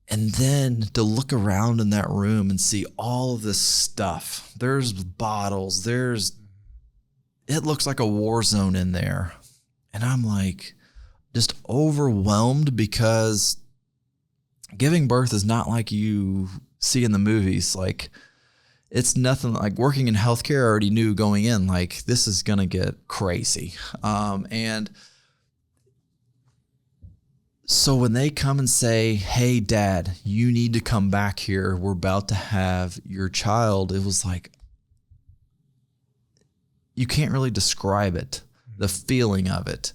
then to look around in that room and see all of this stuff. There's bottles, it looks like a war zone in there. And I'm like just overwhelmed because giving birth is not like you see in the movies. Like it's nothing like working in healthcare. I already knew going in, like this is going to get crazy. And so when they come and say, hey, Dad, you need to come back here. We're about to have your child. It was like, you can't really describe it, the feeling of it.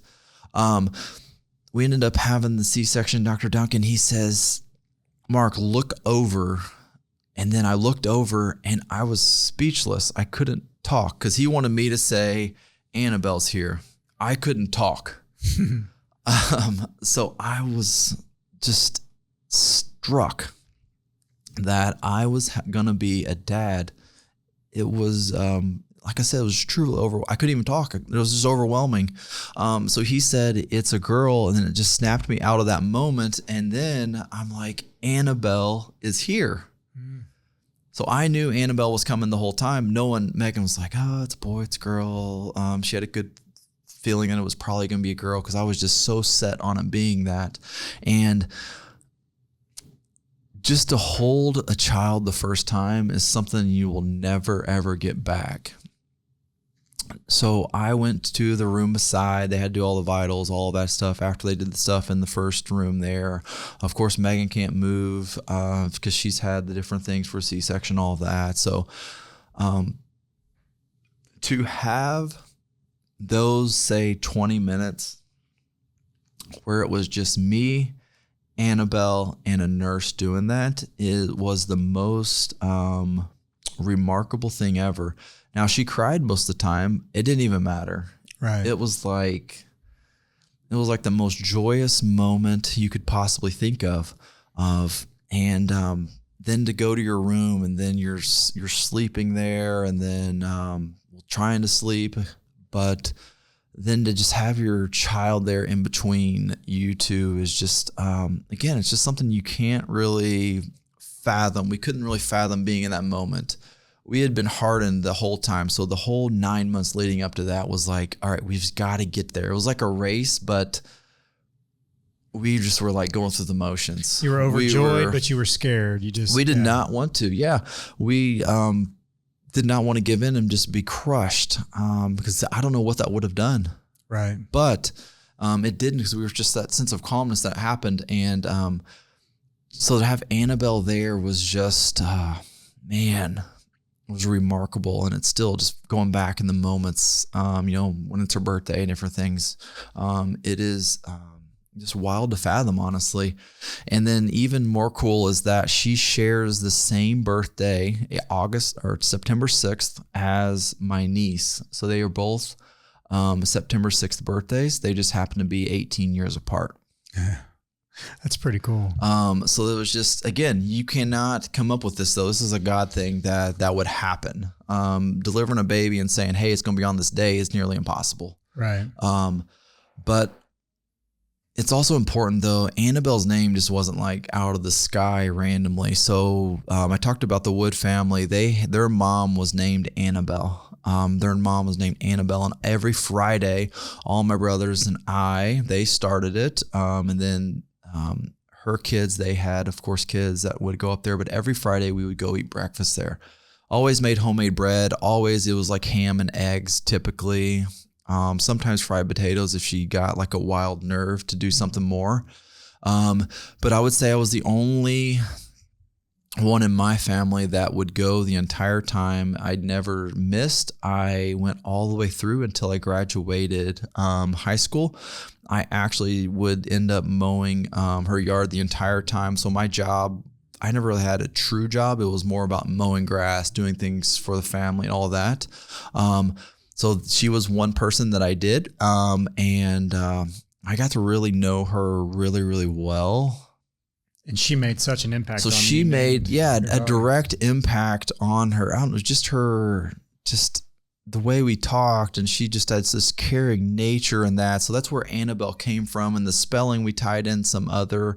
We ended up having the C-section. Dr. Duncan, he says, Mark, look over. And then I looked over and I was speechless. I couldn't talk because he wanted me to say, Annabelle's here. I couldn't talk. So I was just struck. that I was going to be a dad, it was, like I said, it was truly I couldn't even talk. It was just overwhelming. So he said, it's a girl. And then it just snapped me out of that moment. And then I'm like, Annabelle is here. So I knew Annabelle was coming the whole time. Megan was like, oh, it's a boy, it's a girl. She had a good feeling that it was probably going to be a girl because I was just so set on it being that. And just to hold a child the first time is something you will never, ever get back. So I went to the room beside. They had to do all the vitals, all of that stuff after they did the stuff in the first room there. Of course, Megan can't move because she's had the different things for C-section, all of that. So to have those, say, 20 minutes where it was just me, Annabelle, and a nurse doing that, it was the most remarkable thing ever. Now, she cried most of the time. It didn't even matter. Right. It was like the most joyous moment you could possibly think of. And then to go to your room, and then you're sleeping there, and then trying to sleep, but then to just have your child there in between you two is just, again, it's just something you can't really fathom. We couldn't really fathom being in that moment. We had been hardened the whole time. So the whole 9 months leading up to that was like, all right, we've got to get there. It was like a race, but we just were like going through the motions. You were overjoyed, but you were scared. We did not want to. Yeah. We did not want to give in and just be crushed because I don't know what that would have done. Right. But it didn't, because we were just that sense of calmness that happened. And so to have Annabelle there was just, man, it was remarkable. And it's still just going back in the moments, when it's her birthday and different things. It is just wild to fathom, honestly. And then even more cool is that she shares the same birthday, September 6th, as my niece. So they are both September 6th birthdays. They just happen to be 18 years apart. That's pretty cool. So it was just, again, you cannot come up with this, though. This is a God thing that would happen. Delivering a baby and saying, hey, it's going to be on this day is nearly impossible. Right. But it's also important, though, Annabelle's name just wasn't like out of the sky randomly. So I talked about the Wood family. Their mom was named Annabelle. Their mom was named Annabelle, and every Friday, all my brothers and they started it. And then her kids, they had, of course, kids that would go up there, but every Friday we would go eat breakfast there. Always made homemade bread. Always, it was like ham and eggs, typically. Sometimes fried potatoes if she got like a wild nerve to do something more. But I would say I was the only one in my family that would go the entire time. I'd never missed. I went all the way through until I graduated high school. I actually would end up mowing her yard the entire time. So my job, I never really had a true job. It was more about mowing grass, doing things for the family and all of that. So she was one person that I did. And I got to really know her really, really well. And she made such an impact. So she made, a direct impact on her. I don't know, just the way we talked, and she just had this caring nature and that. So that's where Annabelle came from. And the spelling, we tied in some other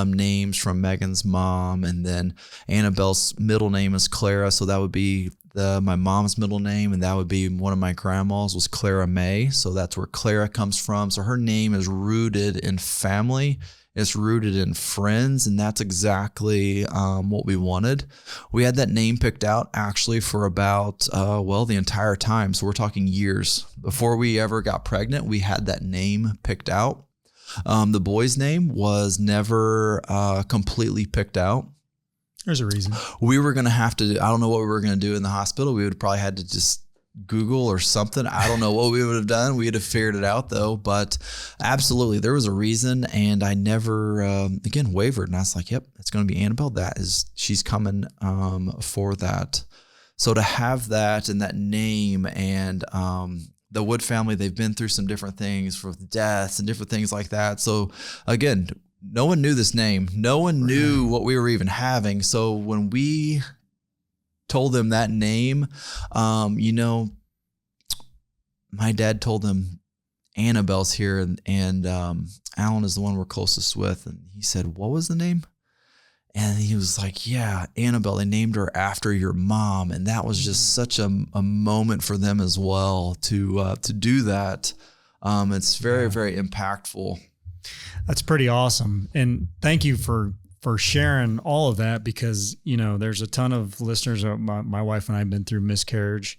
names from Megan's mom. And then Annabelle's middle name is Clara. So that would be my mom's middle name. And that would be one of my grandmas was Clara May. So that's where Clara comes from. So her name is rooted in family. It's rooted in friends, and that's exactly what we wanted. We had that name picked out actually for about, the entire time. So we're talking years. Before we ever got pregnant, we had that name picked out. The boy's name was never completely picked out. There's a reason. We were going to have to, I don't know what we were going to do in the hospital. We would probably had to just Google or something. I don't know what we would have done. We'd have figured it out, though. But absolutely, there was a reason, and I never, again, wavered. And I was like, yep, it's going to be Annabelle. She's coming for that. So to have that and that name, and the Wood family, they've been through some different things for deaths and different things like that. So again, no one knew this name. No one knew what we were even having. So when we told them that name, you know, my dad told them Annabelle's here, and Alan is the one we're closest with. And he said, what was the name? And he was like, yeah, Annabelle, they named her after your mom. And that was just such a moment for them as well to do that. It's very, very impactful. That's pretty awesome. And thank you for sharing all of that, because, you know, there's a ton of listeners. My wife and I have been through miscarriage,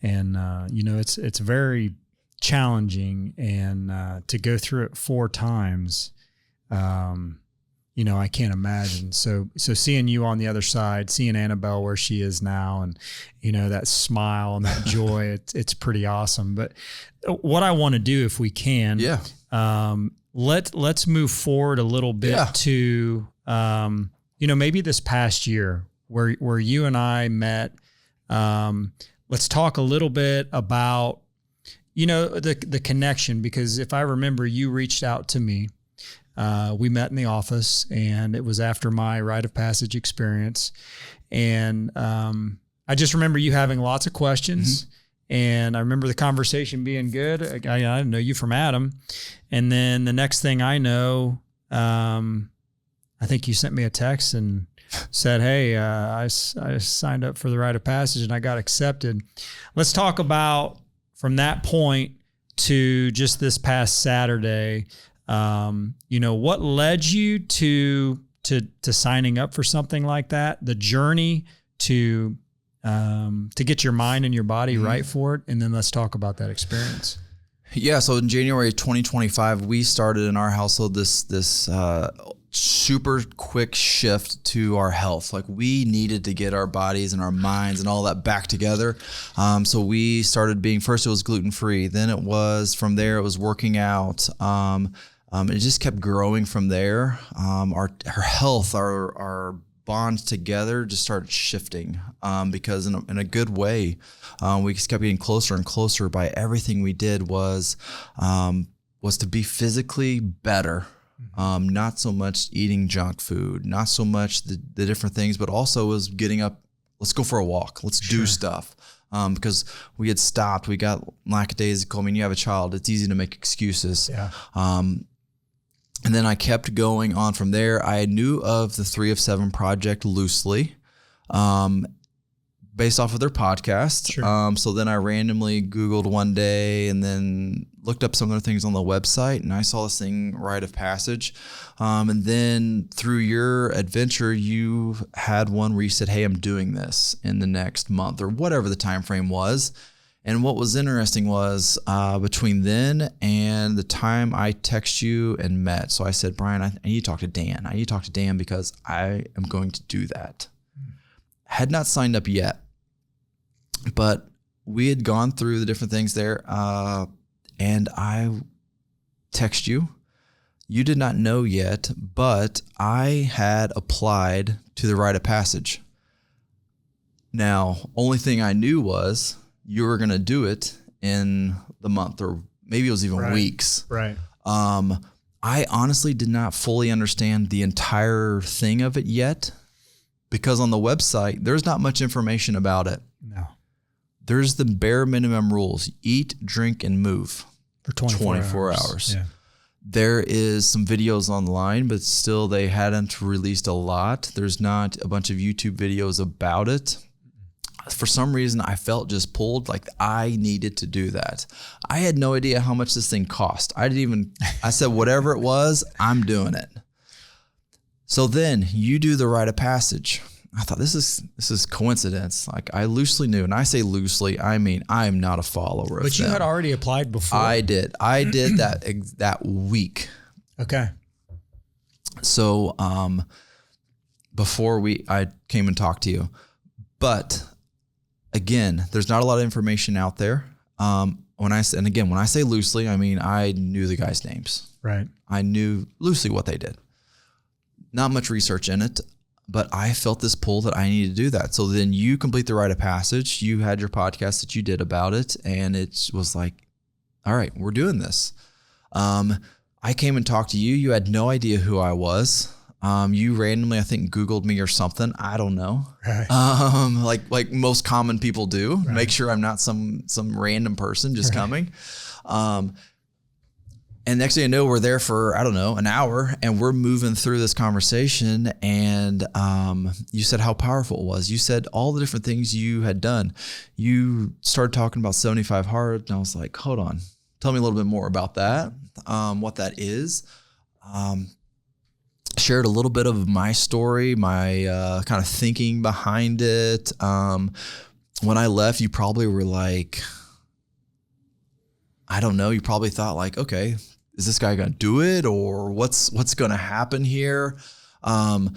and, you know, it's very challenging, and to go through it 4 times, you know, I can't imagine. So seeing you on the other side, seeing Annabelle where she is now, and, you know, that smile and that joy, it's pretty awesome. But what I want to do, if we can, let's move forward a little bit to, you know, maybe this past year where you and I met. Let's talk a little bit about, you know, the connection, because if I remember, you reached out to me. We met in the office, and it was after my rite of passage experience. And I just remember you having lots of questions. And I remember the conversation being good. I know you from Adam. And then the next thing I know, I think you sent me a text and said, hey, I signed up for the rite of passage and I got accepted. Let's talk about from that point to just this past Saturday. You know, what led you to signing up for something like that, the journey to get your mind and your body right for it. And then let's talk about that experience. Yeah. So in January 2025, we started in our household this super quick shift to our health. Like, we needed to get our bodies and our minds and all that back together. So we started being, first it was gluten-free. Then it was, from there, it was working out. It just kept growing from there. Our health, our bonds together just started shifting, because in a good way, we just kept getting closer and closer by everything we did was to be physically better. Not so much eating junk food, not so much the different things, but also was getting up, let's go for a walk, let's do stuff. Because we had stopped, we got lackadaisical. I mean, you have a child, it's easy to make excuses. Yeah. And then I kept going on from there. I knew of the 3 of 7 project loosely, based off of their podcast. Sure. So then I randomly Googled one day and then looked up some other things on the website, and I saw this thing, Rite of Passage. And then through your adventure, you had one where you said, hey, I'm doing this in the next month, or whatever the time frame was. And what was interesting was between then and the time I text you and met. So I said, Brian, I need to talk to Dan. I need to talk to Dan because I am going to do that. Had not signed up yet, but we had gone through the different things there. And I text you. You did not know yet, but I had applied to the Rite of Passage. Now, only thing I knew was you were going to do it in the month, or maybe it was even weeks. Right. I honestly did not fully understand the entire thing of it yet, because on the website, there's not much information about it. No. There's the bare minimum rules: eat, drink, and move for 24 hours. Yeah. There is some videos online, but still they hadn't released a lot. There's not a bunch of YouTube videos about it. For some reason, I felt just pulled, like I needed to do that. I had no idea how much this thing cost. I said, whatever it was, I'm doing it. So then you do the Rite of Passage. I thought this is coincidence. Like, I loosely knew, and I say loosely, I mean, I am not a follower of But you had already applied before. I did that week. Okay. So, before I came and talked to you, but again, there's not a lot of information out there. When I say loosely, I mean, I knew the guys' names. Right. I knew loosely what they did. Not much research in it, but I felt this pull that I needed to do that. So then you complete the Rite of Passage. You had your podcast that you did about it, and it was like, all right, we're doing this. I I came and talked to you. You had no idea who I was. You randomly, I think, Googled me or something. I don't know. Right. Like most common people do. Right. Make sure I'm not some random person just coming. And next thing you know, we're there for, I don't know, an hour, and we're moving through this conversation. And you said how powerful it was. You said all the different things you had done. You started talking about 75 Hard, and I was like, hold on, tell me a little bit more about that, what that is. Shared a little bit of my story, my kind of thinking behind it. When I left, you probably were like, I don't know, you probably thought like, okay, is this guy going to do it, or what's going to happen here? I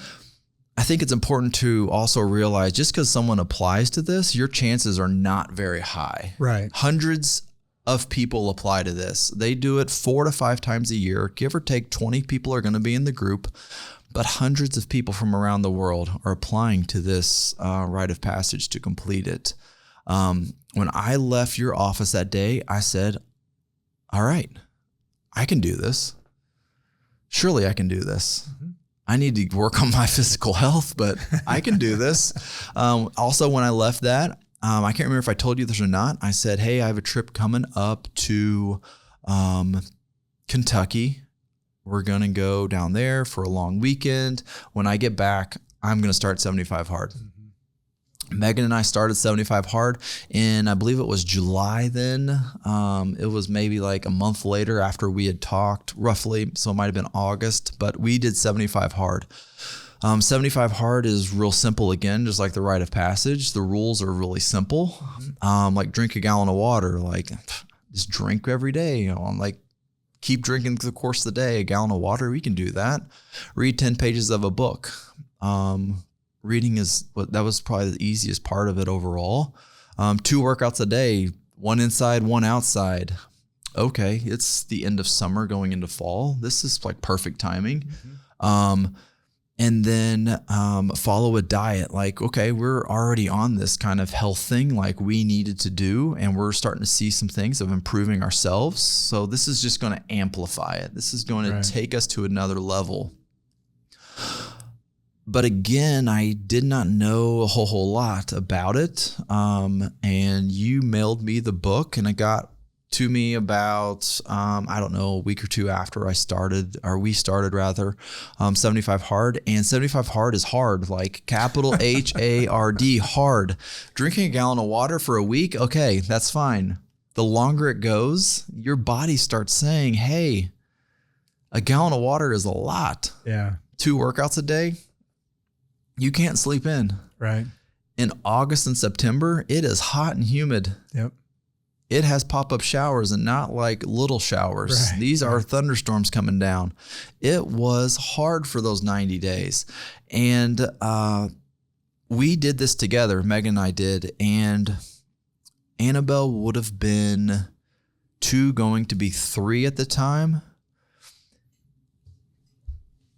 think it's important to also realize just because someone applies to this, your chances are not very high. Right. Hundreds of people apply to this. They do it 4 to 5 times a year. Give or take 20 people are going to be in the group, but hundreds of people from around the world are applying to this rite of passage to complete it. When I left your office that day, I said, all right, I can do this. Surely I can do this. Mm-hmm. I need to work on my physical health, but I can do this. Also, when I left that, I can't remember if I told you this or not. I said, hey, I have a trip coming up to Kentucky. We're going to go down there for a long weekend. When I get back, I'm going to start 75 Hard. Mm-hmm. Megan and I started 75 Hard in, I believe it was July then. It was maybe like a month later after we had talked, roughly. So it might have been August, but we did 75 Hard. 75 Hard is real simple again, just like the rite of passage. The rules are really simple. Mm-hmm. Like drink a gallon of water, like just drink every day, you know, like keep drinking through the course of the day, a gallon of water. We can do that. Read 10 pages of a book. Reading that was probably the easiest part of it overall. 2 workouts a day, 1 inside, 1 outside. Okay, it's the end of summer going into fall. This is like perfect timing. Mm-hmm. And then follow a diet. Like, okay, we're already on this kind of health thing like we needed to do, and we're starting to see some things of improving ourselves. So this is just going to amplify it. This is going to take us to another level. But again, I did not know a whole lot about it. And you mailed me the book, and it got to me about, I don't know, a week or 2 after we started 75 Hard. And 75 Hard is hard, like capital HARD, hard. Drinking a gallon of water for a week, okay, that's fine. The longer it goes, your body starts saying, hey, a gallon of water is a lot. Yeah. 2 workouts a day. You can't sleep in. Right. In August and September, it is hot and humid. Yep. It has pop-up showers and not like little showers. Right. These are thunderstorms coming down. It was hard for those 90 days. And we did this together, Megan and I did. And Annabelle would have been 2 going to be 3 at the time.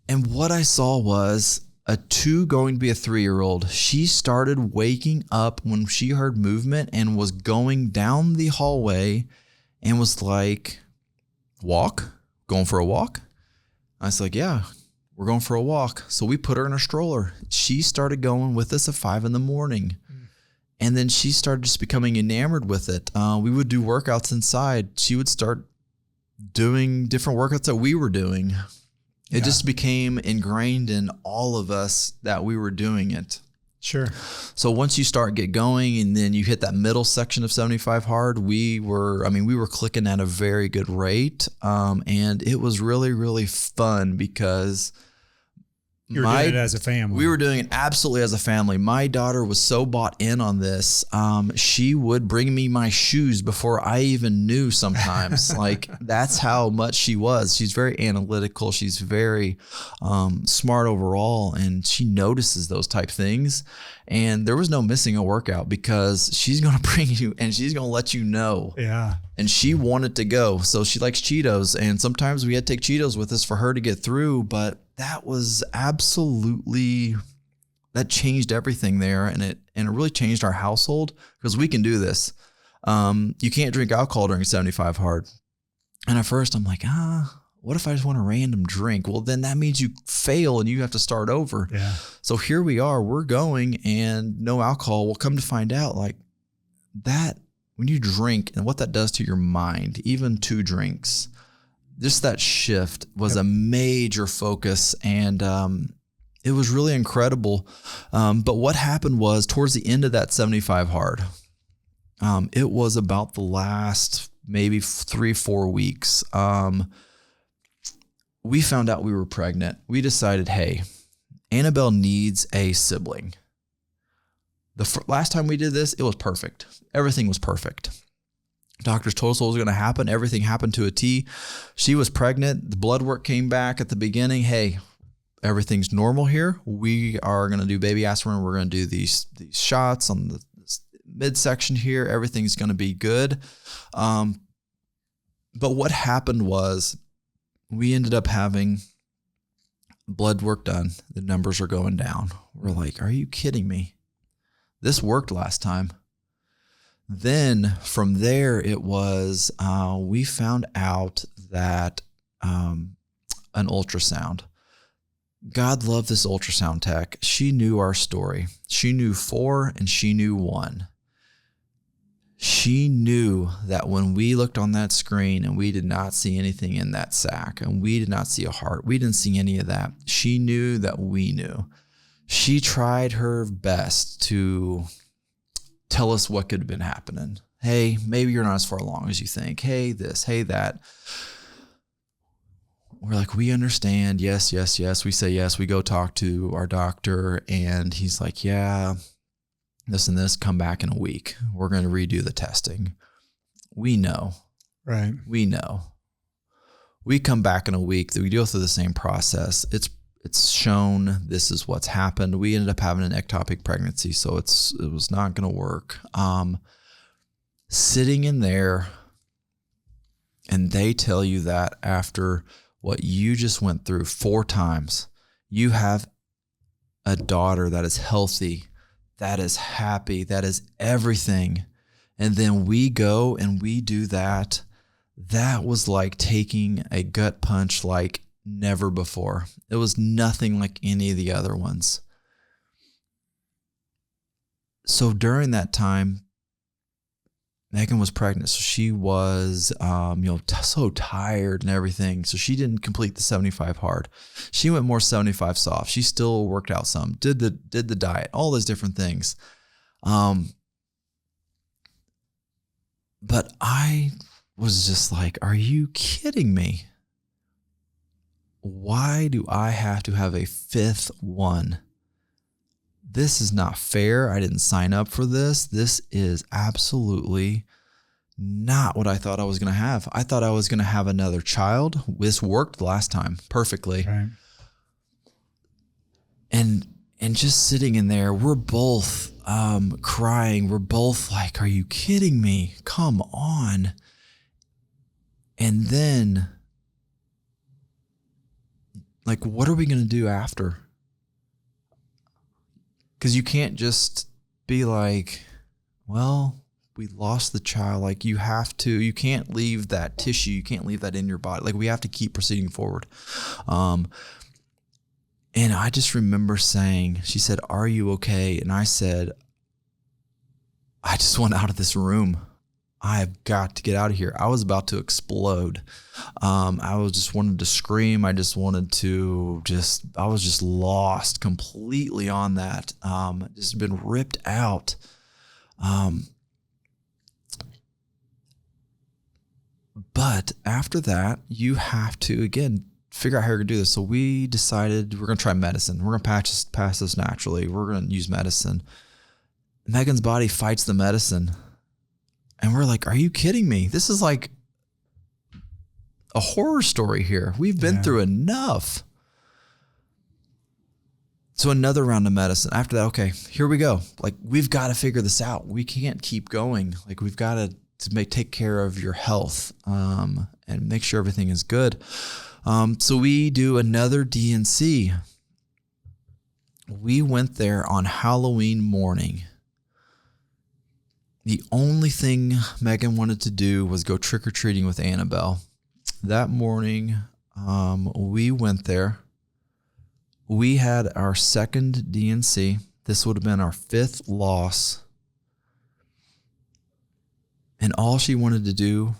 And what I saw was a 2 going to be a 3-year-old. She started waking up when she heard movement and was going down the hallway and was like, going for a walk? I was like, yeah, we're going for a walk. So we put her in a stroller. She started going with us at 5 a.m. And then she started just becoming enamored with it. We would do workouts inside. She would start doing different workouts that we were doing. It just became ingrained in all of us that we were doing it. Sure. So once you get going and then you hit that middle section of 75 Hard, we were clicking at a very good rate. And it was really, really fun because you were doing it as a family. We were doing it absolutely as a family. My daughter was so bought in on this. She would bring me my shoes before I even knew sometimes. Like, that's how much she was. She's very analytical. She's very smart overall, and she notices those type things. And there was no missing a workout because she's going to bring you and she's going to let you know. Yeah. And she wanted to go. So she likes Cheetos. And sometimes we had to take Cheetos with us for her to get through. But that was absolutely, that changed everything there. And it really changed our household because we can do this. You can't drink alcohol during 75 Hard. And at first I'm like, what if I just want a random drink? Well, then that means you fail and you have to start over. Yeah. So here we are, we're going and no alcohol. We'll come to find out like that when you drink and what that does to your mind, even 2 drinks, just that shift was a major focus. And, it was really incredible. But what happened was towards the end of that 75 hard, it was about the last maybe 3-4 weeks. We found out we were pregnant. We decided, hey, Annabelle needs a sibling. The last time we did this, it was perfect. Everything was perfect. Doctors told us what was going to happen. Everything happened to a T. She was pregnant. The blood work came back at the beginning. Hey, everything's normal here. We are going to do baby aspirin. We're going to do these shots on the midsection here. Everything's going to be good. But what happened was we ended up having blood work done. The numbers are going down. We're like, are you kidding me? This worked last time. Then from there, it was, we found out that an ultrasound. God loved this ultrasound tech. She knew our story. She knew 4 and she knew 1. She knew that when we looked on that screen and we did not see anything in that sac and we did not see a heart, we didn't see any of that. She knew that we knew. She tried her best to tell us what could have been happening. Hey, maybe you're not as far along as you think. Hey, this, hey, that. We're like, we understand. Yes, yes, yes. We say yes. We go talk to our doctor and he's like, yeah, this and this, come back in a week. We're going to redo the testing. We know. Right. We know. We come back in a week. We go through the same process. It's shown this is what's happened. We ended up having an ectopic pregnancy, so it was not going to work. Sitting in there, and they tell you that after what you just went through 4 times, you have a daughter that is healthy, that is happy, that is everything. And then we go and we do that. That was like taking a gut punch like never before. It was nothing like any of the other ones. So during that time, Megan was pregnant. So she was, so tired and everything. So she didn't complete the 75 hard. She went more 75 soft. She still worked out some, did the diet, all those different things. But I was just like, are you kidding me? Why do I have to have a 5th one? This is not fair. I didn't sign up for this. This is absolutely not what I thought I was going to have. I thought I was going to have another child. This worked last time perfectly. Right. And just sitting in there, we're both crying. We're both like, are you kidding me? Come on. And then, like, what are we going to do after? Because you can't just be like, well, we lost the child. Like, you can't leave that tissue. You can't leave that in your body. Like, we have to keep proceeding forward. And I just remember saying, she said, are you okay? And I said, I just want out of this room. I've got to get out of here. I was about to explode. I was just wanted to scream. I was just lost completely on that. Just been ripped out. But after that, you have to, again, figure out how you're going to do this. So we decided we're going to try medicine. We're going to pass this naturally. We're going to use medicine. Megan's body fights the medicine. And we're like, are you kidding me? This is like a horror story here. We've been through enough. So another round of medicine. After that, okay, here we go. Like, we've got to figure this out. We can't keep going. Like, we've got to take care of your health and make sure everything is good. So we do another D&C. We went there on Halloween morning. The only thing Megan wanted to do was go trick-or-treating with Annabelle. That morning, we went there. We had our second DNC. This would have been our 5th loss. And all she wanted to do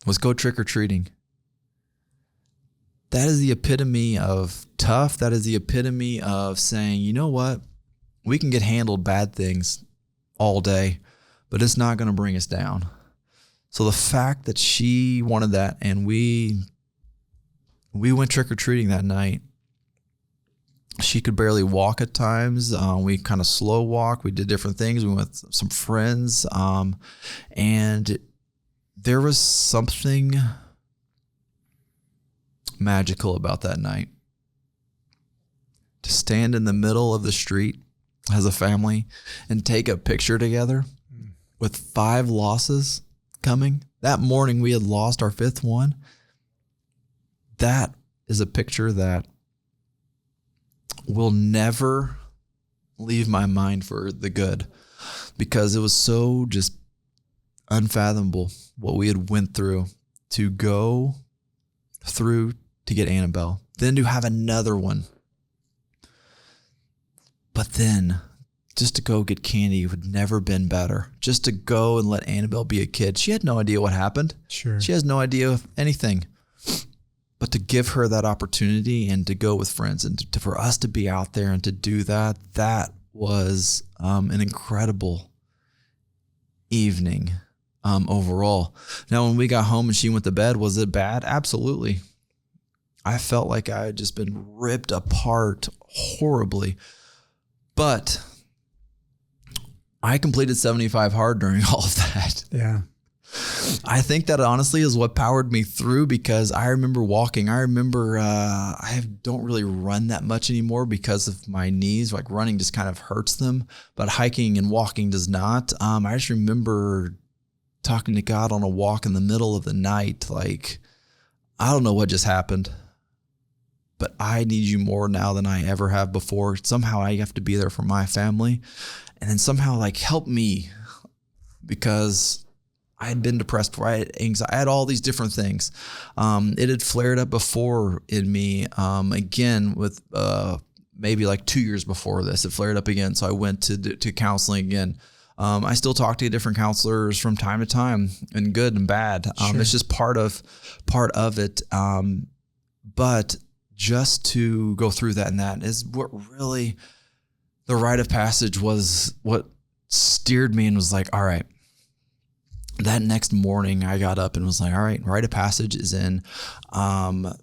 was go trick-or-treating. That is the epitome of tough. That is the epitome of saying, you know what? We can get handled bad things all day, but it's not going to bring us down. So the fact that she wanted that, and we went trick-or-treating that night. She could barely walk at times. We kind of slow walk. We did different things. We went with some friends. And there was something magical about that night. To stand in the middle of the street as a family and take a picture together with 5 losses coming. That morning we had lost our 5th one. That is a picture that will never leave my mind for the good, because it was so just unfathomable what we had went through to go through to get Annabelle, then to have another one. But then just to go get candy would never been better. Just to go and let Annabelle be a kid. She had no idea what happened. Sure. She has no idea of anything. But to give her that opportunity and to go with friends and for us to be out there and to do that, that was an incredible evening overall. Now, when we got home and she went to bed, was it bad? Absolutely. I felt like I had just been ripped apart horribly. But I completed 75 hard during all of that. Yeah. I think that honestly is what powered me through, because I remember walking. I remember I don't really run that much anymore because of my knees. Like running just kind of hurts them, but hiking and walking does not. I just remember talking to God on a walk in the middle of the night. Like, I don't know what just happened, but I need you more now than I ever have before. Somehow I have to be there for my family, and then somehow like help me, because I had been depressed before. I had anxiety. I had all these different things. It had flared up before in me again with maybe like 2 years before this. It flared up again. So I went to counseling again. I still talk to different counselors from time to time, and good and bad. Sure. It's just part of it. But just to go through that, and that is what really the rite of passage was, what steered me and was like, all right. That next morning I got up and was like, all right, rite of passage is in.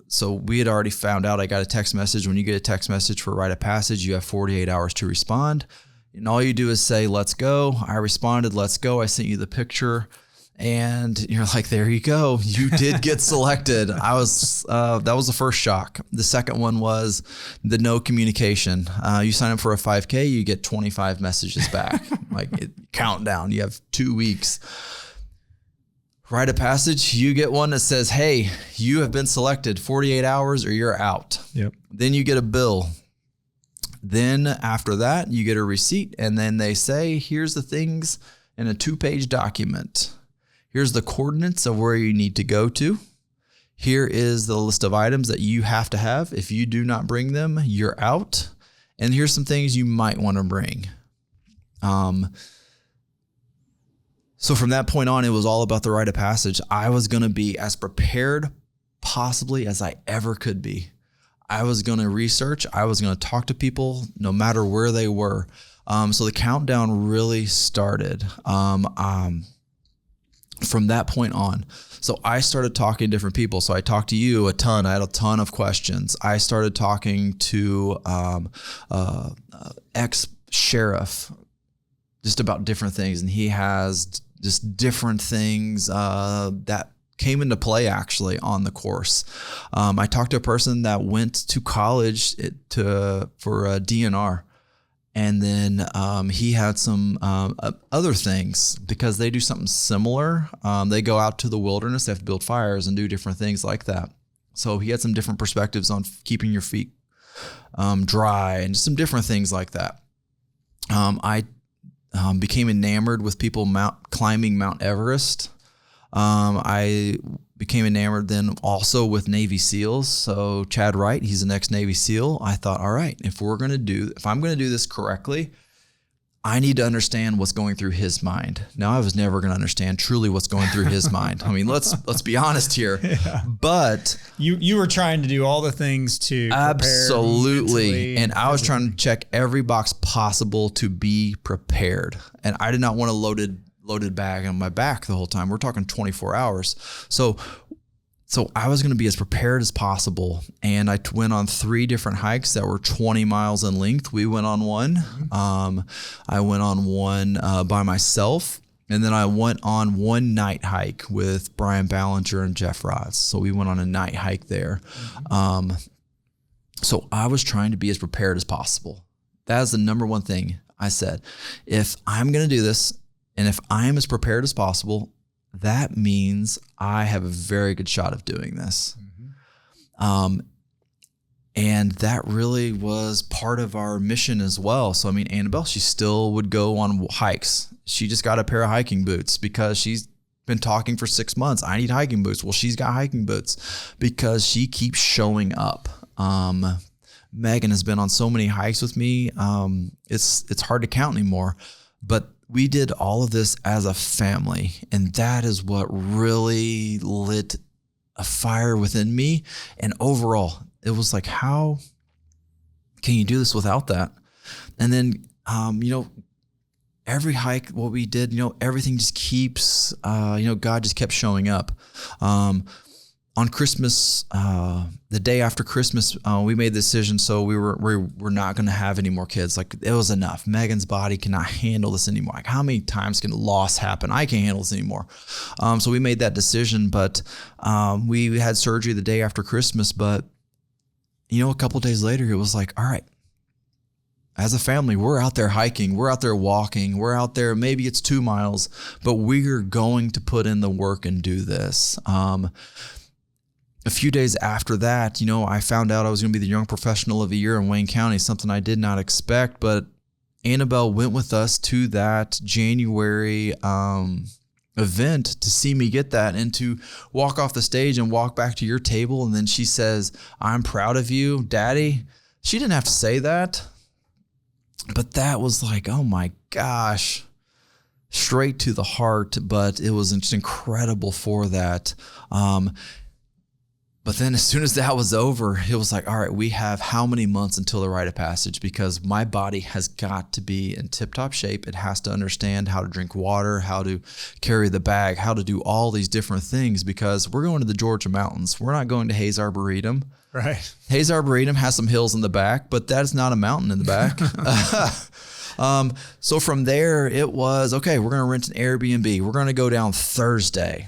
So we had already found out. I got a text message. When you get a text message for rite of passage, you have 48 hours to respond. And all you do is say, let's go. I responded, let's go. I sent you the picture. And you're like, there you go. You did get selected. That was the first shock. The second one was the no communication. You sign up for a 5K, you get 25 messages back, countdown. You have 2 weeks. Rite of passage, you get one that says, hey, you have been selected, 48 hours or you're out. Yep. Then you get a bill. Then after that, you get a receipt, and then they say, here's the things in a 2-page document. Here's the coordinates of where you need to go to. Here is the list of items that you have to have. If you do not bring them, you're out. And here's some things you might want to bring. So from that point on, it was all about the rite of passage. I was going to be as prepared possibly as I ever could be. I was going to research. I was going to talk to people no matter where they were. So the countdown really started from that point on. So I started talking to different people. So I talked to you a ton. I had a ton of questions. I started talking to ex-sheriff just about different things. And he has just different things that came into play actually on the course. I talked to a person that went to college for a DNR. And then he had some other things because they do something similar. They go out to the wilderness, they have to build fires and do different things like that. So he had some different perspectives on keeping your feet dry and some different things like that. I became enamored with people climbing Mount Everest. I became enamored then also with Navy SEALs. So Chad Wright, he's an ex-Navy SEAL. I thought, all right, if I'm going to do this correctly, I need to understand what's going through his mind. Now, I was never going to understand truly what's going through his mind. I mean, let's be honest here. Yeah. But you were trying to do all the things to absolutely, and I was trying to check every box possible to be prepared. And I did not want a loaded bag on my back the whole time. We're talking 24 hours. So I was going to be as prepared as possible. And I went on 3 different hikes that were 20 miles in length. We went on one. I went on one by myself. And then I went on one night hike with Brian Ballinger and Jeff Rods. So we went on a night hike there. So I was trying to be as prepared as possible. That is the number one thing I said. If I'm going to do this, and if I am as prepared as possible, that means I have a very good shot of doing this. And that really was part of our mission as well. So, I mean, Annabelle, she still would go on hikes. She just got a pair of hiking boots because she's been talking for 6 months. I need hiking boots. Well, she's got hiking boots because she keeps showing up. Megan has been on so many hikes with me. It's hard to count anymore, but we did all of this as a family, and that is what really lit a fire within me. And overall, it was like, how can you do this without that? And then, every hike, what we did, everything just keeps, God just kept showing up. On Christmas, the day after Christmas, we made the decision. So we're not going to have any more kids. Like, it was enough. Megan's body cannot handle this anymore. Like, how many times can loss happen? I can't handle this anymore. So we made that decision, but we had surgery the day after Christmas. But, a couple of days later, it was like, all right, as a family, we're out there hiking, we're out there walking, we're out there, maybe it's 2 miles, but we're going to put in the work and do this. A few days after that, I found out I was going to be the Young Professional of the Year in Wayne County, something I did not expect. But Annabelle went with us to that January event to see me get that and to walk off the stage and walk back to your table. And then she says, "I'm proud of you, Daddy." She didn't have to say that, but that was like, oh my gosh, straight to the heart. But it was just incredible for that. But then as soon as that was over, it was like, all right, we have how many months until the rite of passage? Because my body has got to be in tip-top shape. It has to understand how to drink water, how to carry the bag, how to do all these different things, because we're going to the Georgia mountains. We're not going to Hayes Arboretum. Right. Hayes Arboretum has some hills in the back, but that is not a mountain in the back. So from there, it was, okay, we're going to rent an Airbnb. We're going to go down Thursday,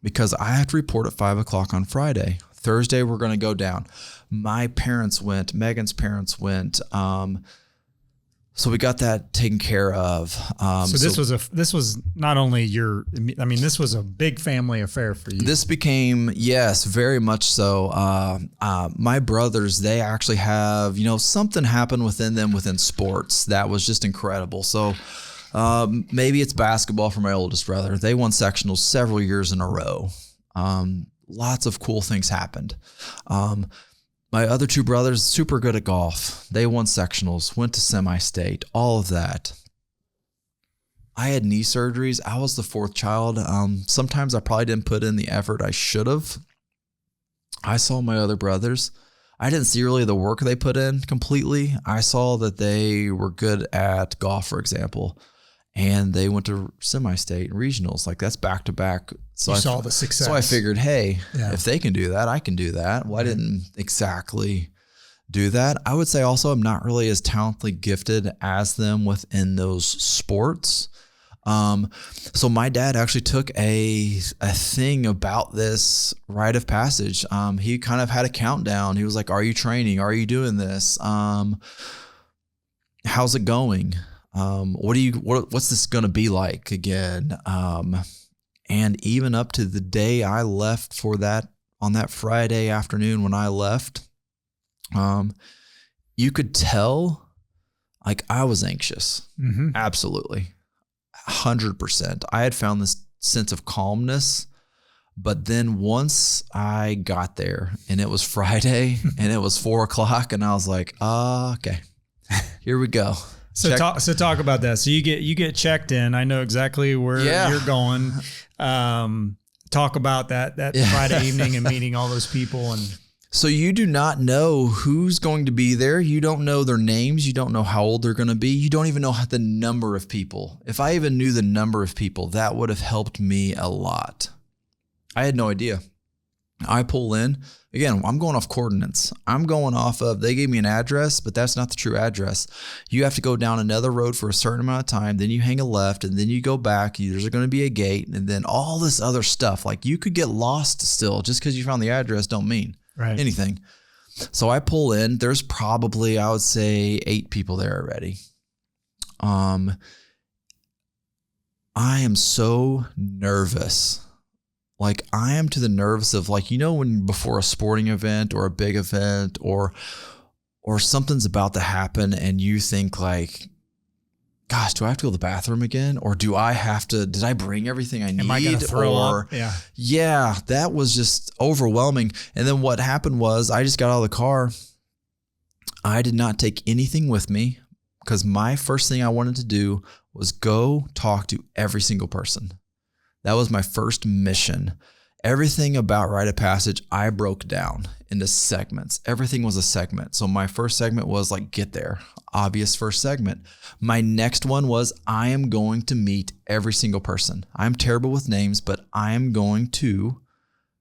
because I have to report at 5:00 on Friday. Thursday, we're going to go down. My parents went, Megan's parents went. So we got that taken care of. So this was not only this was a big family affair for you. This became, yes, very much so. My brothers, they actually have, something happened within them within sports that was just incredible. So maybe it's basketball for my oldest brother. They won sectionals several years in a row. Lots of cool things happened. My other 2 brothers, super good at golf. They won sectionals, went to semi-state, all of that. I had knee surgeries. I was the 4th child. Sometimes I probably didn't put in the effort I should have. I saw my other brothers. I didn't see really the work they put in completely. I saw that they were good at golf, for example, and they went to semi-state and regionals. Like, that's back to back. So I saw the success. So I figured, hey, if they can do that, I can do that. Well, I didn't exactly do that. I would say also I'm not really as talented, gifted as them within those sports. So my dad actually took a thing about this rite of passage. He kind of had a countdown. He was like, "Are you training? Are you doing this? How's it going? What's this going to be like again?" And even up to the day I left for that, on that Friday afternoon when I left, you could tell, like, I was anxious. Mm-hmm. Absolutely. 100%. I had found this sense of calmness, But then once I got there and it was Friday and it was 4:00 and I was like, okay, here we go. So talk about that. So you get checked in. I know exactly where you're going. Talk about that Friday evening and meeting all those people. And so you do not know who's going to be there. You don't know their names. You don't know how old they're going to be. You don't even know the number of people. If I even knew the number of people, that would have helped me a lot. I had no idea. I pull in. Again, I'm going off coordinates. I'm going off of, they gave me an address, but that's not the true address. You have to go down another road for a certain amount of time. Then you hang a left and then you go back. There's going to be a gate and then all this other stuff. Like you could get lost still just because you found the address don't mean anything. So I pull in. There's probably, I would say 8 people there already. I am so nervous. Like I am to the nerves of like, when before a sporting event or a big event or something's about to happen and you think like, gosh, do I have to go to the bathroom again? Or did I bring everything I need? Am I going to throw up? Yeah, that was just overwhelming. And then what happened was I just got out of the car. I did not take anything with me because my first thing I wanted to do was go talk to every single person. That was my first mission. Everything about Rite of Passage, I broke down into segments. Everything was a segment. So my first segment was like, get there. Obvious first segment. My next one was, I am going to meet every single person. I'm terrible with names, but I am going to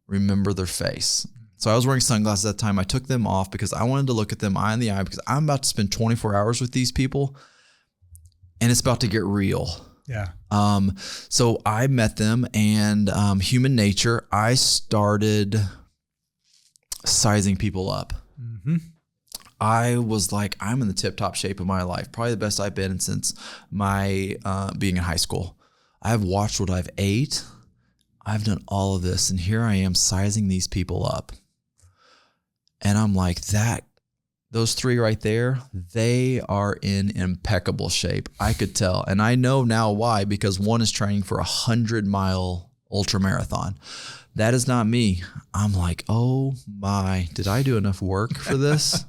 remember their face. So I was wearing sunglasses at that time. I took them off because I wanted to look at them eye in the eye because I'm about to spend 24 hours with these people and it's about to get real. Yeah. So I met them and, human nature, I started sizing people up. Mm-hmm. I was like, I'm in the tip top shape of my life. Probably the best I've been since my, being in high school. I've watched what I've ate. I've done all of this and here I am sizing these people up. And I'm like those 3 right there, they are in impeccable shape. I could tell. And I know now why, because one is training for 100-mile ultra marathon. That is not me. I'm like, oh my, did I do enough work for this?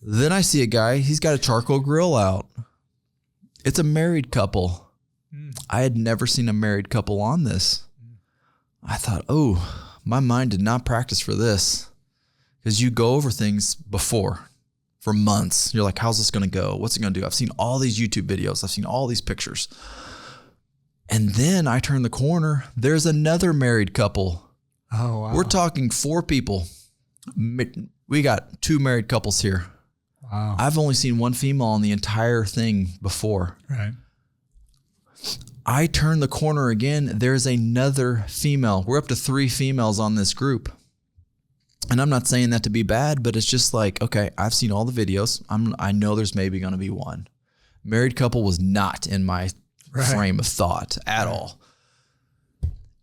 Then I see a guy, he's got a charcoal grill out. It's a married couple. I had never seen a married couple on this. I thought, oh, my mind did not practice for this. Because you go over things before for months. You're like, how's this going to go? What's it going to do? I've seen all these YouTube videos. I've seen all these pictures. And then I turn the corner. There's another married couple. Oh, wow. We're talking 4 people. We got 2 married couples here. Wow. I've only seen 1 female on the entire thing before. Right. I turn the corner again. There's another female. We're up to 3 females on this group. And I'm not saying that to be bad, but it's just like, okay, I've seen all the videos. I know there's maybe going to be one. Married couple was not in my frame of thought at all.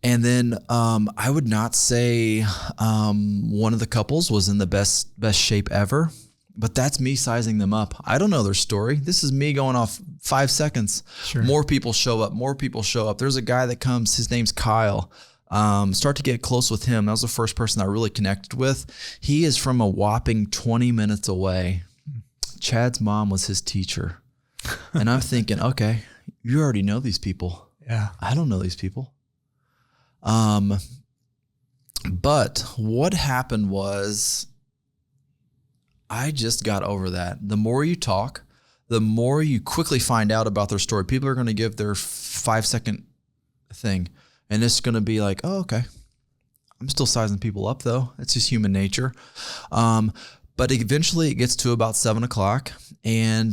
And then I would not say one of the couples was in the best shape ever, but that's me sizing them up. I don't know their story. This is me going off 5 seconds. Sure. More people show up. There's a guy that comes, his name's Kyle. Start to get close with him. That was the first person I really connected with. He is from a whopping 20 minutes away. Chad's mom was his teacher. And I'm thinking, okay, you already know these people. Yeah. I don't know these people. But what happened was I just got over that. The more you talk, the more you quickly find out about their story. People are going to give their 5-second thing. And it's going to be like, oh, okay. I'm still sizing people up, though. It's just human nature. But eventually it gets to about 7:00. And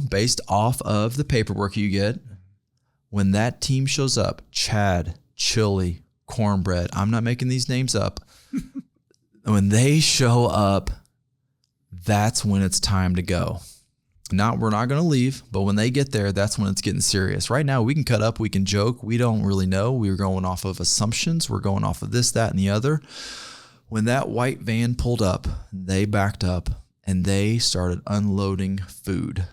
based off of the paperwork you get, when that team shows up, Chad, chili, cornbread, I'm not making these names up. When they show up, that's when it's time to go. We're not going to leave, but when they get there, that's when it's getting serious. Right now, we can cut up, we can joke. We don't really know. We're going off of assumptions. We're going off of this, that, and the other. When that white van pulled up, they backed up and they started unloading food.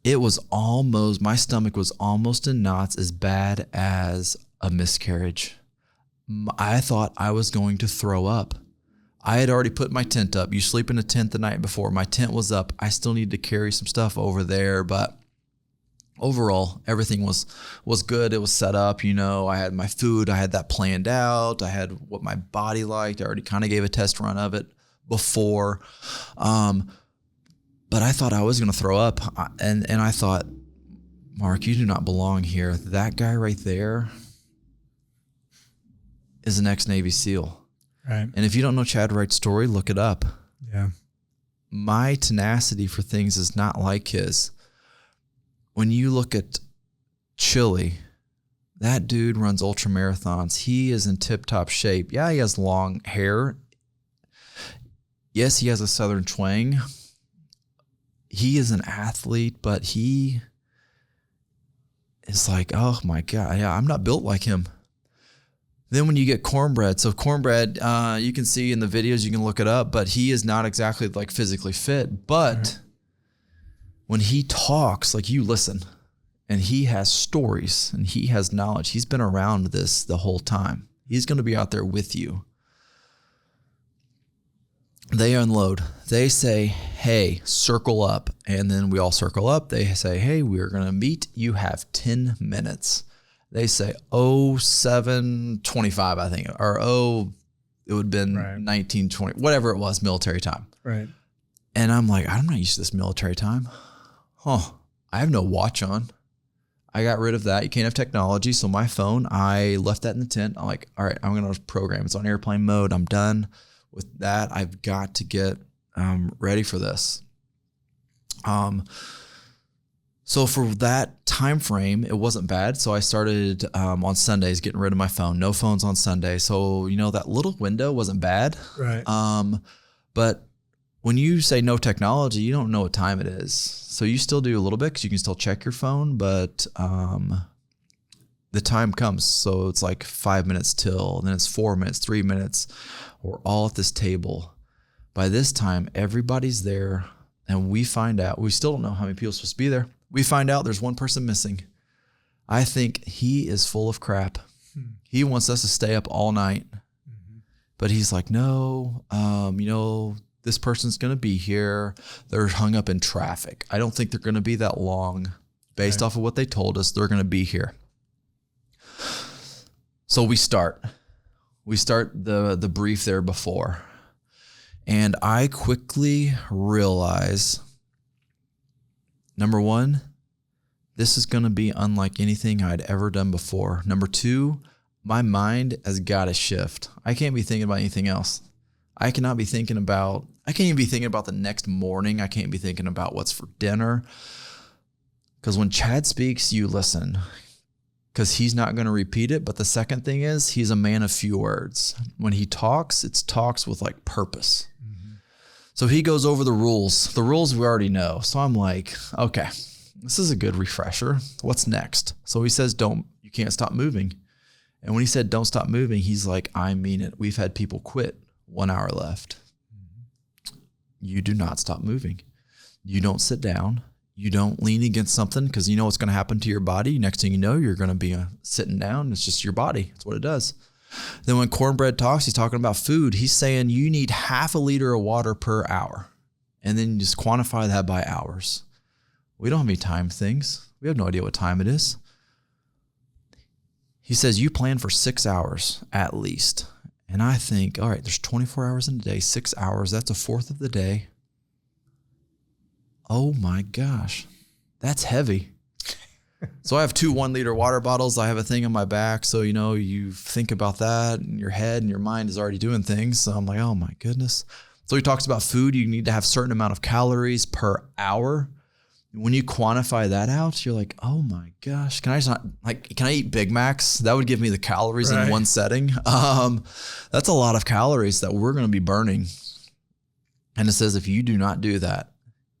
It was my stomach was almost in knots, as bad as a miscarriage. I thought I was going to throw up. I had already put my tent up. You sleep in a tent the night before. My tent was up. I still need to carry some stuff over there, but overall, everything was good. It was set up. I had my food. I had that planned out. I had what my body liked. I already kind of gave a test run of it before. But I thought I was going to throw up. And I thought, Mark, you do not belong here. That guy right there is an ex-Navy SEAL. Right. And if you don't know Chad Wright's story, look it up. Yeah. My tenacity for things is not like his. When you look at Chili, that dude runs ultra marathons. He is in tip-top shape. Yeah, he has long hair. Yes, he has a Southern twang. He is an athlete, but he is like, oh my God, yeah, I'm not built like him. Then when you get Cornbread, so Cornbread, you can see in the videos, you can look it up, but he is not exactly like physically fit. But when he talks, like you listen, and he has stories and he has knowledge. He's been around this the whole time. He's going to be out there with you. They unload. They say, hey, circle up. And then we all circle up. They say, hey, we're going to meet. You have 10 minutes. They say, 7:25, I think. Or, it would have been 19:20, whatever it was, military time. Right. And I'm like, I'm not used to this military time. I have no watch on. I got rid of that. You can't have technology. So my phone, I left that in the tent. I'm like, all right, I'm going to program. It's on airplane mode. I'm done with that. I've got to get ready for this. So for that time frame, it wasn't bad. So I started on Sundays getting rid of my phone. No phones on Sunday. So, that little window wasn't bad. Right. But when you say no technology, you don't know what time it is. So you still do a little bit because you can still check your phone, but the time comes. So it's like 5 minutes till, then it's 4 minutes, 3 minutes. We're all at this table. By this time, everybody's there, and we find out, we still don't know how many people are supposed to be there. We find out there's one person missing. I think he is full of crap. He wants us to stay up all night. But he's like, no, this person's going to be here. They're hung up in traffic. I don't think they're going to be that long. Based off of what they told us, they're going to be here. So we start. We start the brief there before. And I quickly realize, number one, this is going to be unlike anything I'd ever done before. Number two, my mind has got to shift. I can't be thinking about anything else. I can't even be thinking about the next morning. I can't be thinking about what's for dinner. Because when Chad speaks, you listen. Because he's not going to repeat it. But the second thing is, he's a man of few words. When he talks, it's talks with like purpose. So he goes over the rules. The rules we already know. So I'm like, okay, this is a good refresher. What's next? So he says, you can't stop moving. And when he said, don't stop moving, he's like, I mean it. We've had people quit. 1 hour left. You do not stop moving. You don't sit down. You don't lean against something because you know what's going to happen to your body. Next thing you know, you're going to be sitting down. It's just your body. That's what it does. Then when Cornbread talks, he's talking about food. He's saying you need 0.5 liter of water per hour. And then you just quantify that by hours. We don't have any time things. We have no idea what time it is. He says you plan for 6 hours at least. And I think, all right, there's 24 hours in a day, 6 hours. That's a fourth of the day. Oh my gosh, that's heavy. So I have 2 1-liter water bottles. I have a thing on my back. So, you think about that in your head and your mind is already doing things. So I'm like, oh my goodness. So he talks about food. You need to have a certain amount of calories per hour. When you quantify that out, you're like, oh my gosh, can I eat Big Macs? That would give me the calories in one setting. That's a lot of calories that we're going to be burning. And it says, if you do not do that,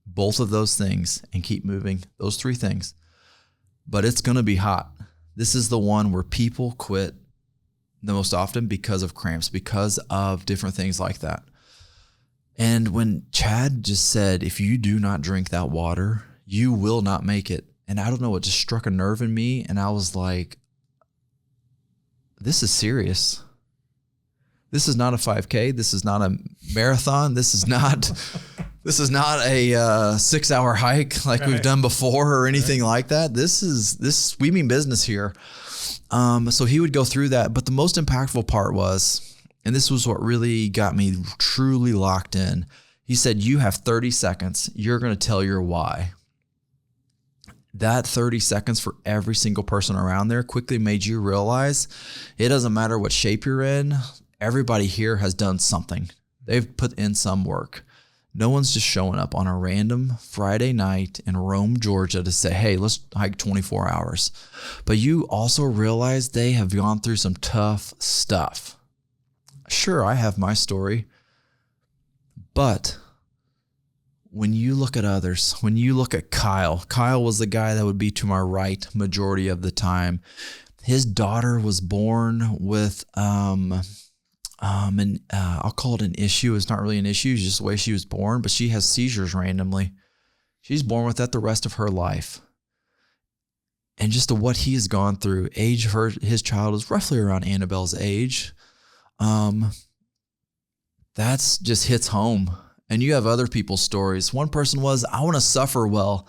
both of those things and keep moving, those 3 things, but it's going to be hot. This is the one where people quit the most often because of cramps, because of different things like that. And when Chad just said, if you do not drink that water, you will not make it. And I don't know, it just struck a nerve in me. And I was like, this is serious. This is not a 5K. This is not a marathon. This is not a 6-hour hike like we've done before or anything like that. We mean business here. So he would go through that. But the most impactful part was, and this was what really got me truly locked in. He said, you have 30 seconds. You're going to tell your why. That 30 seconds for every single person around there quickly made you realize it doesn't matter what shape you're in. Everybody here has done something. They've put in some work. No one's just showing up on a random Friday night in Rome, Georgia to say, hey, let's hike 24 hours. But you also realize they have gone through some tough stuff. Sure, I have my story. But when you look at others, when you look at Kyle was the guy that would be to my right majority of the time. His daughter was born with I'll call it an issue. It's not really an issue. It's just the way she was born, but she has seizures randomly. She's born with that the rest of her life. And just to what he has gone through, age of his child is roughly around Annabelle's age. That's just hits home. And you have other people's stories. One person was, I want to suffer well.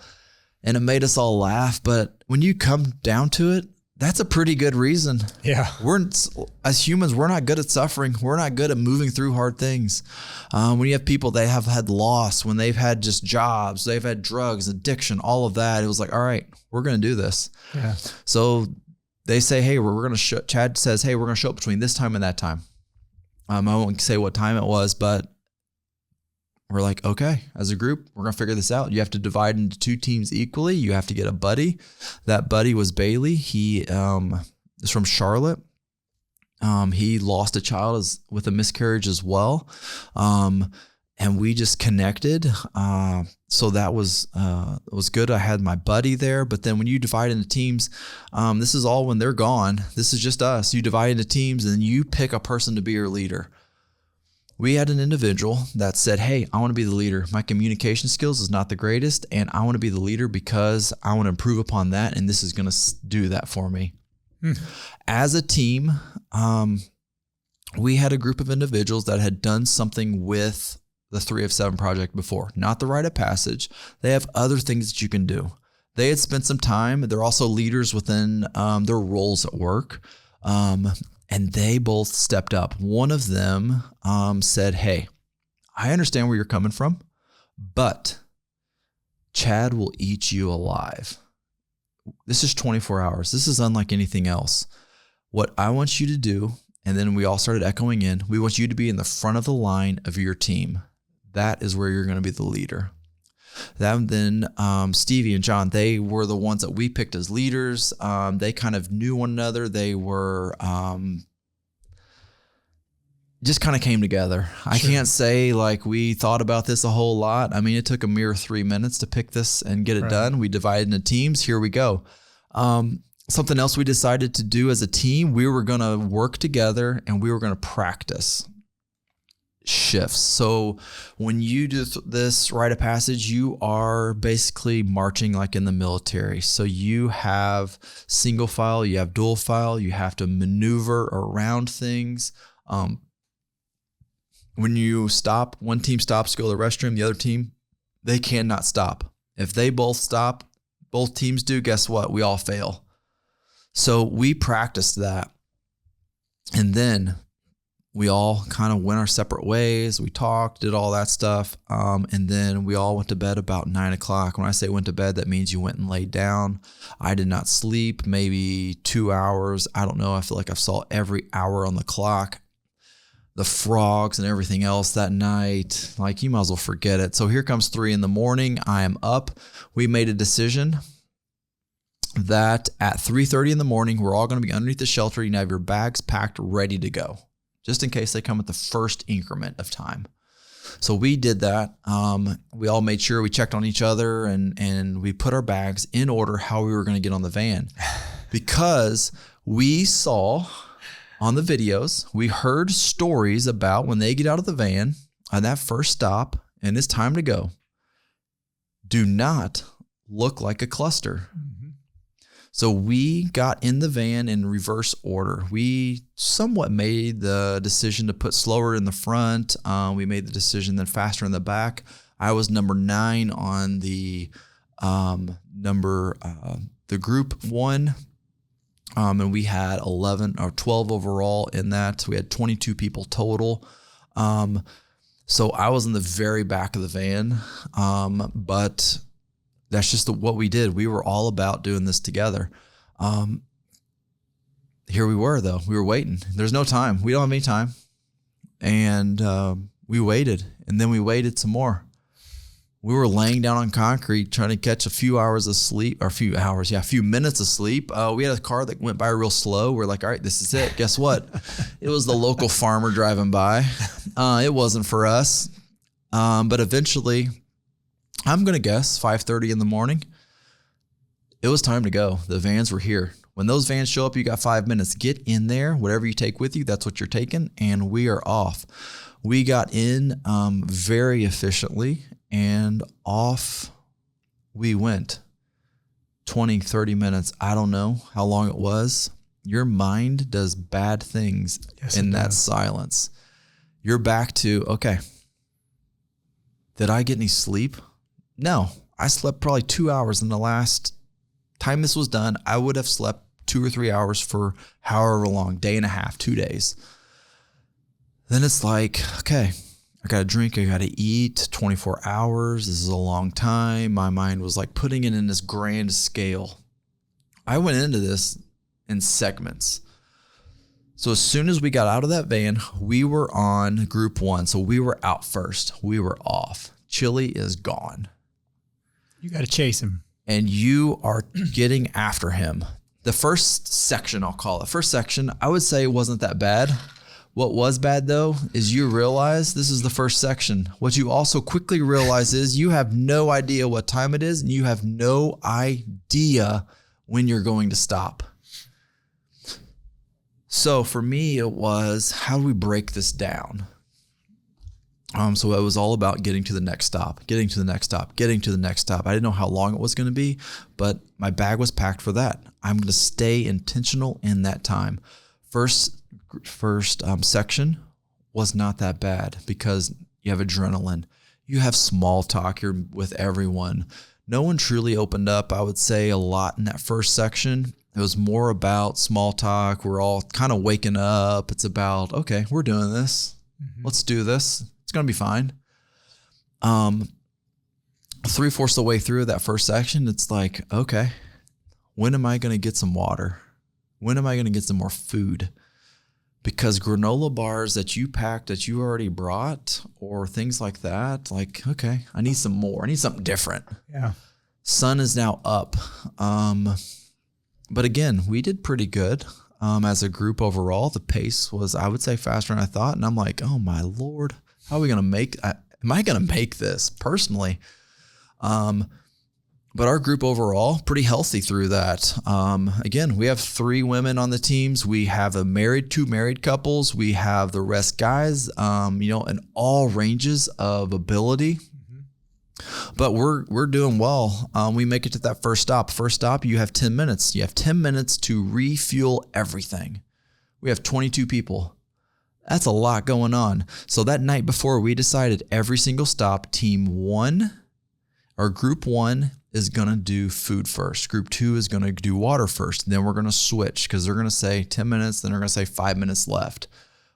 And it made us all laugh. But when you come down to it, that's a pretty good reason. Yeah. As humans, we're not good at suffering. We're not good at moving through hard things. When you have people, they have had loss, when they've had just jobs, they've had drugs, addiction, all of that. It was like, all right, we're going to do this. Yeah. So they say, hey, we're going to Chad says, hey, we're going to show up between this time and that time. I won't say what time it was, but we're like, okay, as a group, we're going to figure this out. You have to divide into 2 teams equally. You have to get a buddy. That buddy was Bailey. He is from Charlotte. He lost a child with a miscarriage as well. And we just connected. So that was good. I had my buddy there. But then when you divide into teams, this is all when they're gone. This is just us. You divide into teams and you pick a person to be your leader. We had an individual that said, hey, I want to be the leader. My communication skills is not the greatest, and I want to be the leader because I want to improve upon that, and this is going to do that for me. As a team, we had a group of individuals that had done something with the 3 of 7 project before. Not the rite of passage. They have other things that you can do. They had spent some time. They're also leaders within their roles at work. And they both stepped up. One of them said, hey, I understand where you're coming from, but Chad will eat you alive. This is 24 hours. This is unlike anything else. What I want you to do, and then we all started echoing in, we want you to be in the front of the line of your team. That is where you're going to be the leader. Then Stevie and John, they were the ones that we picked as leaders. They kind of knew one another. They were just kind of came together. Sure. I can't say like we thought about this a whole lot. I mean, it took a mere 3 minutes to pick this and get it done. We divided into teams. Here we go. Something else we decided to do as a team, we were going to work together and we were going to practice shifts. So when you do this rite of passage, you are basically marching like in the military. So you have single file, you have dual file, you have to maneuver around things. When you stop, one team stops to go to the restroom, the other team, they cannot stop. If they both stop, both teams do, guess what? We all fail. So we practiced that. And then we all kind of went our separate ways. We talked, did all that stuff. And then we all went to bed about 9 o'clock. When I say went to bed, that means you went and laid down. I did not sleep, maybe 2 hours. I don't know. I feel like I saw every hour on the clock. The frogs and everything else that night, like you might as well forget it. So here comes 3 a.m. I am up. We made a decision that at 3:30 in the morning, we're all going to be underneath the shelter. You have your bags packed, ready to go, just in case they come at the first increment of time. So we did that. We all made sure we checked on each other and we put our bags in order how we were going to get on the van, because we saw on the videos, we heard stories about when they get out of the van on that first stop and it's time to go, do not look like a cluster. Mm-hmm. So we got in the van in reverse order. We somewhat made the decision to put slower in the front. We made the decision then faster in the back. I was number 9 on the group 1. And we had 11 or 12 overall in that. We had 22 people total. So I was in the very back of the van. But that's just what we did. We were all about doing this together. Here we were, though. We were waiting. There's no time. We don't have any time. And we waited. And then we waited some more. We were laying down on concrete trying to catch a few minutes of sleep. We had a car that went by real slow. We're like, all right, this is it. Guess what? It was the local farmer driving by. It wasn't for us. But eventually, I'm going to guess 5:30 in the morning, it was time to go. The vans were here. When those vans show up, you got 5 minutes. Get in there. Whatever you take with you, that's what you're taking. And we are off. We got in very efficiently. And off we went. 20, 30 minutes. I don't know how long it was. Your mind does bad things in that silence. You're back to, okay, did I get any sleep? No. I slept probably 2 hours in the last time this was done. I would have slept 2 or 3 hours for however long, day and a half, 2 days. Then it's like, okay, I got to drink, I got to eat, 24 hours. This is a long time. My mind was like putting it in this grand scale. I went into this in segments. So as soon as we got out of that van, we were on group 1. So we were out first. We were off. Chili is gone. You got to chase him. And you are getting after him. The first section, I'll call it. First section, I would say wasn't that bad. What was bad, though, is you realize this is the first section. What you also quickly realize is you have no idea what time it is, and you have no idea when you're going to stop. So for me, it was, how do we break this down? So it was all about getting to the next stop, getting to the next stop, getting to the next stop. I didn't know how long it was going to be, but my bag was packed for that. I'm going to stay intentional in that time. First section was not that bad because you have adrenaline. You have small talk. You're with everyone. No one truly opened up, I would say, a lot in that first section. It was more about small talk. We're all kind of waking up. It's about, okay, we're doing this. Mm-hmm. Let's do this. It's going to be fine. 3/4 of the way through that first section, it's like, okay, when am I going to get some water? When am I going to get some more food? Because granola bars that you packed, that you already brought, or things like that, like, okay, I need some more. I need something different. Yeah. Sun is now up. But again, we did pretty good as a group overall. The pace was, I would say, faster than I thought. And I'm like, oh my Lord, how are we going to make, am I going to make this personally? But our group overall, pretty healthy through that. Again, we have 3 women on the teams. We have two married couples. We have the rest guys, in all ranges of ability. Mm-hmm. But we're doing well. We make it to that first stop. First stop, you have 10 minutes. You have 10 minutes to refuel everything. We have 22 people. That's a lot going on. So that night before, we decided every single stop, team 1 or group 1 is going to do food first. Group 2 is going to do water first. Then we're going to switch because they're going to say 10 minutes. Then they're going to say 5 minutes left.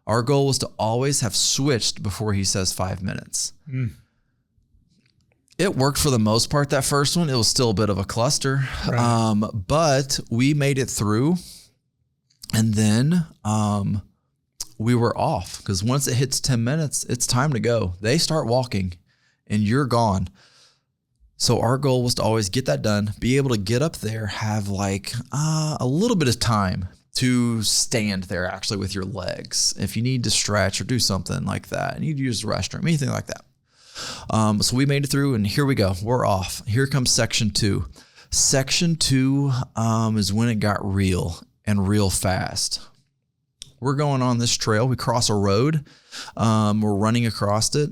Our goal was to always have switched before he says 5 minutes. Mm. It worked for the most part. That first one, it was still a bit of a cluster, right. But we made it through. And then we were off because once it hits 10 minutes, it's time to go. They start walking and you're gone. So our goal was to always get that done, be able to get up there, have like a little bit of time to stand there actually with your legs. If you need to stretch or do something like that, and you need to use the restroom, anything like that. So we made it through and here we go. We're off. Here comes section 2. Section 2 is when it got real and real fast. We're going on this trail. We cross a road. We're running across it.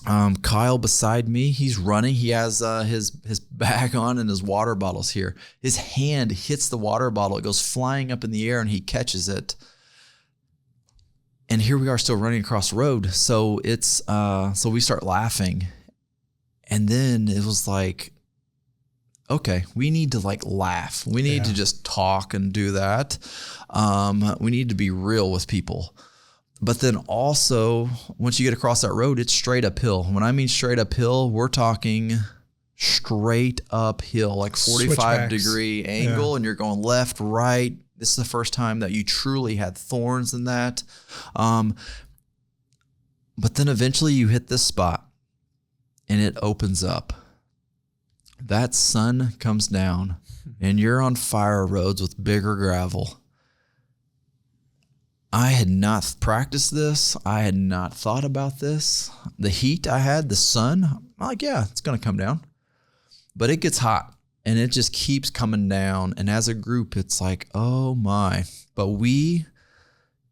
Kyle beside me, he's running. He has his bag on and his water bottle's here. His hand hits the water bottle. It goes flying up in the air and he catches it. And here we are still running across the road. So it's so we start laughing. And then it was like, okay, we need to like laugh. We need to just talk and do that. We need to be real with people. But then also, once you get across that road, it's straight uphill. When I mean straight uphill, we're talking straight uphill, like 45-degree angle, and you're going left, right. This is the first time that you truly had thorns in that. But then eventually you hit this spot, and it opens up. That sun comes down, and you're on fire roads with bigger gravel. I had not practiced this. I had not thought about this. The heat I had, the sun, I'm like, yeah, it's going to come down. But it gets hot, and it just keeps coming down. And as a group, it's like, oh my. But we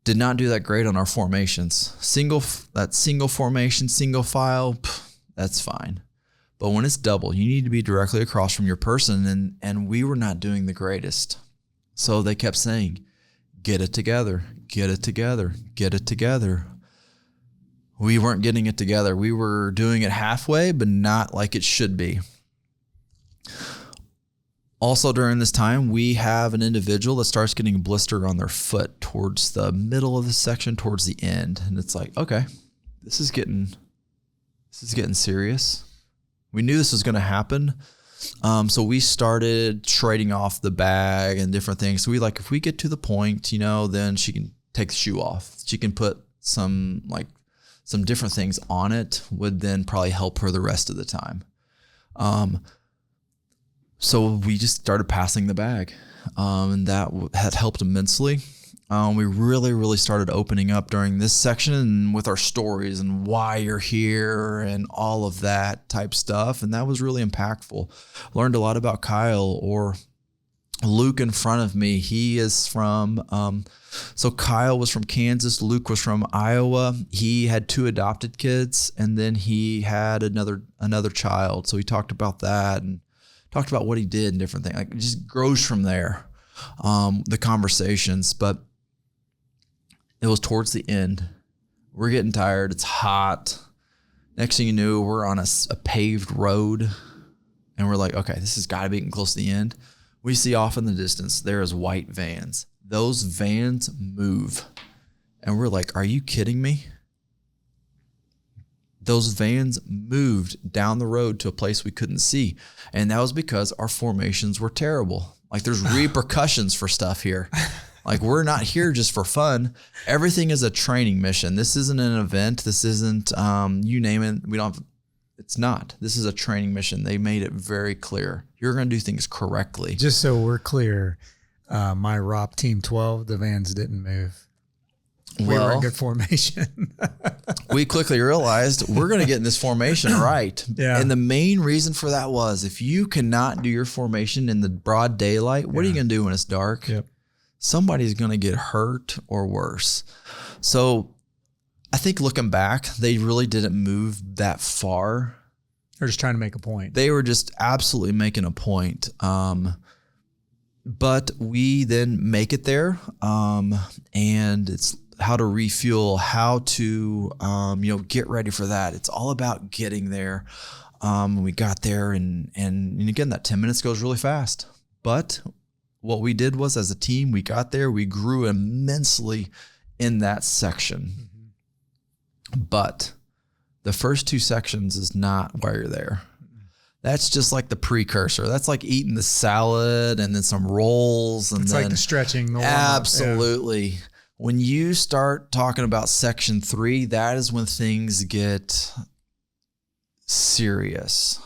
did not do that great on our formations. Single formation, single file, that's fine. But when it's double, you need to be directly across from your person, and we were not doing the greatest. So they kept saying, get it together, get it together, get it together. We weren't getting it together. We were doing it halfway, but not like it should be. Also during this time, we have an individual that starts getting a blister on their foot towards the middle of the section, towards the end. And it's like, okay, this is getting serious. We knew this was going to happen. So we started trading off the bag and different things. So we like, if we get to the point, then she can take the shoe off. She can put some different things on it, would then probably help her the rest of the time. So we just started passing the bag, and that had helped immensely. We really, really started opening up during this section and with our stories and why you're here and all of that type stuff. And that was really impactful. Learned a lot about Kyle, or Luke in front of me. He is from, so Kyle was from Kansas. Luke was from Iowa. He had 2 adopted kids, and then he had another child. So he talked about that and talked about what he did and different things. Like, it just grows from there, the conversations. But it was towards the end. We're getting tired. It's hot. Next thing you knew, we're on a paved road, and we're like, okay, this has got to be getting close to the end. We see off in the distance, there is white vans. Those vans move. And we're like, are you kidding me? Those vans moved down the road to a place we couldn't see. And that was because our formations were terrible. Like, there's repercussions for stuff here. Like, we're not here just for fun. Everything is a training mission. This isn't an event. This isn't, you name it. It's not. This is a training mission. They made it very clear. You're going to do things correctly. Just so we're clear, my ROP Team 12, the vans didn't move. We were in good formation. We quickly realized we're going to get in this formation right. Yeah. And the main reason for that was, if you cannot do your formation in the broad daylight, what are you going to do when it's dark? Yep. Somebody's going to get hurt or worse. So I think looking back, they really didn't move that far. They're just trying to make a point. They were just absolutely making a point. But we then make it there. And it's how to refuel, how to, get ready for that. It's all about getting there. We got there and again, that 10 minutes goes really fast. But what we did was, as a team, we got there, we grew immensely in that section. Mm-hmm. But the first 2 sections is not why you're there. That's just like the precursor. That's like eating the salad and then some rolls. And it's then like the stretching. The absolutely. Yeah. When you start talking about section 3, that is when things get serious.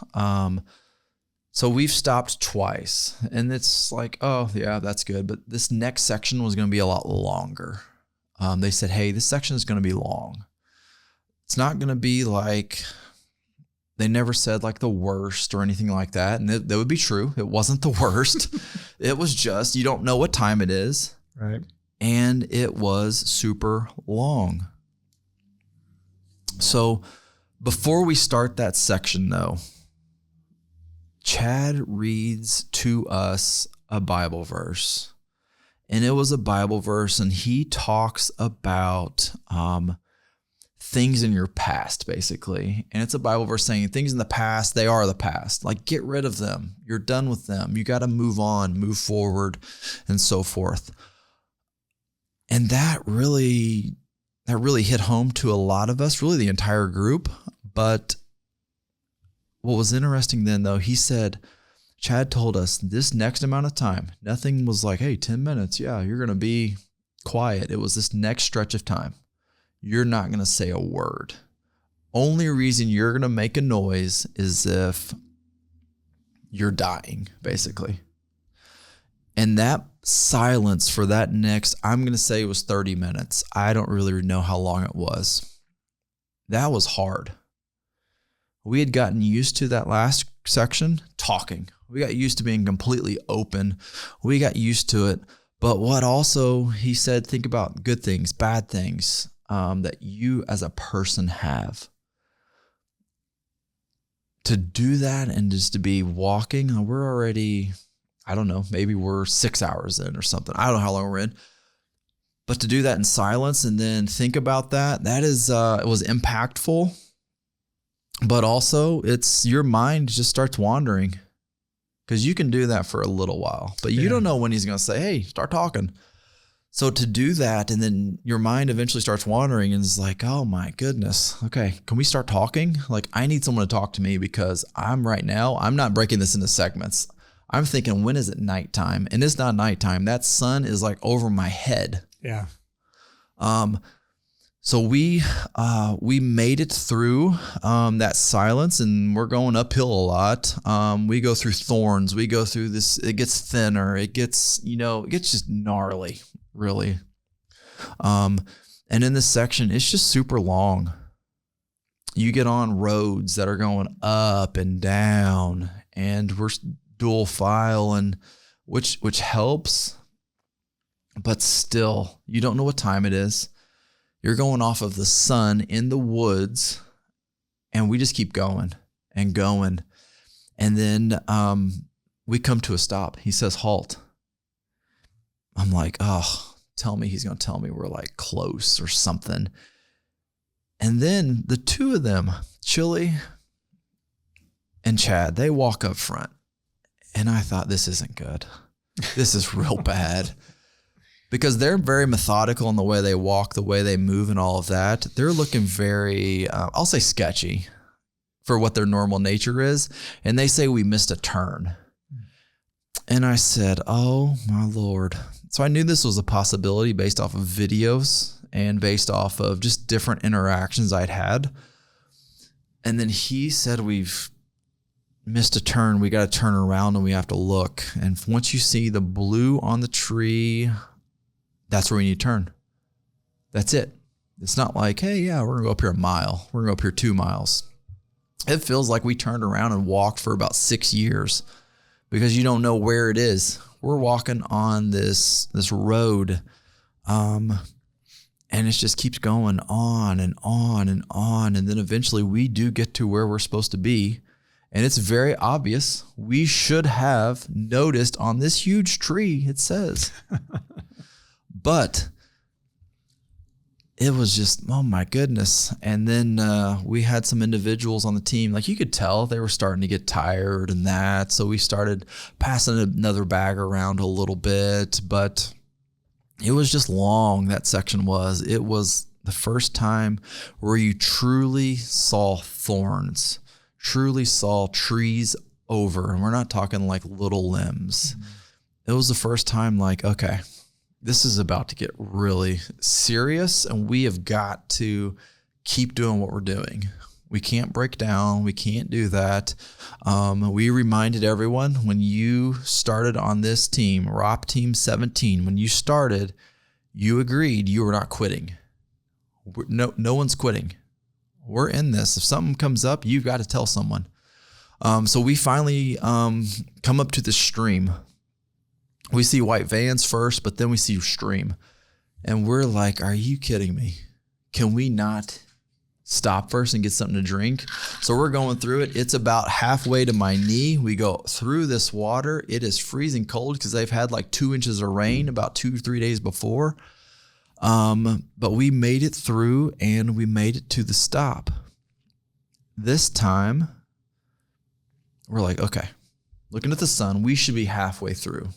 So we've stopped twice, and it's like, oh yeah, that's good. But this next section was going to be a lot longer. They said, hey, this section is going to be long. It's not going to be like, they never said like the worst or anything like that. And that would be true. It wasn't the worst. It was just, you don't know what time it is. Right. And it was super long. So Before we start that section, though, Chad reads to us a Bible verse. And it was a Bible verse, and he talks about things in your past, basically. And it's a Bible verse saying things in the past, they are the past. Like, get rid of them. You're done with them. You got to move on, move forward, and so forth. And that really hit home to a lot of us, really the entire group. But what was interesting then, though, he said, Chad told us this next amount of time, nothing was like, hey, 10 minutes. Yeah, you're going to be quiet. It was this next stretch of time. You're not going to say a word. Only reason you're going to make a noise is if you're dying, basically. And that silence for that next, I'm going to say it was 30 minutes. I don't really know how long it was. That was hard. We had gotten used to that last section, talking. We got used to being completely open. We got used to it. But what also, he said, think about good things, bad things that you as a person have. To do that and just to be walking, we're already, I don't know, maybe we're 6 hours in or something. I don't know how long we're in. But to do that in silence and then think about that is, it was impactful. But also, it's your mind just starts wandering because you can do that for a little while, but you don't know when he's going to say, hey, start talking. So to do that, and then your mind eventually starts wandering and is like, oh my goodness. Okay, can we start talking? Like, I need someone to talk to me because I'm not breaking this into segments. I'm thinking, when is it nighttime? And it's not nighttime. That sun is like over my head. Yeah. So we made it through that silence, and we're going uphill a lot. We go through thorns. We go through this. It gets thinner. It gets just gnarly, really. And in this section, it's just super long. You get on roads that are going up and down, and we're dual file, and which helps, but still, you don't know what time it is. You're going off of the sun in the woods, and we just keep going and going. And then we come to a stop. He says, halt. I'm like, oh, tell me he's going to tell me we're like close or something. And then the two of them, Chili and Chad, they walk up front. And I thought, this isn't good. This is real bad. Because they're very methodical in the way they walk, the way they move and all of that. They're looking very, I'll say sketchy for what their normal nature is. And they say we missed a turn. And I said, oh my Lord. So I knew this was a possibility based off of videos and based off of just different interactions I'd had. And then he said, we've missed a turn. We got to turn around and we have to look. And once you see the blue on the tree, that's where we need to turn. That's it. It's not like, hey, yeah, we're going to go up here a mile. We're going to go up here 2 miles. It feels like we turned around and walked for about 6 years because you don't know where it is. We're walking on this road, and it just keeps going on and on and on. And then eventually we do get to where we're supposed to be. And it's very obvious. We should have noticed on this huge tree, it says. But it was just, oh my goodness. And then we had some individuals on the team, like you could tell they were starting to get tired and that. So we started passing another bag around a little bit, but it was just long, that section was. It was the first time where you truly saw thorns, truly saw trees over. And we're not talking like little limbs. Mm-hmm. It was the first time like, okay, this is about to get really serious, and we have got to keep doing what we're doing. We can't break down. We can't do that. We reminded everyone when you started on this team, ROP Team 17, when you started, you agreed you were not quitting. No one's quitting. We're in this. If something comes up, you've got to tell someone. So we finally come up to the stream. We see white vans first, but then we see your stream. And we're like, are you kidding me? Can we not stop first and get something to drink. So we're going through it. It's about halfway to my knee. We go through this water. It is freezing cold because they've had like 2 inches of rain about 2-3 days before. But we made it through and we made it to the stop. This time, we're like, okay, looking at the sun, we should be halfway through.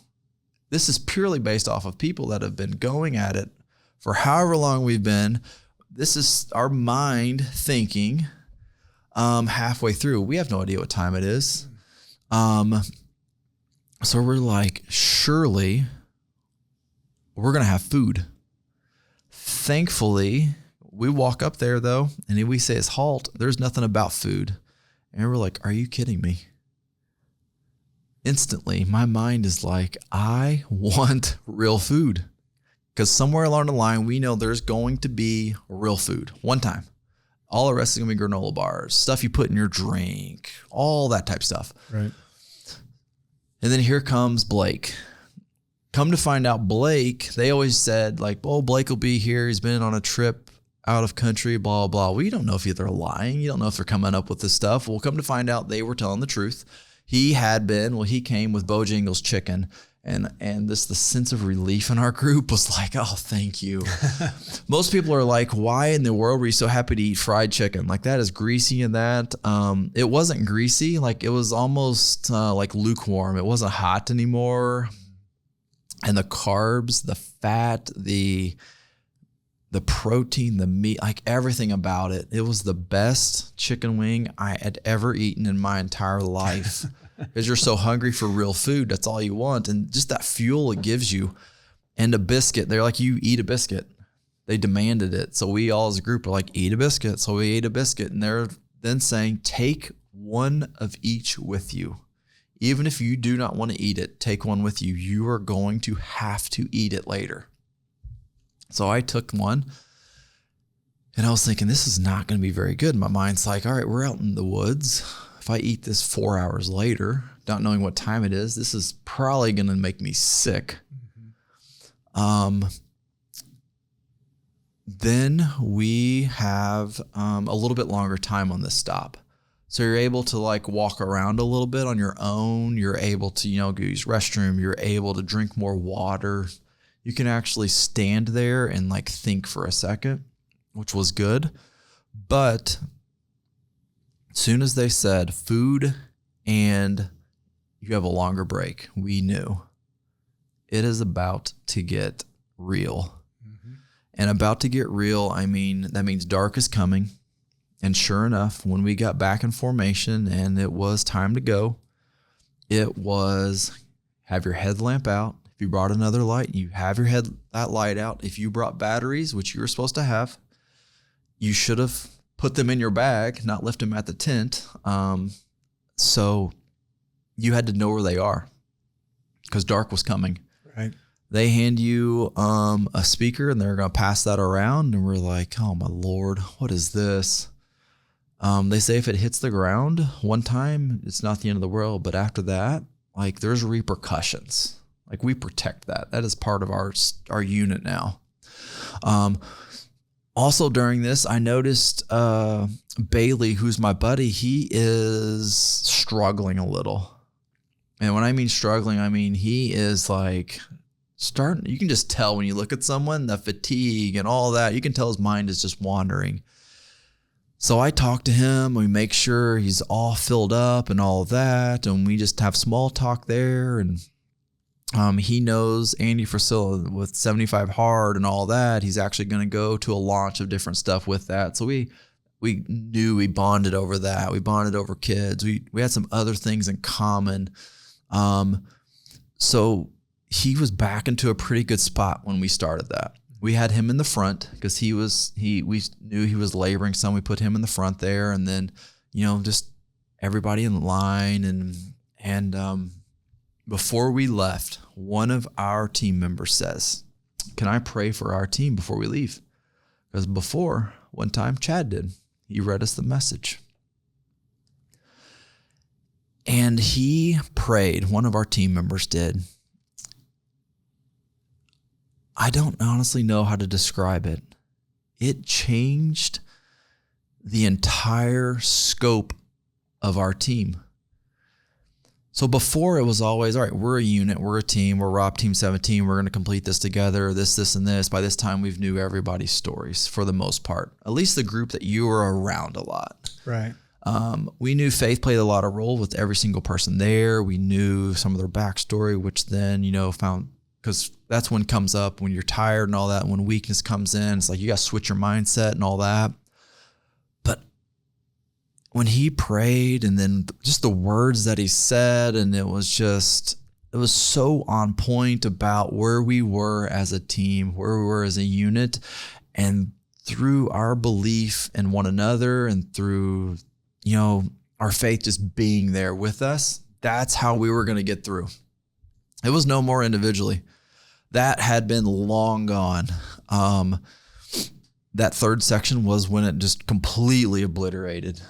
This is purely based off of people that have been going at it for however long we've been. This is our mind thinking halfway through. We have no idea what time it is. So we're like, surely we're going to have food. Thankfully, we walk up there, though, and we say it's halt. There's nothing about food. And we're like, are you kidding me? Instantly, my mind is like, I want real food. Because somewhere along the line, we know there's going to be real food one time. All the rest is going to be granola bars, stuff you put in your drink, all that type of stuff. Right. And then here comes Blake. Come to find out, Blake, they always said, like, oh, Blake will be here. He's been on a trip out of country, blah, blah. We don't know if they're lying. You don't know if they're coming up with this stuff. We'll come to find out they were telling the truth. He came with Bojangles chicken. And the sense of relief in our group was like, oh, thank you. Most people are like, why in the world were you so happy to eat fried chicken? Like, that is greasy and that. It wasn't greasy. Like, it was almost like lukewarm. It wasn't hot anymore. And the carbs, the fat, the protein, the meat, like everything about it. It was the best chicken wing I had ever eaten in my entire life. Because you're so hungry for real food. That's all you want. And just that fuel it gives you. And a biscuit. They're like, you eat a biscuit. They demanded it. So we all as a group are like, eat a biscuit. So we ate a biscuit. And they're then saying, take one of each with you. Even if you do not want to eat it, take one with you. You are going to have to eat it later. So I took one. And I was thinking, this is not going to be very good. My mind's like, all right, we're out in the woods. If I eat this 4 hours later, not knowing what time it is, this is probably going to make me sick. Mm-hmm. Then we have a little bit longer time on this stop. So you're able to like walk around a little bit on your own. You're able to, go use restroom. You're able to drink more water. You can actually stand there and like think for a second, which was good. But as soon as they said food and you have a longer break, we knew it is about to get real. Mm-hmm. And about to get real, I mean, that means dark is coming. And sure enough, when we got back in formation and it was time to go, it was have your headlamp out. If you brought another light, you have that light out. If you brought batteries, which you were supposed to have, you should have put them in your bag, not left them at the tent. So you had to know where they are because dark was coming. Right. They hand you a speaker and they're going to pass that around. And we're like, oh my Lord, what is this? They say if it hits the ground one time, it's not the end of the world. But after that, like there's repercussions. Like we protect that. That is part of our unit now. Also during this, I noticed Bailey, who's my buddy, he is struggling a little. And when I mean struggling, I mean he is like you can just tell when you look at someone, the fatigue and all that, you can tell his mind is just wandering. So I talk to him, we make sure he's all filled up and all of that, and we just have small talk there. And he knows Andy Frisilla with 75 Hard and all that. He's actually going to go to a launch of different stuff with that. So we knew we bonded over that. We bonded over kids. We had some other things in common. So he was back into a pretty good spot when we started that. We had him in the front because we knew he was laboring some. We put him in the front there, and then, just everybody in line. And before we left, one of our team members says, "Can I pray for our team before we leave?" Because before, one time Chad did. He read us the message. And he prayed, one of our team members did. I don't honestly know how to describe it. It changed the entire scope of our team. So before it was always, all right, we're a unit, we're a team, we're Rob Team 17, we're going to complete this together, this, and this. By this time, we've knew everybody's stories for the most part, at least the group that you were around a lot. Right. We knew faith played a lot of role with every single person there. We knew some of their backstory, which then, found, because that's when it comes up when you're tired and all that, when weakness comes in, it's like you got to switch your mindset and all that. But when he prayed and then just the words that he said, and it was so on point about where we were as a team, where we were as a unit, and through our belief in one another and through, our faith just being there with us, that's how we were going to get through. It was no more individually. That had been long gone. That third section was when it just completely obliterated.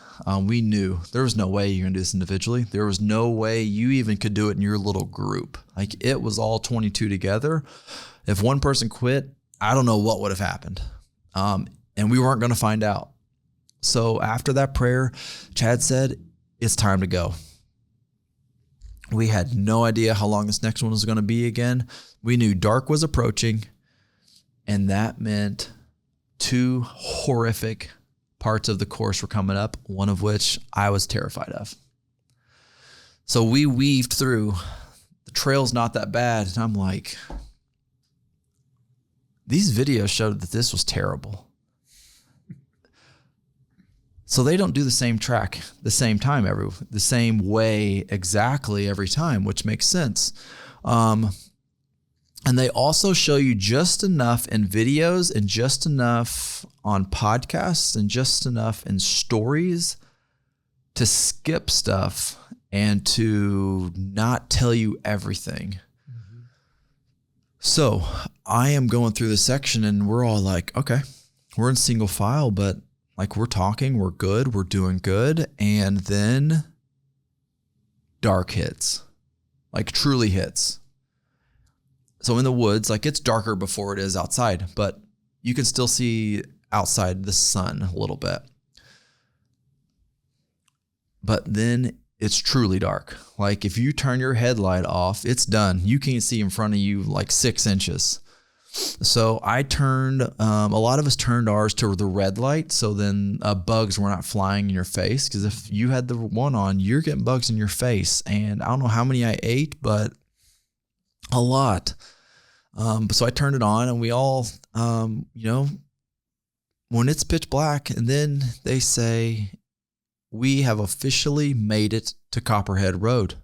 We knew there was no way you're going to do this individually. There was no way you even could do it in your little group. Like, it was all 22 together. If one person quit, I don't know what would have happened. And we weren't going to find out. So after that prayer, Chad said, it's time to go. We had no idea how long this next one was going to be again. We knew dark was approaching, and that meant 2 horrific parts of the course were coming up, one of which I was terrified of. So we weaved through. The trail's not that bad. And I'm like, these videos showed that this was terrible. So they don't do the same track the same time the same way exactly every time, which makes sense. And they also show you just enough in videos and just enough on podcasts and just enough in stories to skip stuff and to not tell you everything. Mm-hmm. So I am going through the section and we're all like, okay, we're in single file, but like, we're talking, we're good, we're doing good. And then dark hits, like truly hits. So in the woods, like, it's darker before it is outside, but you can still see outside the sun a little bit. But then it's truly dark. Like, if you turn your headlight off, it's done. You can't see in front of you like 6 inches. So I turned, a lot of us turned ours to the red light. So then bugs were not flying in your face. Because if you had the one on, you're getting bugs in your face. And I don't know how many I ate, but a lot. So I turned it on, and we all, when it's pitch black, and then they say, we have officially made it to Copperhead Road.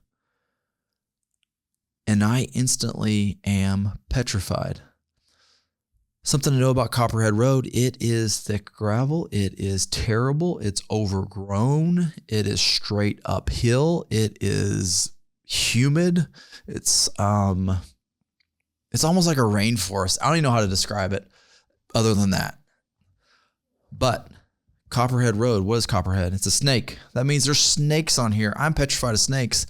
And I instantly am petrified. Something to know about Copperhead Road: it is thick gravel. It is terrible. It's overgrown. It is straight uphill. It is humid. It's almost like a rainforest. I don't even know how to describe it other than that. But Copperhead Road, what is Copperhead? It's a snake. That means there's snakes on here. I'm petrified of snakes.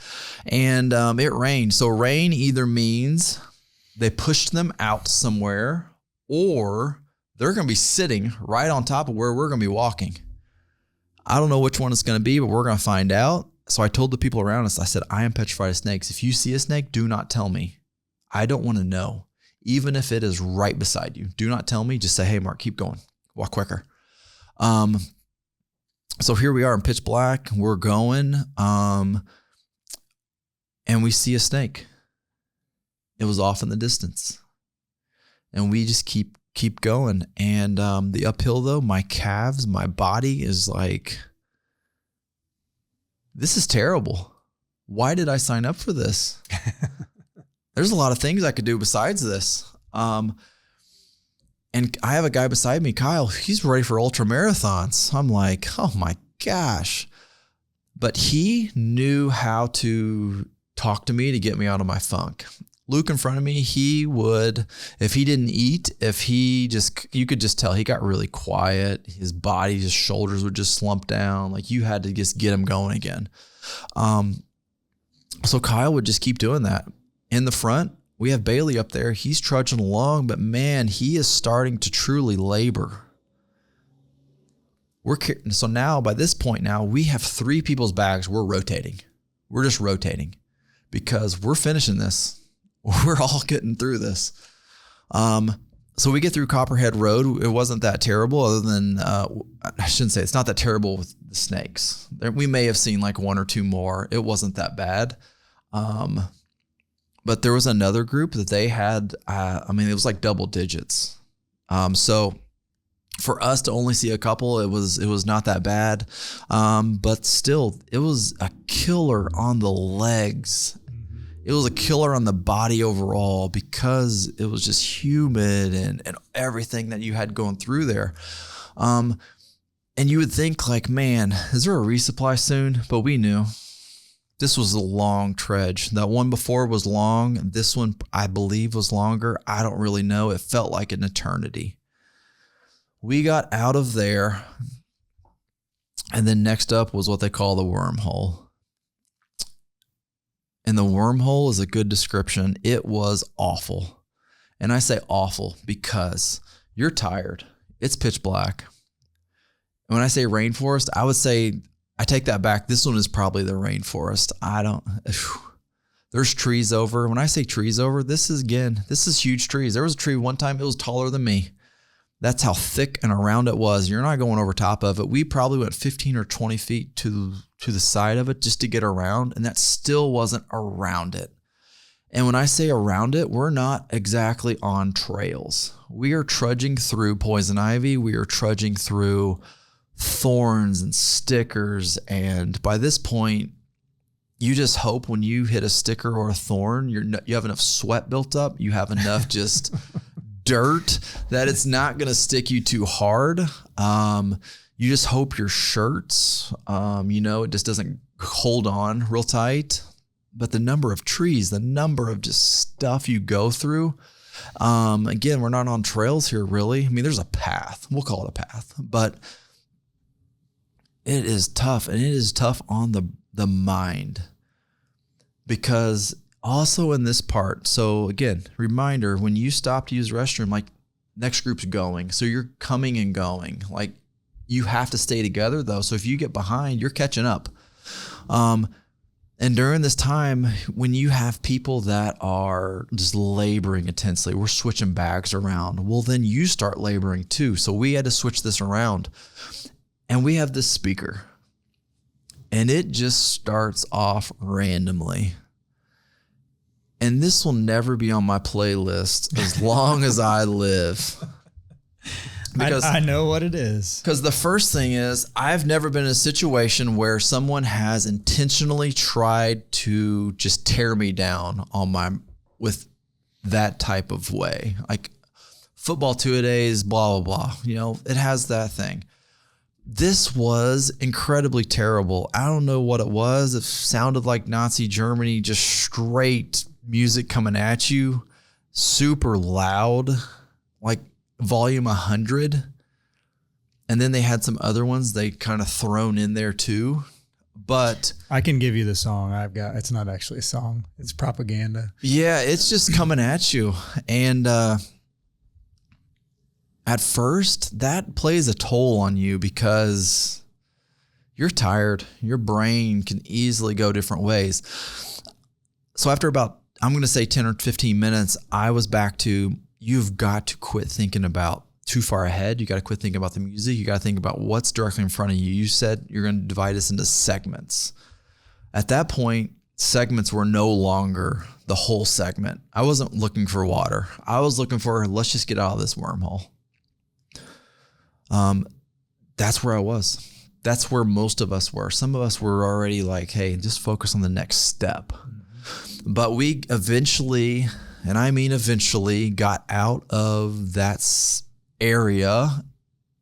And it rained. So rain either means they pushed them out somewhere, or they're going to be sitting right on top of where we're going to be walking. I don't know which one it's going to be, but we're going to find out. So I told the people around us, I said, I am petrified of snakes. If you see a snake, do not tell me. I don't want to know. Even if it is right beside you, do not tell me. Just say, hey, Mark, keep going. Walk quicker. So here we are in pitch black. We're going, and we see a snake. It was off in the distance. And we just keep going. And the uphill, though, my calves, my body is like, this is terrible. Why did I sign up for this? There's a lot of things I could do besides this. And I have a guy beside me, Kyle, he's ready for ultra marathons. I'm like, oh my gosh. But he knew how to talk to me to get me out of my funk. Luke in front of me, he would, if he didn't eat, you could just tell he got really quiet. His body, his shoulders would just slump down. Like, you had to just get him going again. So Kyle would just keep doing that. In the front, we have Bailey up there. He's trudging along, but man, he is starting to truly labor. So now by this point now, we have 3 people's bags. We're rotating. We're just rotating because we're finishing this. We're all getting through this. So we get through Copperhead Road. It wasn't that terrible other than, I shouldn't say it's not that terrible with the snakes. We may have seen like 1 or 2 more. It wasn't that bad. But there was another group that they had, it was like double digits. So for us to only see a couple, it was not that bad. But still, it was a killer on the legs. It was a killer on the body overall because it was just humid and everything that you had going through there. And you would think like, man, is there a resupply soon? But we knew this was a long trudge. That one before was long. This one, I believe, was longer. I don't really know. It felt like an eternity. We got out of there. And then next up was what they call the wormhole. And the wormhole is a good description. It was awful. And I say awful because you're tired. It's pitch black. And when I say rainforest, I would say, I take that back. This one is probably the rainforest. There's trees over. When I say trees over, this is huge trees. There was a tree one time, it was taller than me. That's how thick and around it was. You're not going over top of it. We probably went 15 or 20 feet to the side of it just to get around, and that still wasn't around it. And when I say around it, we're not exactly on trails. We are trudging through poison ivy. We are trudging through thorns and stickers. And by this point, you just hope when you hit a sticker or a thorn, you have enough sweat built up. You have enough just dirt that it's not going to stick you too hard. You just hope your shirts, it just doesn't hold on real tight. But the number of trees, the number of just stuff you go through. Again, we're not on trails here, really. I mean, there's a path. We'll call it a path. But it is tough, and it is tough on the mind. Because also in this part, so again, reminder, when you stop to use the restroom, like next group's going. So you're coming and going. Like you have to stay together though. So if you get behind, you're catching up. And during this time, when you have people that are just laboring intensely, we're switching bags around. Well, then you start laboring too. So we had to switch this around. And we have this speaker. And it just starts off randomly. And this will never be on my playlist as long as I live. Because I know what it is. Because the first thing is, I've never been in a situation where someone has intentionally tried to just tear me down with that type of way. Like football 2-a-days, blah, blah, blah. It has that thing. This was incredibly terrible. I don't know what it was. It sounded like Nazi Germany, just straight music coming at you, super loud, like volume 100. And then they had some other ones they kind of thrown in there too. But I can give you the song I've got. It's not actually a song. It's propaganda. Yeah, it's just coming at you. And at first, that plays a toll on you because you're tired. Your brain can easily go different ways. So after about, I'm going to say 10 or 15 minutes, I was back to, you've got to quit thinking about too far ahead. You got to quit thinking about the music. You got to think about what's directly in front of you. You said you're going to divide us into segments. At that point, segments were no longer the whole segment. I wasn't looking for water. I was looking for, let's just get out of this wormhole. That's where I was. That's where most of us were. Some of us were already like, hey, just focus on the next step. But we eventually, and I mean eventually, got out of that area,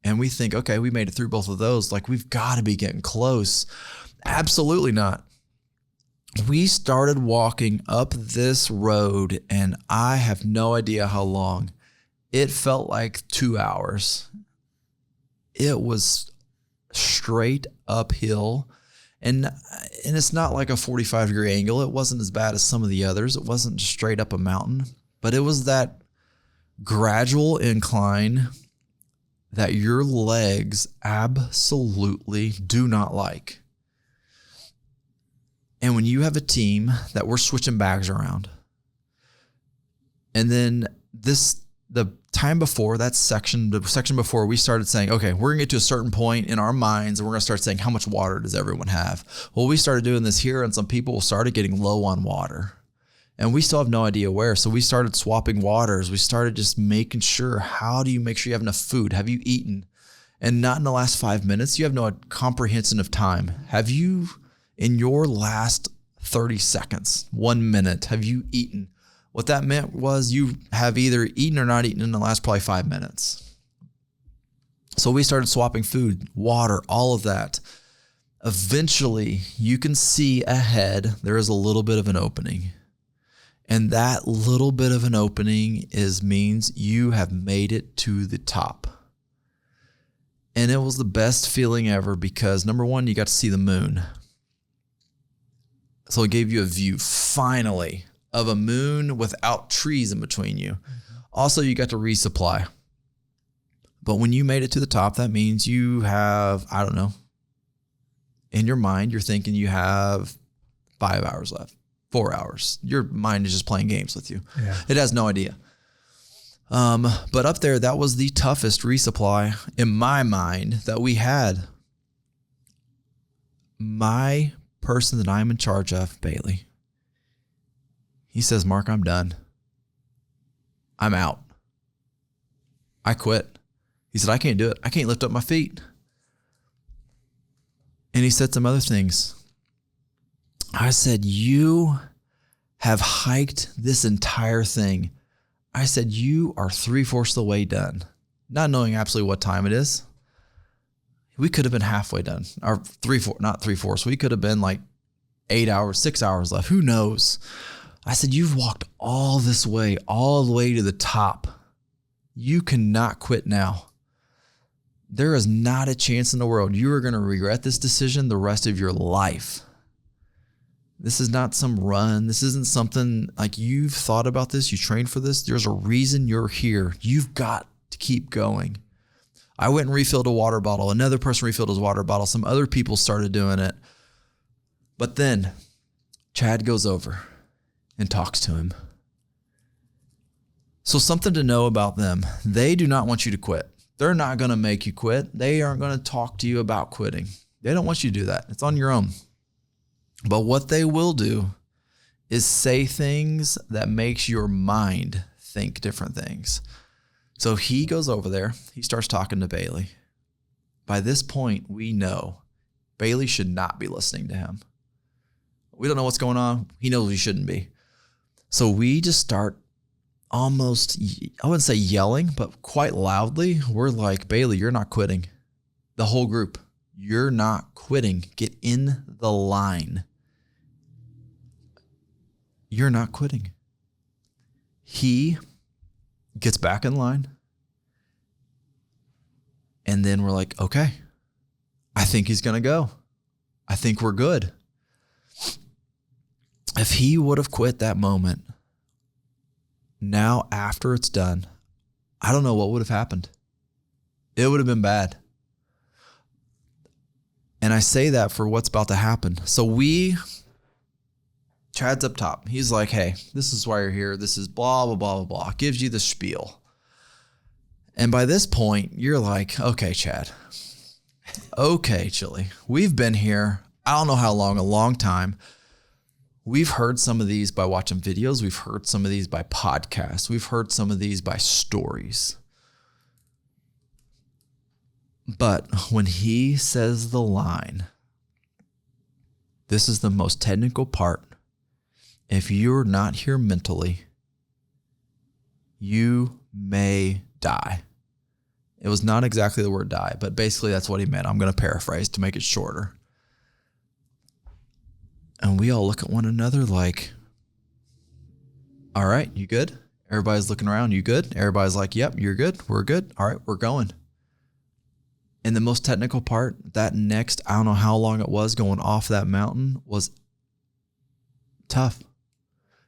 and we think, okay, we made it through both of those. Like, we've got to be getting close. Absolutely not. We started walking up this road, and I have no idea how long. It felt like 2 hours. It was straight uphill. And it's not like a 45-degree angle. It wasn't as bad as some of the others. It wasn't straight up a mountain, but it was that gradual incline. that your legs absolutely do not like. And when you have a team that we're switching bags around, and then the time before that section, the section before, we started saying, okay, we're gonna get to a certain point in our minds and we're gonna start saying, how much water does everyone have? Well, we started doing this here and some people started getting low on water and we still have no idea where. So we started swapping waters. We started just making sure, how do you make sure you have enough food? Have you eaten? And not in the last 5 minutes, you have no comprehension of time. Have you, in your last 30 seconds, 1 minute, have you eaten? What that meant was you have either eaten or not eaten in the last probably 5 minutes. So we started swapping food, water, all of that. Eventually, you can see ahead, there is a little bit of an opening. And that little bit of an opening means you have made it to the top. And it was the best feeling ever because, number one, you got to see the moon. So it gave you a view, finally, of a moon without trees in between you. Mm-hmm. Also, you got to resupply. But when you made it to the top, that means you have, I don't know, in your mind, you're thinking you have 5 hours left, 4 hours. Your mind is just playing games with you. Yeah. It has no idea. But up there, that was the toughest resupply in my mind that we had. My person that I'm in charge of, Bailey, he says, Mark, I'm done. I'm out. I quit. He said, I can't do it. I can't lift up my feet. And he said some other things. I said, you have hiked this entire thing. I said, you are 3/4 of the way done. Not knowing absolutely what time it is. We could have been halfway done. Or not 3/4. We could have been like 8 hours, 6 hours left. Who knows? I said, you've walked all this way, all the way to the top. You cannot quit now. There is not a chance in the world. You are going to regret this decision the rest of your life. This is not some run. This isn't something like you've thought about this. You trained for this. There's a reason you're here. You've got to keep going. I went and refilled a water bottle. Another person refilled his water bottle. Some other people started doing it. But then Chad goes over and talks to him. So something to know about them. They do not want you to quit. They're not going to make you quit. They aren't going to talk to you about quitting. They don't want you to do that. It's on your own. But what they will do is say things that makes your mind think different things. So he goes over there. He starts talking to Bailey. By this point, we know Bailey should not be listening to him. We don't know what's going on. He knows he shouldn't be. So we just start almost, I wouldn't say yelling, but quite loudly. We're like, Bailey, you're not quitting. The whole group, you're not quitting. Get in the line. You're not quitting. He gets back in line. And then we're like, okay, I think he's going to go. I think we're good. If he would have quit that moment, now after it's done, I don't know what would have happened. It would have been bad. And I say that for what's about to happen. So Chad's up top. He's like, hey, this is why you're here. This is blah, blah, blah, blah, blah. Gives you the spiel. And by this point, you're like, okay, Chad. Okay, Chili. We've been here, I don't know how long, a long time. We've heard some of these by watching videos. We've heard some of these by podcasts. We've heard some of these by stories. But when he says the line, this is the most technical part. If you're not here mentally, you may die. It was not exactly the word die, but basically that's what he meant. I'm going to paraphrase to make it shorter. And we all look at one another like, all right, you good? Everybody's looking around, you good? Everybody's like, yep, you're good. We're good. All right, we're going. And the most technical part, that next, I don't know how long it was going off that mountain, was tough.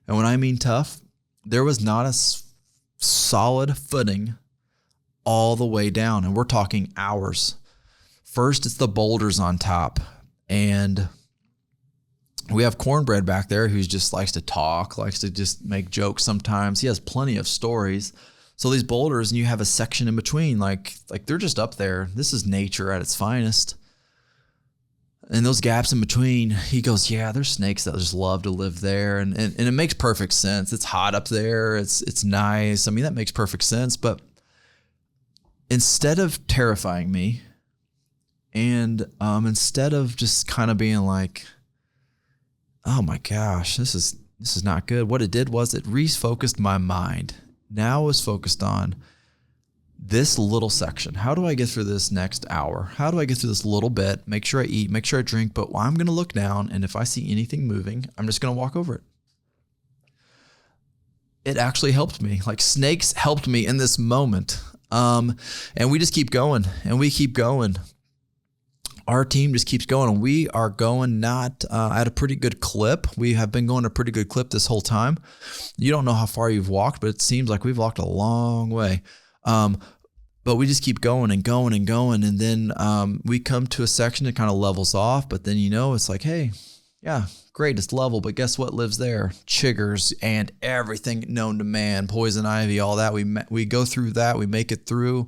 And when I mean tough, there was not a solid footing all the way down, and we're talking hours. First, it's the boulders on top, and we have Cornbread back there who just likes to talk, likes to just make jokes sometimes. He has plenty of stories. So these boulders, and you have a section in between, like they're just up there. This is nature at its finest. And those gaps in between, he goes, yeah, there's snakes that just love to live there. And it makes perfect sense. It's hot up there. It's nice. I mean, that makes perfect sense. But instead of terrifying me, and instead of just kind of being like, oh my gosh, this is not good, what it did was it refocused my mind. Now I was focused on this little section. How do I get through this next hour? How do I get through this little bit? Make sure I eat, make sure I drink, but I'm going to look down, and if I see anything moving, I'm just going to walk over it. It actually helped me. Like snakes helped me in this moment. And we just keep going, and we keep going. Our team just keeps going, and we are going not at a pretty good clip. We have been going a pretty good clip this whole time. You don't know how far you've walked, but it seems like we've walked a long way. But we just keep going and going and going. And then we come to a section that kind of levels off. But then, it's like, hey, yeah, great, it's level. But guess what lives there? Chiggers and everything known to man, poison ivy, all that. We go through that. We make it through.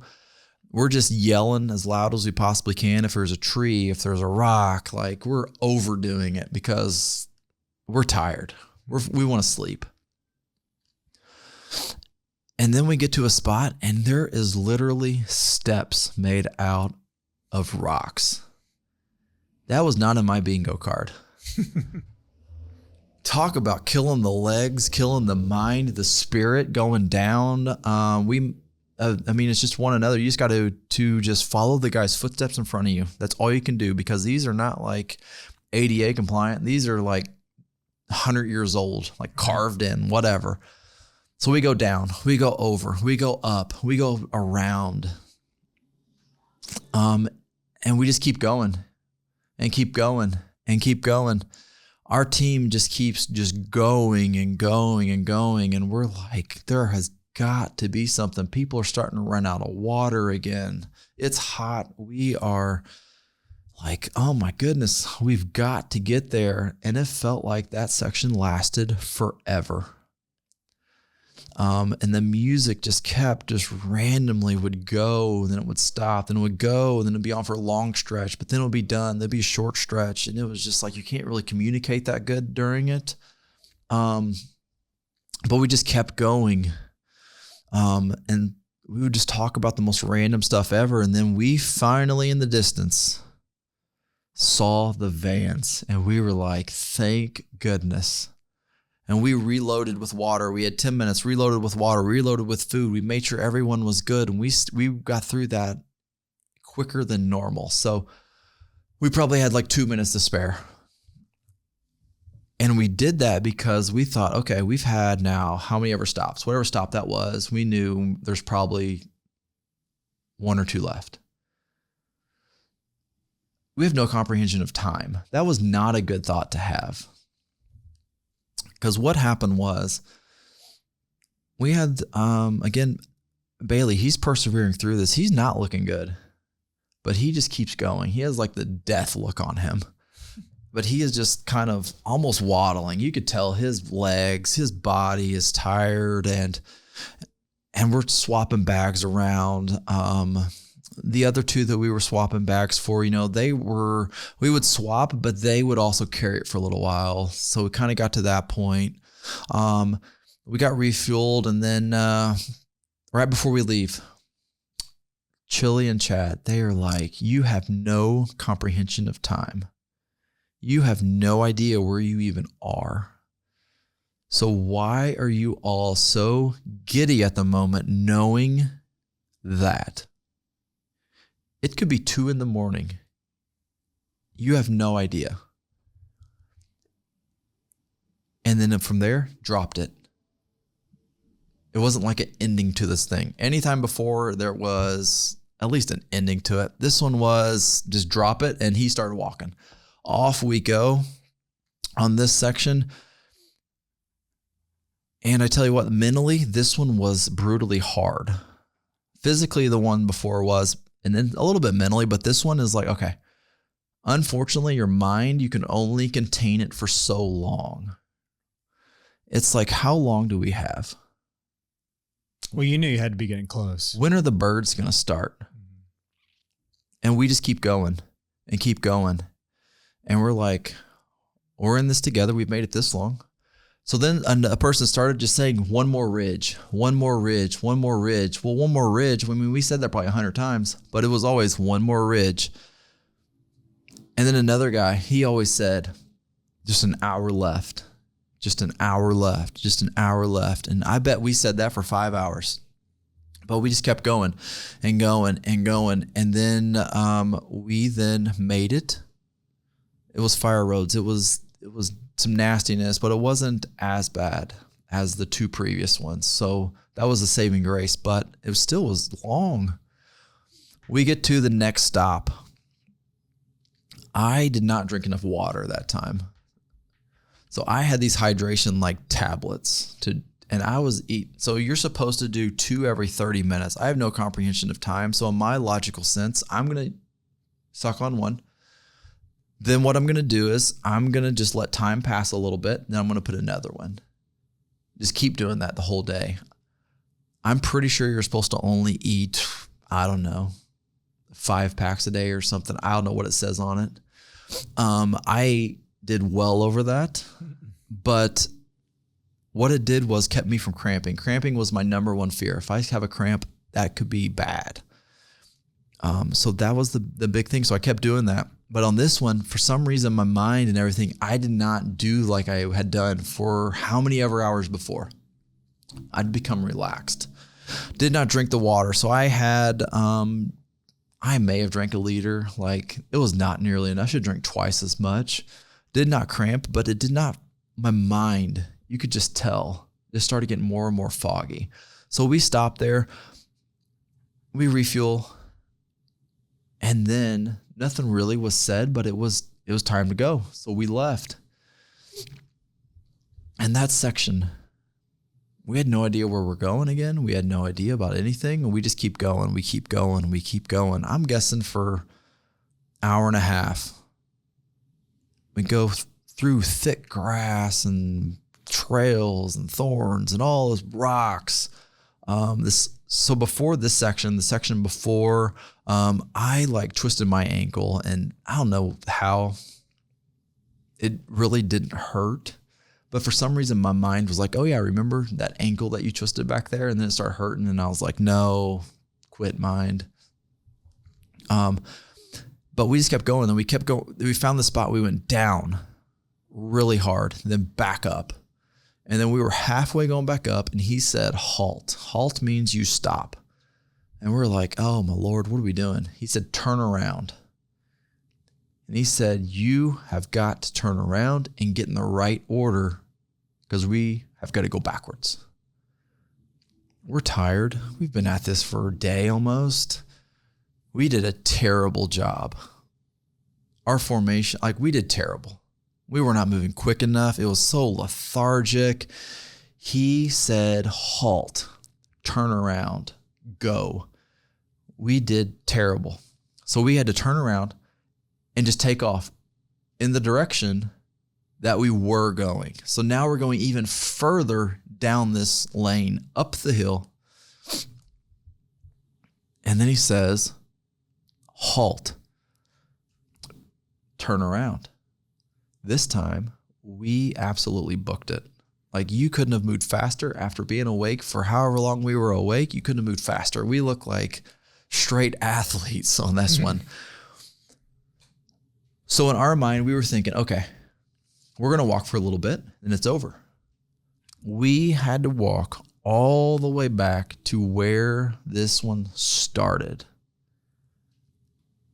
We're just yelling as loud as we possibly can. If there's a tree, if there's a rock, like we're overdoing it because we're tired. We want to sleep. And then we get to a spot, and there is literally steps made out of rocks. That was not in my bingo card. Talk about killing the legs, killing the mind, the spirit, going down. It's just one another. You just got to just follow the guy's footsteps in front of you. That's all you can do, because these are not like ADA compliant. These are like 100 years old, like carved in, whatever. So we go down, we go over, we go up, we go around. And we just keep going and keep going and keep going. Our team just keeps just going and going and going. And we're like, there has got to be something. People are starting to run out of water again. It's hot. We are like, oh my goodness, we've got to get there. And it felt like that section lasted forever. And the music just randomly would go, then it would stop, then it would go, and then it'd be on for a long stretch, but then it would be done. There'd be a short stretch, and it was just like, you can't really communicate that good during it. But we just kept going. And we would just talk about the most random stuff ever. And then we finally, in the distance, saw the vans, and we were like, thank goodness. And we reloaded with water. We had 10 minutes, reloaded with water, reloaded with food. We made sure everyone was good. And we got through that quicker than normal. So we probably had like 2 minutes to spare. And we did that because we thought, okay, we've had now how many ever stops? Whatever stop that was, we knew there's probably 1 or 2 left. We have no comprehension of time. That was not a good thought to have. Because what happened was, we had, again, Bailey, he's persevering through this. He's not looking good, but he just keeps going. He has like the death look on him, but he is just kind of almost waddling. You could tell his legs, his body is tired, and we're swapping bags around. The other 2 that we were swapping bags for, we would swap, but they would also carry it for a little while. So we kind of got to that point. We got refueled, and then right before we leave, Chili and Chad, they are like, you have no comprehension of time. You have no idea where you even are. So why are you all so giddy at the moment, knowing that it could be 2 a.m? You have no idea. And then from there, dropped it. It wasn't like an ending to this thing. Anytime before, there was at least an ending to it. This one was just drop it, and he started walking. Off we go on this section. And I tell you what, mentally, this one was brutally hard. Physically, the one before was, and then a little bit mentally, but this one is like, okay, unfortunately, your mind, you can only contain it for so long. It's like, how long do we have? Well, you knew you had to be getting close. When are the birds going to start? And we just keep going and keep going. And we're like, we're in this together. We've made it this long. So then a person started just saying, one more ridge, one more ridge, one more ridge. Well, one more ridge. I mean, we said that probably 100 times, but it was always one more ridge. And then another guy, he always said, just an hour left, just an hour left, just an hour left. And I bet we said that for 5 hours, but we just kept going and going and going. And then we then made it. It was fire roads. It was some nastiness, but it wasn't as bad as the 2 previous ones. So that was a saving grace, but it still was long. We get to the next stop. I did not drink enough water that time. So I had these hydration like tablets and I was so you're supposed to do 2 every 30 minutes. I have no comprehension of time. So in my logical sense, I'm going to suck on one. Then what I'm going to do is I'm going to just let time pass a little bit. Then I'm going to put another one. Just keep doing that the whole day. I'm pretty sure you're supposed to only eat, I don't know, 5 packs a day or something. I don't know what it says on it. I did well over that, but what it did was kept me from cramping. Cramping was my number one fear. If I have a cramp, that could be bad. So that was the big thing. So I kept doing that. But on this one, for some reason, my mind and everything, I did not do like I had done for how many ever hours before. I'd become relaxed. Did not drink the water. So I had, I may have drank a liter. Like it was not nearly enough. I should drink twice as much. Did not cramp, but it did not, my mind, you could just tell, it started getting more and more foggy. So we stopped there. We refuel. And then nothing really was said, but it was time to go. So we left. And that section, we had no idea where we're going again. We had no idea about anything. And we just keep going. We keep going. We keep going. I'm guessing for an hour and a half. We go through thick grass and trails and thorns and all those rocks. So before this section, the section before, I like twisted my ankle and I don't know how it really didn't hurt, but for some reason my mind was like, oh yeah, remember that ankle that you twisted back there? And then it started hurting and I was like, no, quit mind. But we just kept going and we kept going. We found the spot. We went down really hard, then back up. And then we were halfway going back up and he said, halt. Halt means you stop. And we're like, oh my Lord, what are we doing? He said, turn around. And he said, you have got to turn around and get in the right order because we have got to go backwards. We're tired. We've been at this for a day almost. We did a terrible job. Our formation, like we did terrible. We were not moving quick enough. It was so lethargic. He said, halt, turn around, go. We did terrible. So we had to turn around and just take off in the direction that we were going. So now we're going even further down this lane, up the hill. And then he says, halt, turn around. This time, we absolutely booked it. Like you couldn't have moved faster after being awake for however long we were awake. You couldn't have moved faster. We look like straight athletes on this one. So in our mind, we were thinking, okay, we're going to walk for a little bit and it's over. We had to walk all the way back to where this one started.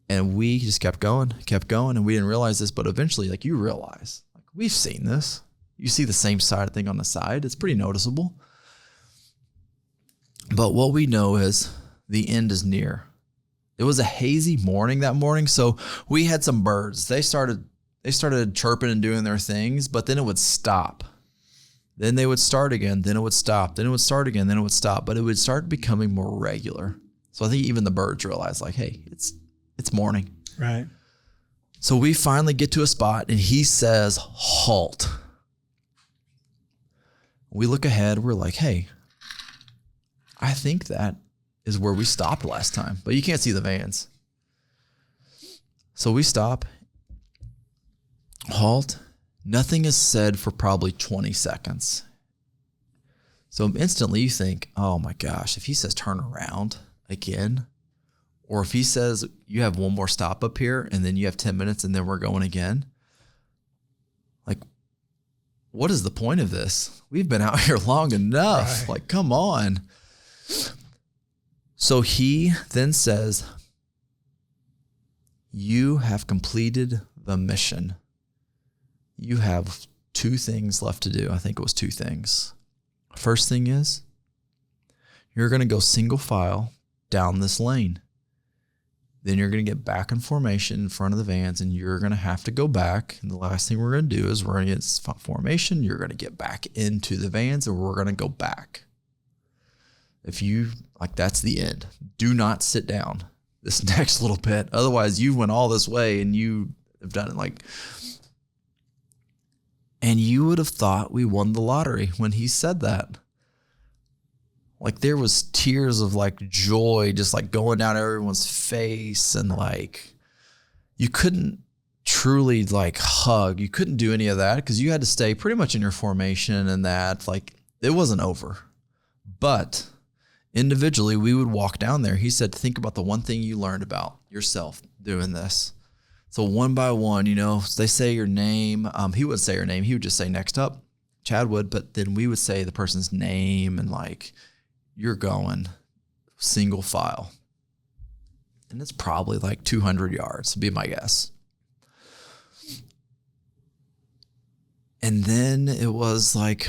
And we just kept going, and we didn't realize this, but eventually, like you realize, like we've seen this. You see the same side thing on the side. It's pretty noticeable. But what we know is the end is near. It was a hazy morning that morning, so we had some birds. They started chirping and doing their things, but then it would stop. Then they would start again, then it would stop, then it would start again, then it would stop. But it would start becoming more regular. So I think even the birds realize like, hey, it's morning. Right. So we finally get to a spot and he says, halt. We look ahead. We're like, hey, I think that is where we stopped last time, but you can't see the vans. So we stop, halt. Nothing is said for probably 20 seconds. So instantly you think, oh my gosh, if he says turn around again, or if he says you have one more stop up here and then you have 10 minutes and then we're going again, like, what is the point of this? We've been out here long enough. Right. Like, come on. So he then says, you have completed the mission. You have 2 things left to do. I think it was 2 things. First thing is, you're going to go single file down this lane. Then you're going to get back in formation in front of the vans, and you're going to have to go back. And the last thing we're going to do is we're going to get formation. You're going to get back into the vans, and we're going to go back. If you, like, that's the end. Do not sit down this next little bit. Otherwise, you went all this way, and you have done it like... And you would have thought we won the lottery when he said that. Like there was tears of like joy just like going down everyone's face, and like you couldn't truly like hug. You couldn't do any of that because you had to stay pretty much in your formation, and that like it wasn't over. But individually we would walk down there. He said, think about the one thing you learned about yourself doing this. So one by one, you know, they say your name. He wouldn't say your name. He would just say next up, Chad would, but then we would say the person's name and like, you're going single file. And it's probably like 200 yards would be my guess. And then it was like,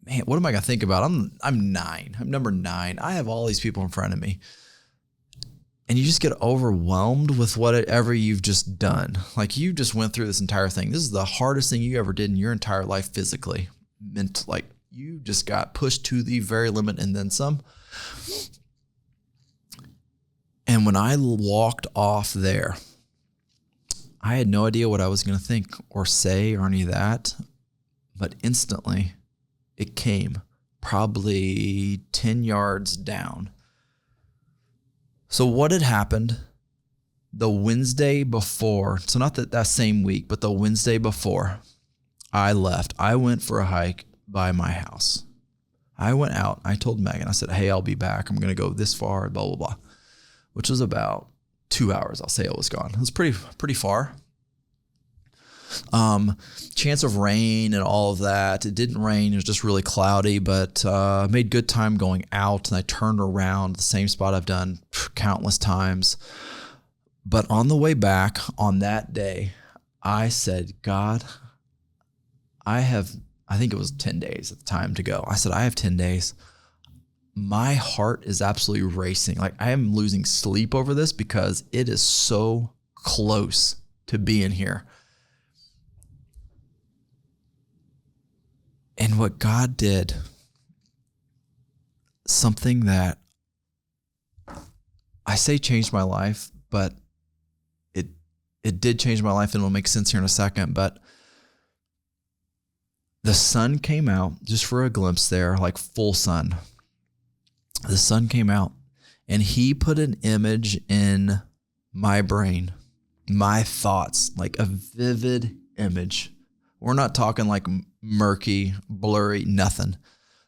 man, what am I going to think about? I'm 9. I'm number 9. I have all these people in front of me. And you just get overwhelmed with whatever you've just done. Like you just went through this entire thing. This is the hardest thing you ever did in your entire life physically. Meant like you just got pushed to the very limit and then some. And when I walked off there, I had no idea what I was going to think or say or any of that. But instantly it came probably 10 yards down. So what had happened the Wednesday before, so not that same week, but the Wednesday before I left, I went for a hike by my house. I went out. I told Megan, I said, hey, I'll be back. I'm going to go this far, blah, blah, blah, which was about 2 hours. I'll say it was gone. It was pretty far. Chance of rain and all of that. It didn't rain. It was just really cloudy, but made good time going out. And I turned around the same spot I've done countless times. But on the way back on that day, I said, God, I think it was 10 days at the time to go. I said, I have 10 days. My heart is absolutely racing. Like I am losing sleep over this because it is so close to being here. And what God did, something that I say changed my life, but it did change my life, and it'll make sense here in a second. But the sun came out, just for a glimpse there, like full sun. The sun came out, and he put an image in my brain, my thoughts, like a vivid image. We're not talking like murky, blurry, nothing.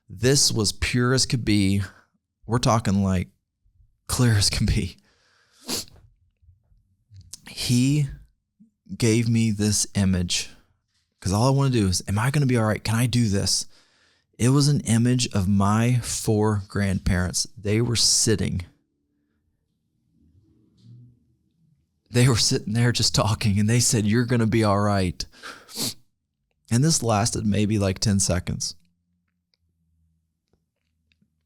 This was pure as could be. We're talking like clear as can be. He gave me this image because all I want to do is, am I going to be all right? Can I do this? It was an image of my 4 grandparents. They were sitting there just talking, and they said, you're going to be all right. And this lasted maybe like 10 seconds.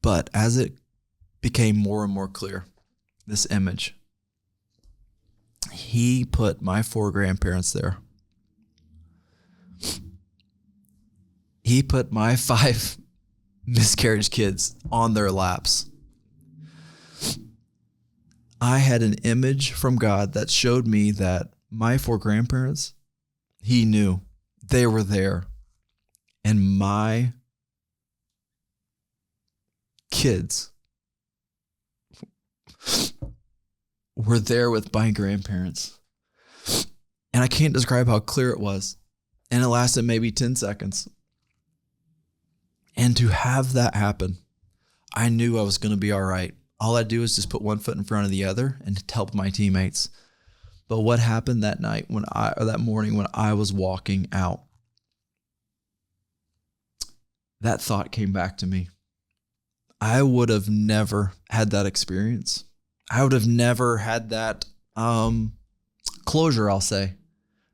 But as it became more and more clear, this image, he put my 4 grandparents there. He put my 5 miscarriage kids on their laps. I had an image from God that showed me that my 4 grandparents, he knew they were there. And my kids were there with my grandparents. And I can't describe how clear it was. And it lasted maybe 10 seconds. And to have that happen, I knew I was going to be all right. All I do is just put one foot in front of the other and to help my teammates. But what happened that night that morning when I was walking out, that thought came back to me. I would have never had that experience. I would have never had that closure, I'll say.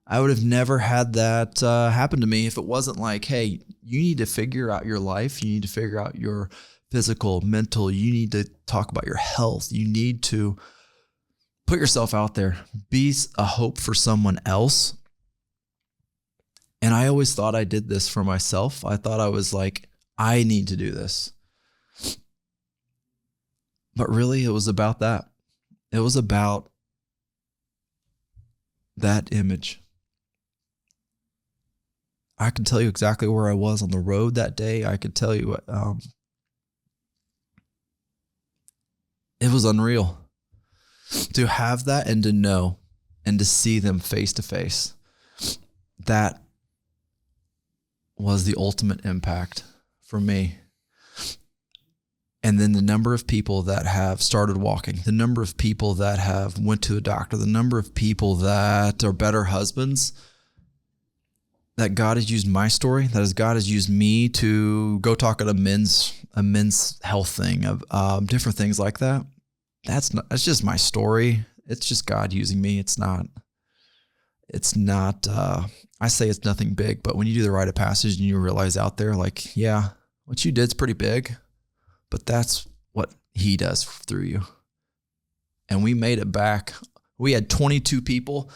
I would have never had that happen to me if it wasn't like, hey, you need to figure out your life. You need to figure out your physical, mental. You need to talk about your health. You need to put yourself out there. Be a hope for someone else. And I always thought I did this for myself. I thought I was like, I need to do this. But really, it was about that. It was about that image. I can tell you exactly where I was on the road that day. I could tell you it was unreal to have that and to know and to see them face to face. That was the ultimate impact for me. And then the number of people that have started walking, the number of people that have went to a doctor, the number of people that are better husbands, that God has used my story, that God has used me to go talk at a men's health thing, of different things like that. That's just my story. It's just God using me. It's not, I say it's nothing big, but when you do the rite of passage and you realize out there, like, yeah, what you did's pretty big, but that's what he does through you. And we made it back. We had 22 people.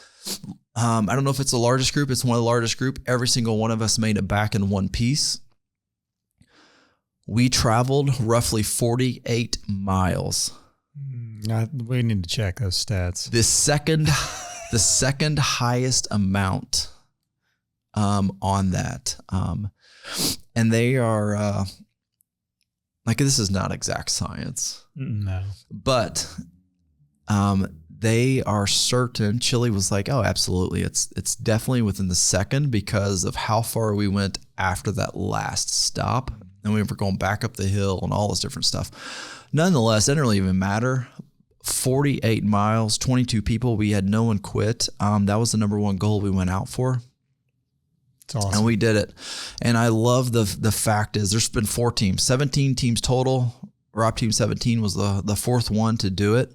I don't know if it's the largest group. It's one of the largest group. Every single one of us made it back in one piece. We traveled roughly 48 miles. We need to check those stats. The second highest amount on that. And they are like, this is not exact science. No. But they are certain. Chile was like, oh, absolutely. It's definitely within the second because of how far we went after that last stop. And we were going back up the hill and all this different stuff. Nonetheless, it didn't really even matter. 48 miles, 22 people. We had no one quit. That was the number one goal we went out for. It's awesome. And we did it. And I love the fact is there's been 4 teams, 17 teams total. Rob Team 17 was the fourth one to do it.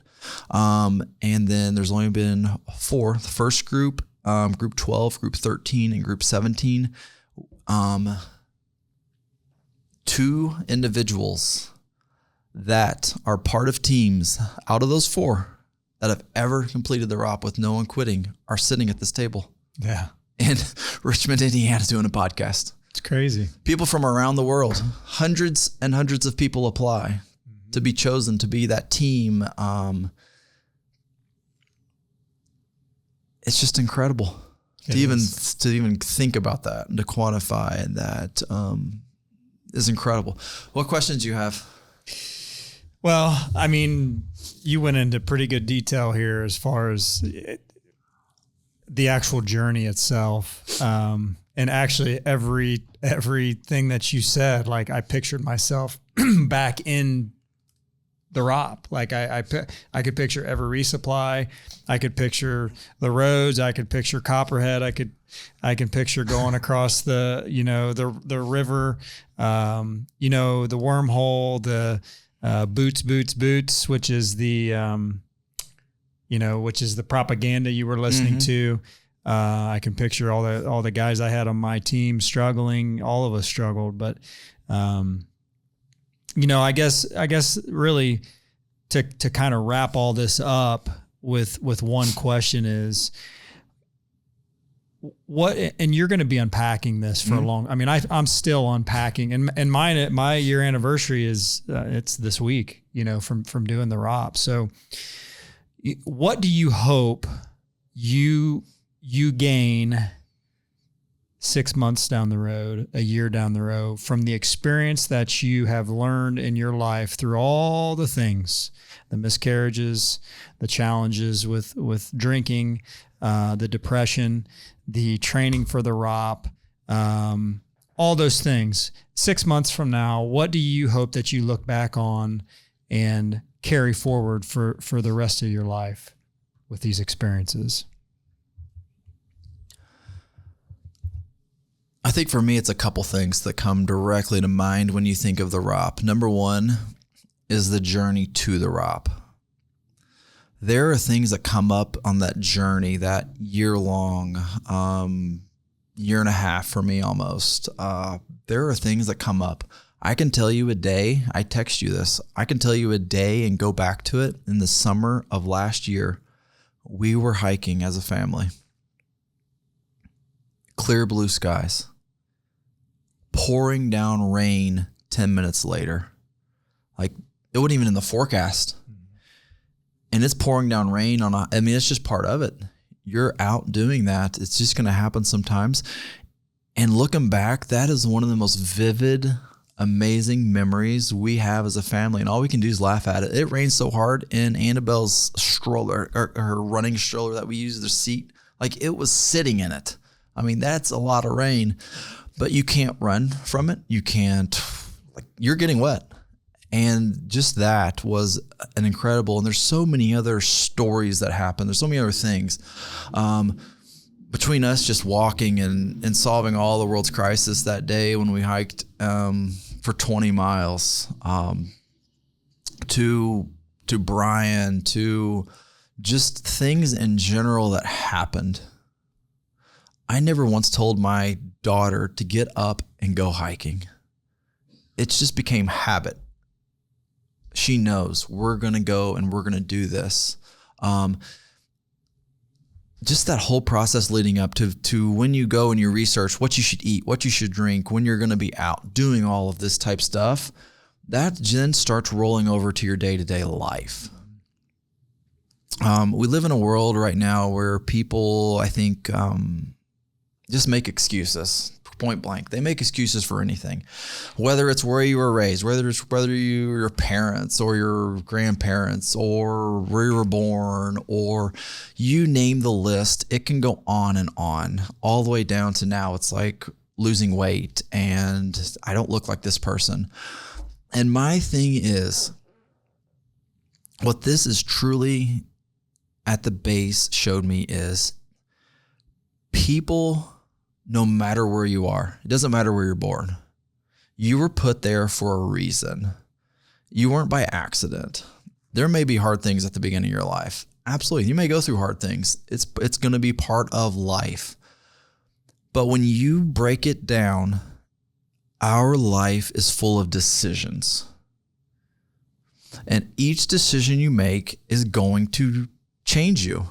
And then there's only been 4. The first group, group 12, group 13, and group 17. 2 individuals that are part of teams out of those 4 that have ever completed the ROP with no one quitting are sitting at this table. Yeah. In Richmond, Indiana, doing a podcast. It's crazy. People from around the world, hundreds and hundreds of people apply to be chosen to be that team. It's just incredible to even think about that and to quantify that is incredible. What questions do you have? Well, I mean, you went into pretty good detail here as far as the actual journey itself. And actually everything that you said, like I pictured myself back in the ROP. Like I could picture every resupply. I could picture the roads. I could picture Copperhead. I can picture going across the river, the wormhole, the boots, which is the, which is the propaganda you were listening to. I can picture all the guys I had on my team struggling. All of us struggled, but, I guess really to kind of wrap all this up with one question is what, and you're going to be unpacking this for a long, I mean, I'm still unpacking and my year anniversary is, it's this week, from doing the ROP. So, what do you hope you gain 6 months down the road, a year down the road, from the experience that you have learned in your life through all the things, the miscarriages, the challenges with drinking, the depression, the training for the ROP, all those things. 6 months from now, what do you hope that you look back on and carry forward for the rest of your life with these experiences? I think for me, it's a couple things that come directly to mind when you think of the ROP. Number one is the journey to the ROP. There are things that come up on that journey, that year-long, year and a half for me almost. There are things that come up. I can tell you a day, I text you this, I can tell you a day and go back to it. In the summer of last year, we were hiking as a family. Clear blue skies. Pouring down rain 10 minutes later. Like, it wasn't even in the forecast. And it's pouring down rain it's just part of it. You're out doing that. It's just going to happen sometimes. And looking back, that is one of the most vivid, amazing memories we have as a family. And all we can do is laugh at it. It rained so hard in Annabelle's stroller, or her running stroller that we use, the seat, like it was sitting in it. I mean, that's a lot of rain, but you can't run from it. You can't, you're getting wet. And just that was an incredible, and there's so many other stories that happen. There's so many other things between us just walking and solving all the world's crisis that day when we hiked for 20 miles to Brian, to just things in general that happened. I never once told my daughter to get up and go hiking. It just became habit. She knows we're going to go and we're going to do this. Just that whole process leading up to when you go and you research what you should eat, what you should drink, when you're going to be out doing all of this type stuff, that then starts rolling over to your day-to-day life. We live in a world right now where people, I think, just make excuses, point blank. They make excuses for anything, whether it's where you were raised, whether you're your parents or your grandparents or where you were born, or you name the list. It can go on and on, all the way down to now. It's like losing weight and I don't look like this person. And my thing is, what this is truly at the base showed me is people, no matter where you are, it doesn't matter where you're born. You were put there for a reason. You weren't by accident. There may be hard things at the beginning of your life. Absolutely. You may go through hard things. It's going to be part of life. But when you break it down, our life is full of decisions. And each decision you make is going to change you.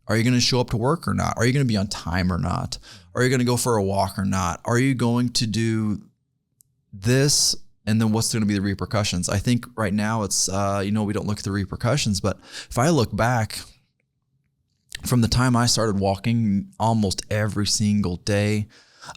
Are you going to show up to work or not? Are you going to be on time or not? Are you going to go for a walk or not? Are you going to do this? And then what's going to be the repercussions? I think right now it's, we don't look at the repercussions, but if I look back from the time I started walking almost every single day,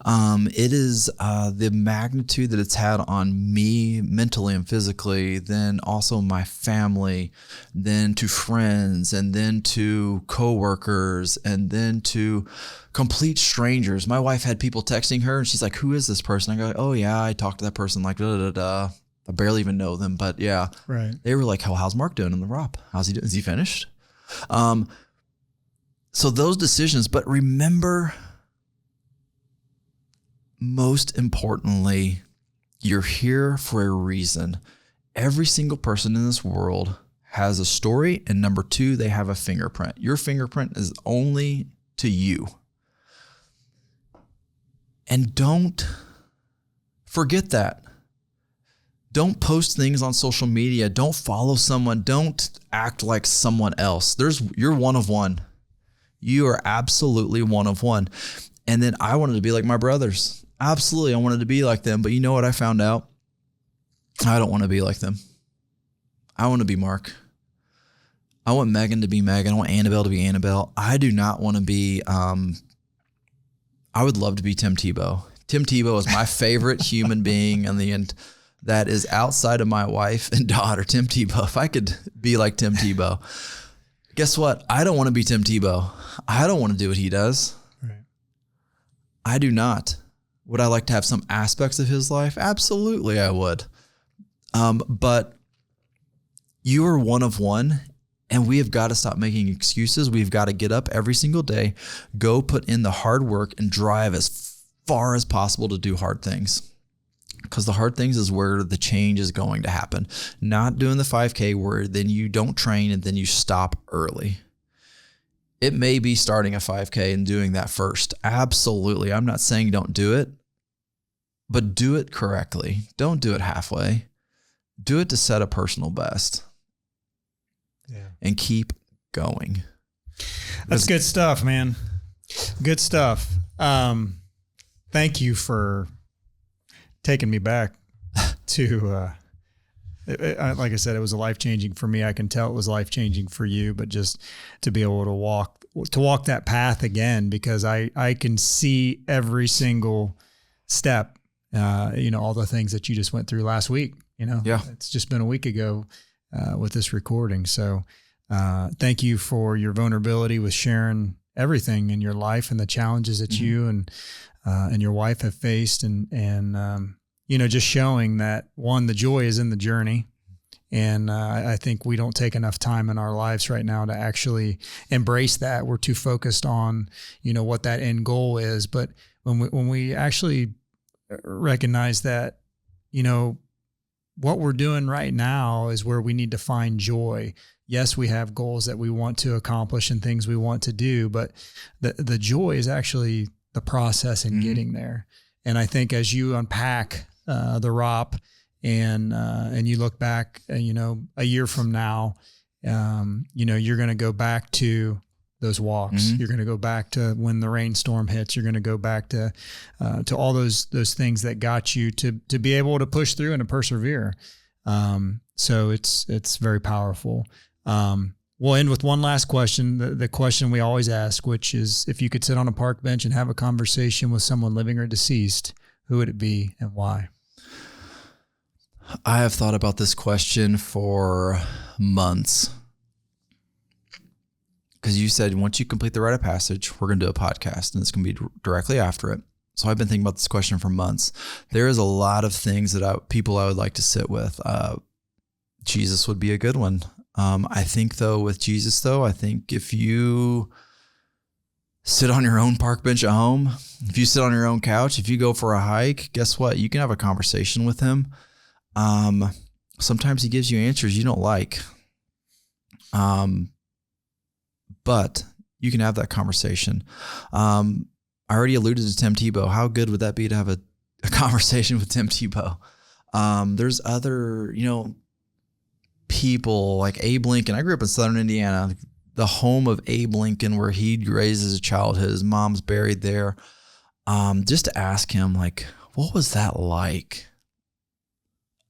it is the magnitude that it's had on me mentally and physically, then also my family, then to friends, and then to coworkers, and then to complete strangers. My wife had people texting her and she's like, "Who is this person?" I go, "Oh yeah, I talked to that person like da da da. I barely even know them, but yeah." Right. They were like, how's Mark doing in the ROP? How's he doing? Is he finished? So those decisions, but remember, most importantly, you're here for a reason. Every single person in this world has a story, and number two, they have a fingerprint. Your fingerprint is only to you. And don't forget that. Don't post things on social media. Don't follow someone. Don't act like someone else. You're one of one. You are absolutely one of one. And then I wanted to be like my brothers. Absolutely, I wanted to be like them. But you know what I found out? I don't want to be like them. I want to be Mark. I want Megan to be Megan. I want Annabelle to be Annabelle. I do not want to be, I would love to be Tim Tebow. Tim Tebow is my favorite human being in the end that is outside of my wife and daughter, Tim Tebow. If I could be like Tim Tebow, guess what? I don't want to be Tim Tebow. I don't want to do what he does. Right. I do not. Would I like to have some aspects of his life? Absolutely, I would. But you are one of one, and we have got to stop making excuses. We've got to get up every single day, go put in the hard work, and drive as far as possible to do hard things. Because the hard things is where the change is going to happen. Not doing the 5K where then you don't train and then you stop early. It may be starting a 5K and doing that first. Absolutely. I'm not saying don't do it, but do it correctly. Don't do it halfway. Do it to set a personal best. Yeah. And keep going. That's good stuff, man. Good stuff. Thank you for taking me back to, like I said, it was life-changing for me. I can tell it was life-changing for you, but just to be able to walk that path again, because I can see every single step, all the things that you just went through last week, Yeah. It's just been a week ago, with this recording. So, thank you for your vulnerability with sharing everything in your life and the challenges that you and your wife have faced, and just showing that, one, the joy is in the journey. And I think we don't take enough time in our lives right now to actually embrace that. We're too focused on, what that end goal is. But when we actually recognize that, what we're doing right now is where we need to find joy. Yes, we have goals that we want to accomplish and things we want to do, but the joy is actually the process in getting there. And I think as you unpack the ROP and you look back, a year from now, you're going to go back to those walks. You're going to go back to when the rainstorm hits. You're going to go back to all those things that got you to be able to push through and to persevere. So it's very powerful. We'll end with one last question, the question we always ask, which is, if you could sit on a park bench and have a conversation with someone living or deceased, who would it be and why? I have thought about this question for months. Because you said once you complete the rite of passage, we're going to do a podcast, and it's going to be directly after it. So I've been thinking about this question for months. There is a lot of things that people I would like to sit with. Jesus would be a good one. I think with Jesus, I think if you sit on your own park bench at home, if you sit on your own couch, if you go for a hike, guess what? You can have a conversation with him. Sometimes he gives you answers you don't like. But you can have that conversation. I already alluded to Tim Tebow. How good would that be to have a conversation with Tim Tebow? There's other, people like Abe Lincoln. I grew up in Southern Indiana, the home of Abe Lincoln, where he raised as a child. His mom's buried there. Just to ask him, what was that like?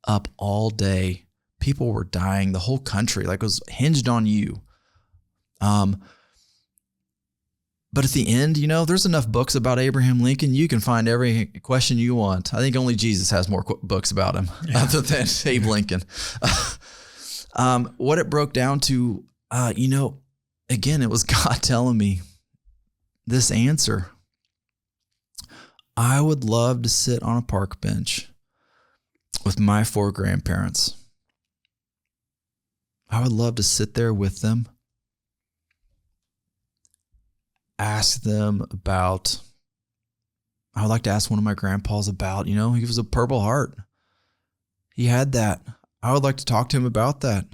Up all day, people were dying. The whole country, it was hinged on you. But at the end, there's enough books about Abraham Lincoln. You can find every question you want. I think only Jesus has more books about him other than Abe Lincoln. What it broke down to, again, it was God telling me this answer. I would love to sit on a park bench with my 4 grandparents. I would love to sit there with them, ask them about, I would like to ask one of my grandpas about, he was a Purple Heart. He had that. I would like to talk to him about that.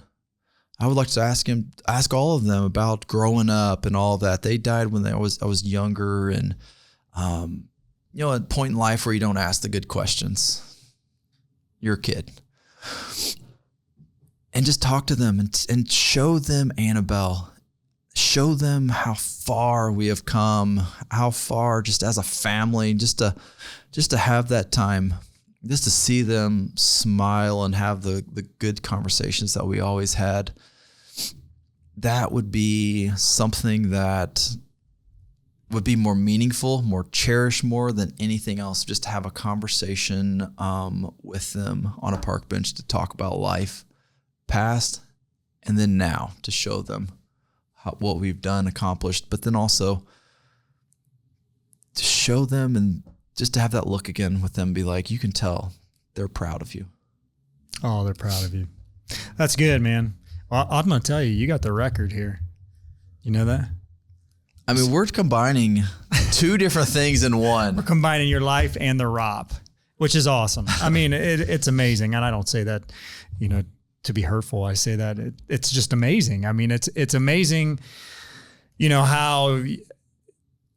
I would like to ask all of them about growing up and all of that. They died when I was younger, and, a point in life where you don't ask the good questions. You're a kid. And just talk to them and show them Annabelle. Show them how far we have come, how far just as a family, just to have that time, just to see them smile and have the good conversations that we always had. that would be something that would be more meaningful, more cherished more than anything else. Just have a conversation with them on a park bench to talk about life, past, and then now, to show them what we've done, accomplished, but then also to show them and just to have that look again with them, be like, you can tell they're proud of you. Oh, they're proud of you. That's good, man. Well, I'm going to tell you, you got the record here. You know that? I mean, we're combining two different things in one. We're combining your life and the ROP, which is awesome. I mean, it's amazing. And I don't say that, to be hurtful. I say that it's just amazing. I mean, it's amazing, how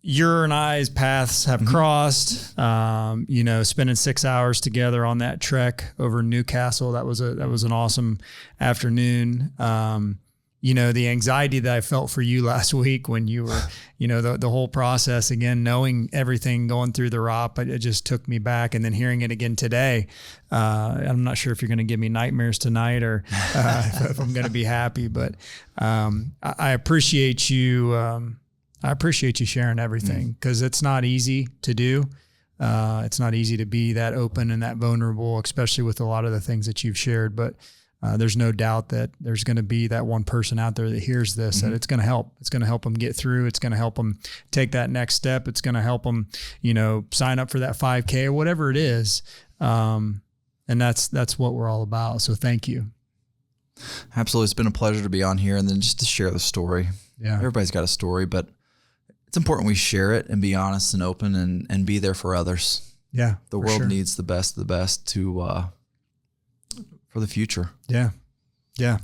your and I's paths have crossed, spending 6 hours together on that trek over Newcastle. That was an awesome afternoon. The anxiety that I felt for you last week when you were, the whole process again, knowing everything going through the ROP, it just took me back. And then hearing it again today, I'm not sure if you're going to give me nightmares tonight or if I'm going to be happy, but I appreciate you. I appreciate you sharing everything because it's not easy to do. It's not easy to be that open and that vulnerable, especially with a lot of the things that you've shared, but there's no doubt that there's going to be that one person out there that hears this, that it's going to help. It's going to help them get through. It's going to help them take that next step. It's going to help them, sign up for that 5K or whatever it is. And that's what we're all about. So thank you. Absolutely. It's been a pleasure to be on here and then just to share the story. Yeah. Everybody's got a story, but it's important we share it and be honest and open and be there for others. Yeah. The world needs the best of the best for the future. Yeah. Yeah.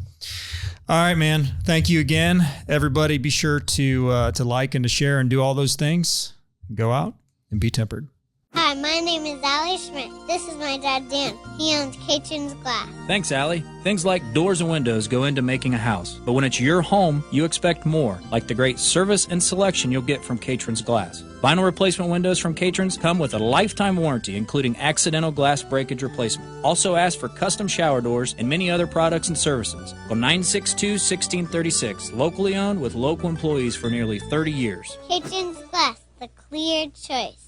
All right, man. Thank you again. Everybody be sure to like and to share and do all those things. Go out and be tempered. Hi, my name is Allie Schmidt. This is my dad, Dan. He owns Catron's Glass. Thanks, Allie. Things like doors and windows go into making a house. But when it's your home, you expect more, like the great service and selection you'll get from Catron's Glass. Vinyl replacement windows from Catron's come with a lifetime warranty, including accidental glass breakage replacement. Also ask for custom shower doors and many other products and services. Call 962-1636. Locally owned with local employees for nearly 30 years. Catron's Glass, the clear choice.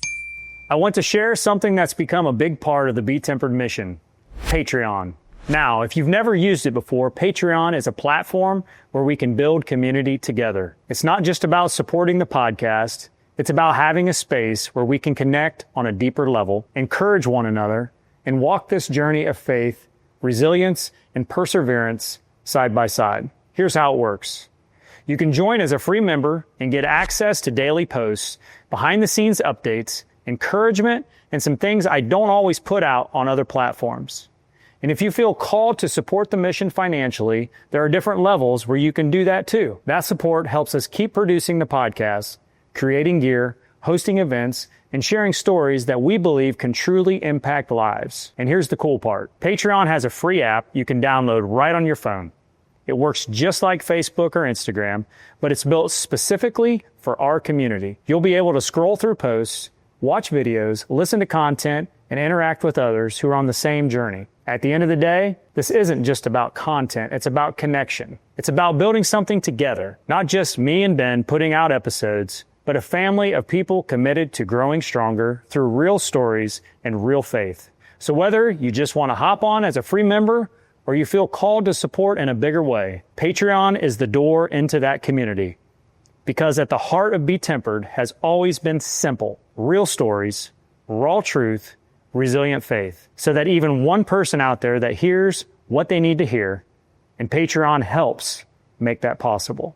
I want to share something that's become a big part of the BeTempered mission, Patreon. Now, if you've never used it before, Patreon is a platform where we can build community together. It's not just about supporting the podcast. It's about having a space where we can connect on a deeper level, encourage one another, and walk this journey of faith, resilience, and perseverance side by side. Here's how it works. You can join as a free member and get access to daily posts, behind-the-scenes updates, encouragement, and some things I don't always put out on other platforms. And if you feel called to support the mission financially, there are different levels where you can do that too. That support helps us keep producing the podcast, creating gear, hosting events, and sharing stories that we believe can truly impact lives. And here's the cool part. Patreon has a free app you can download right on your phone. It works just like Facebook or Instagram, but it's built specifically for our community. You'll be able to scroll through posts, watch videos, listen to content, and interact with others who are on the same journey. At the end of the day, this isn't just about content, it's about connection. It's about building something together, not just me and Ben putting out episodes, but a family of people committed to growing stronger through real stories and real faith. So whether you just want to hop on as a free member or you feel called to support in a bigger way, Patreon is the door into that community. Because at the heart of BeTempered has always been simple, real stories, raw truth, resilient faith, so that even one person out there that hears what they need to hear, and Patreon helps make that possible.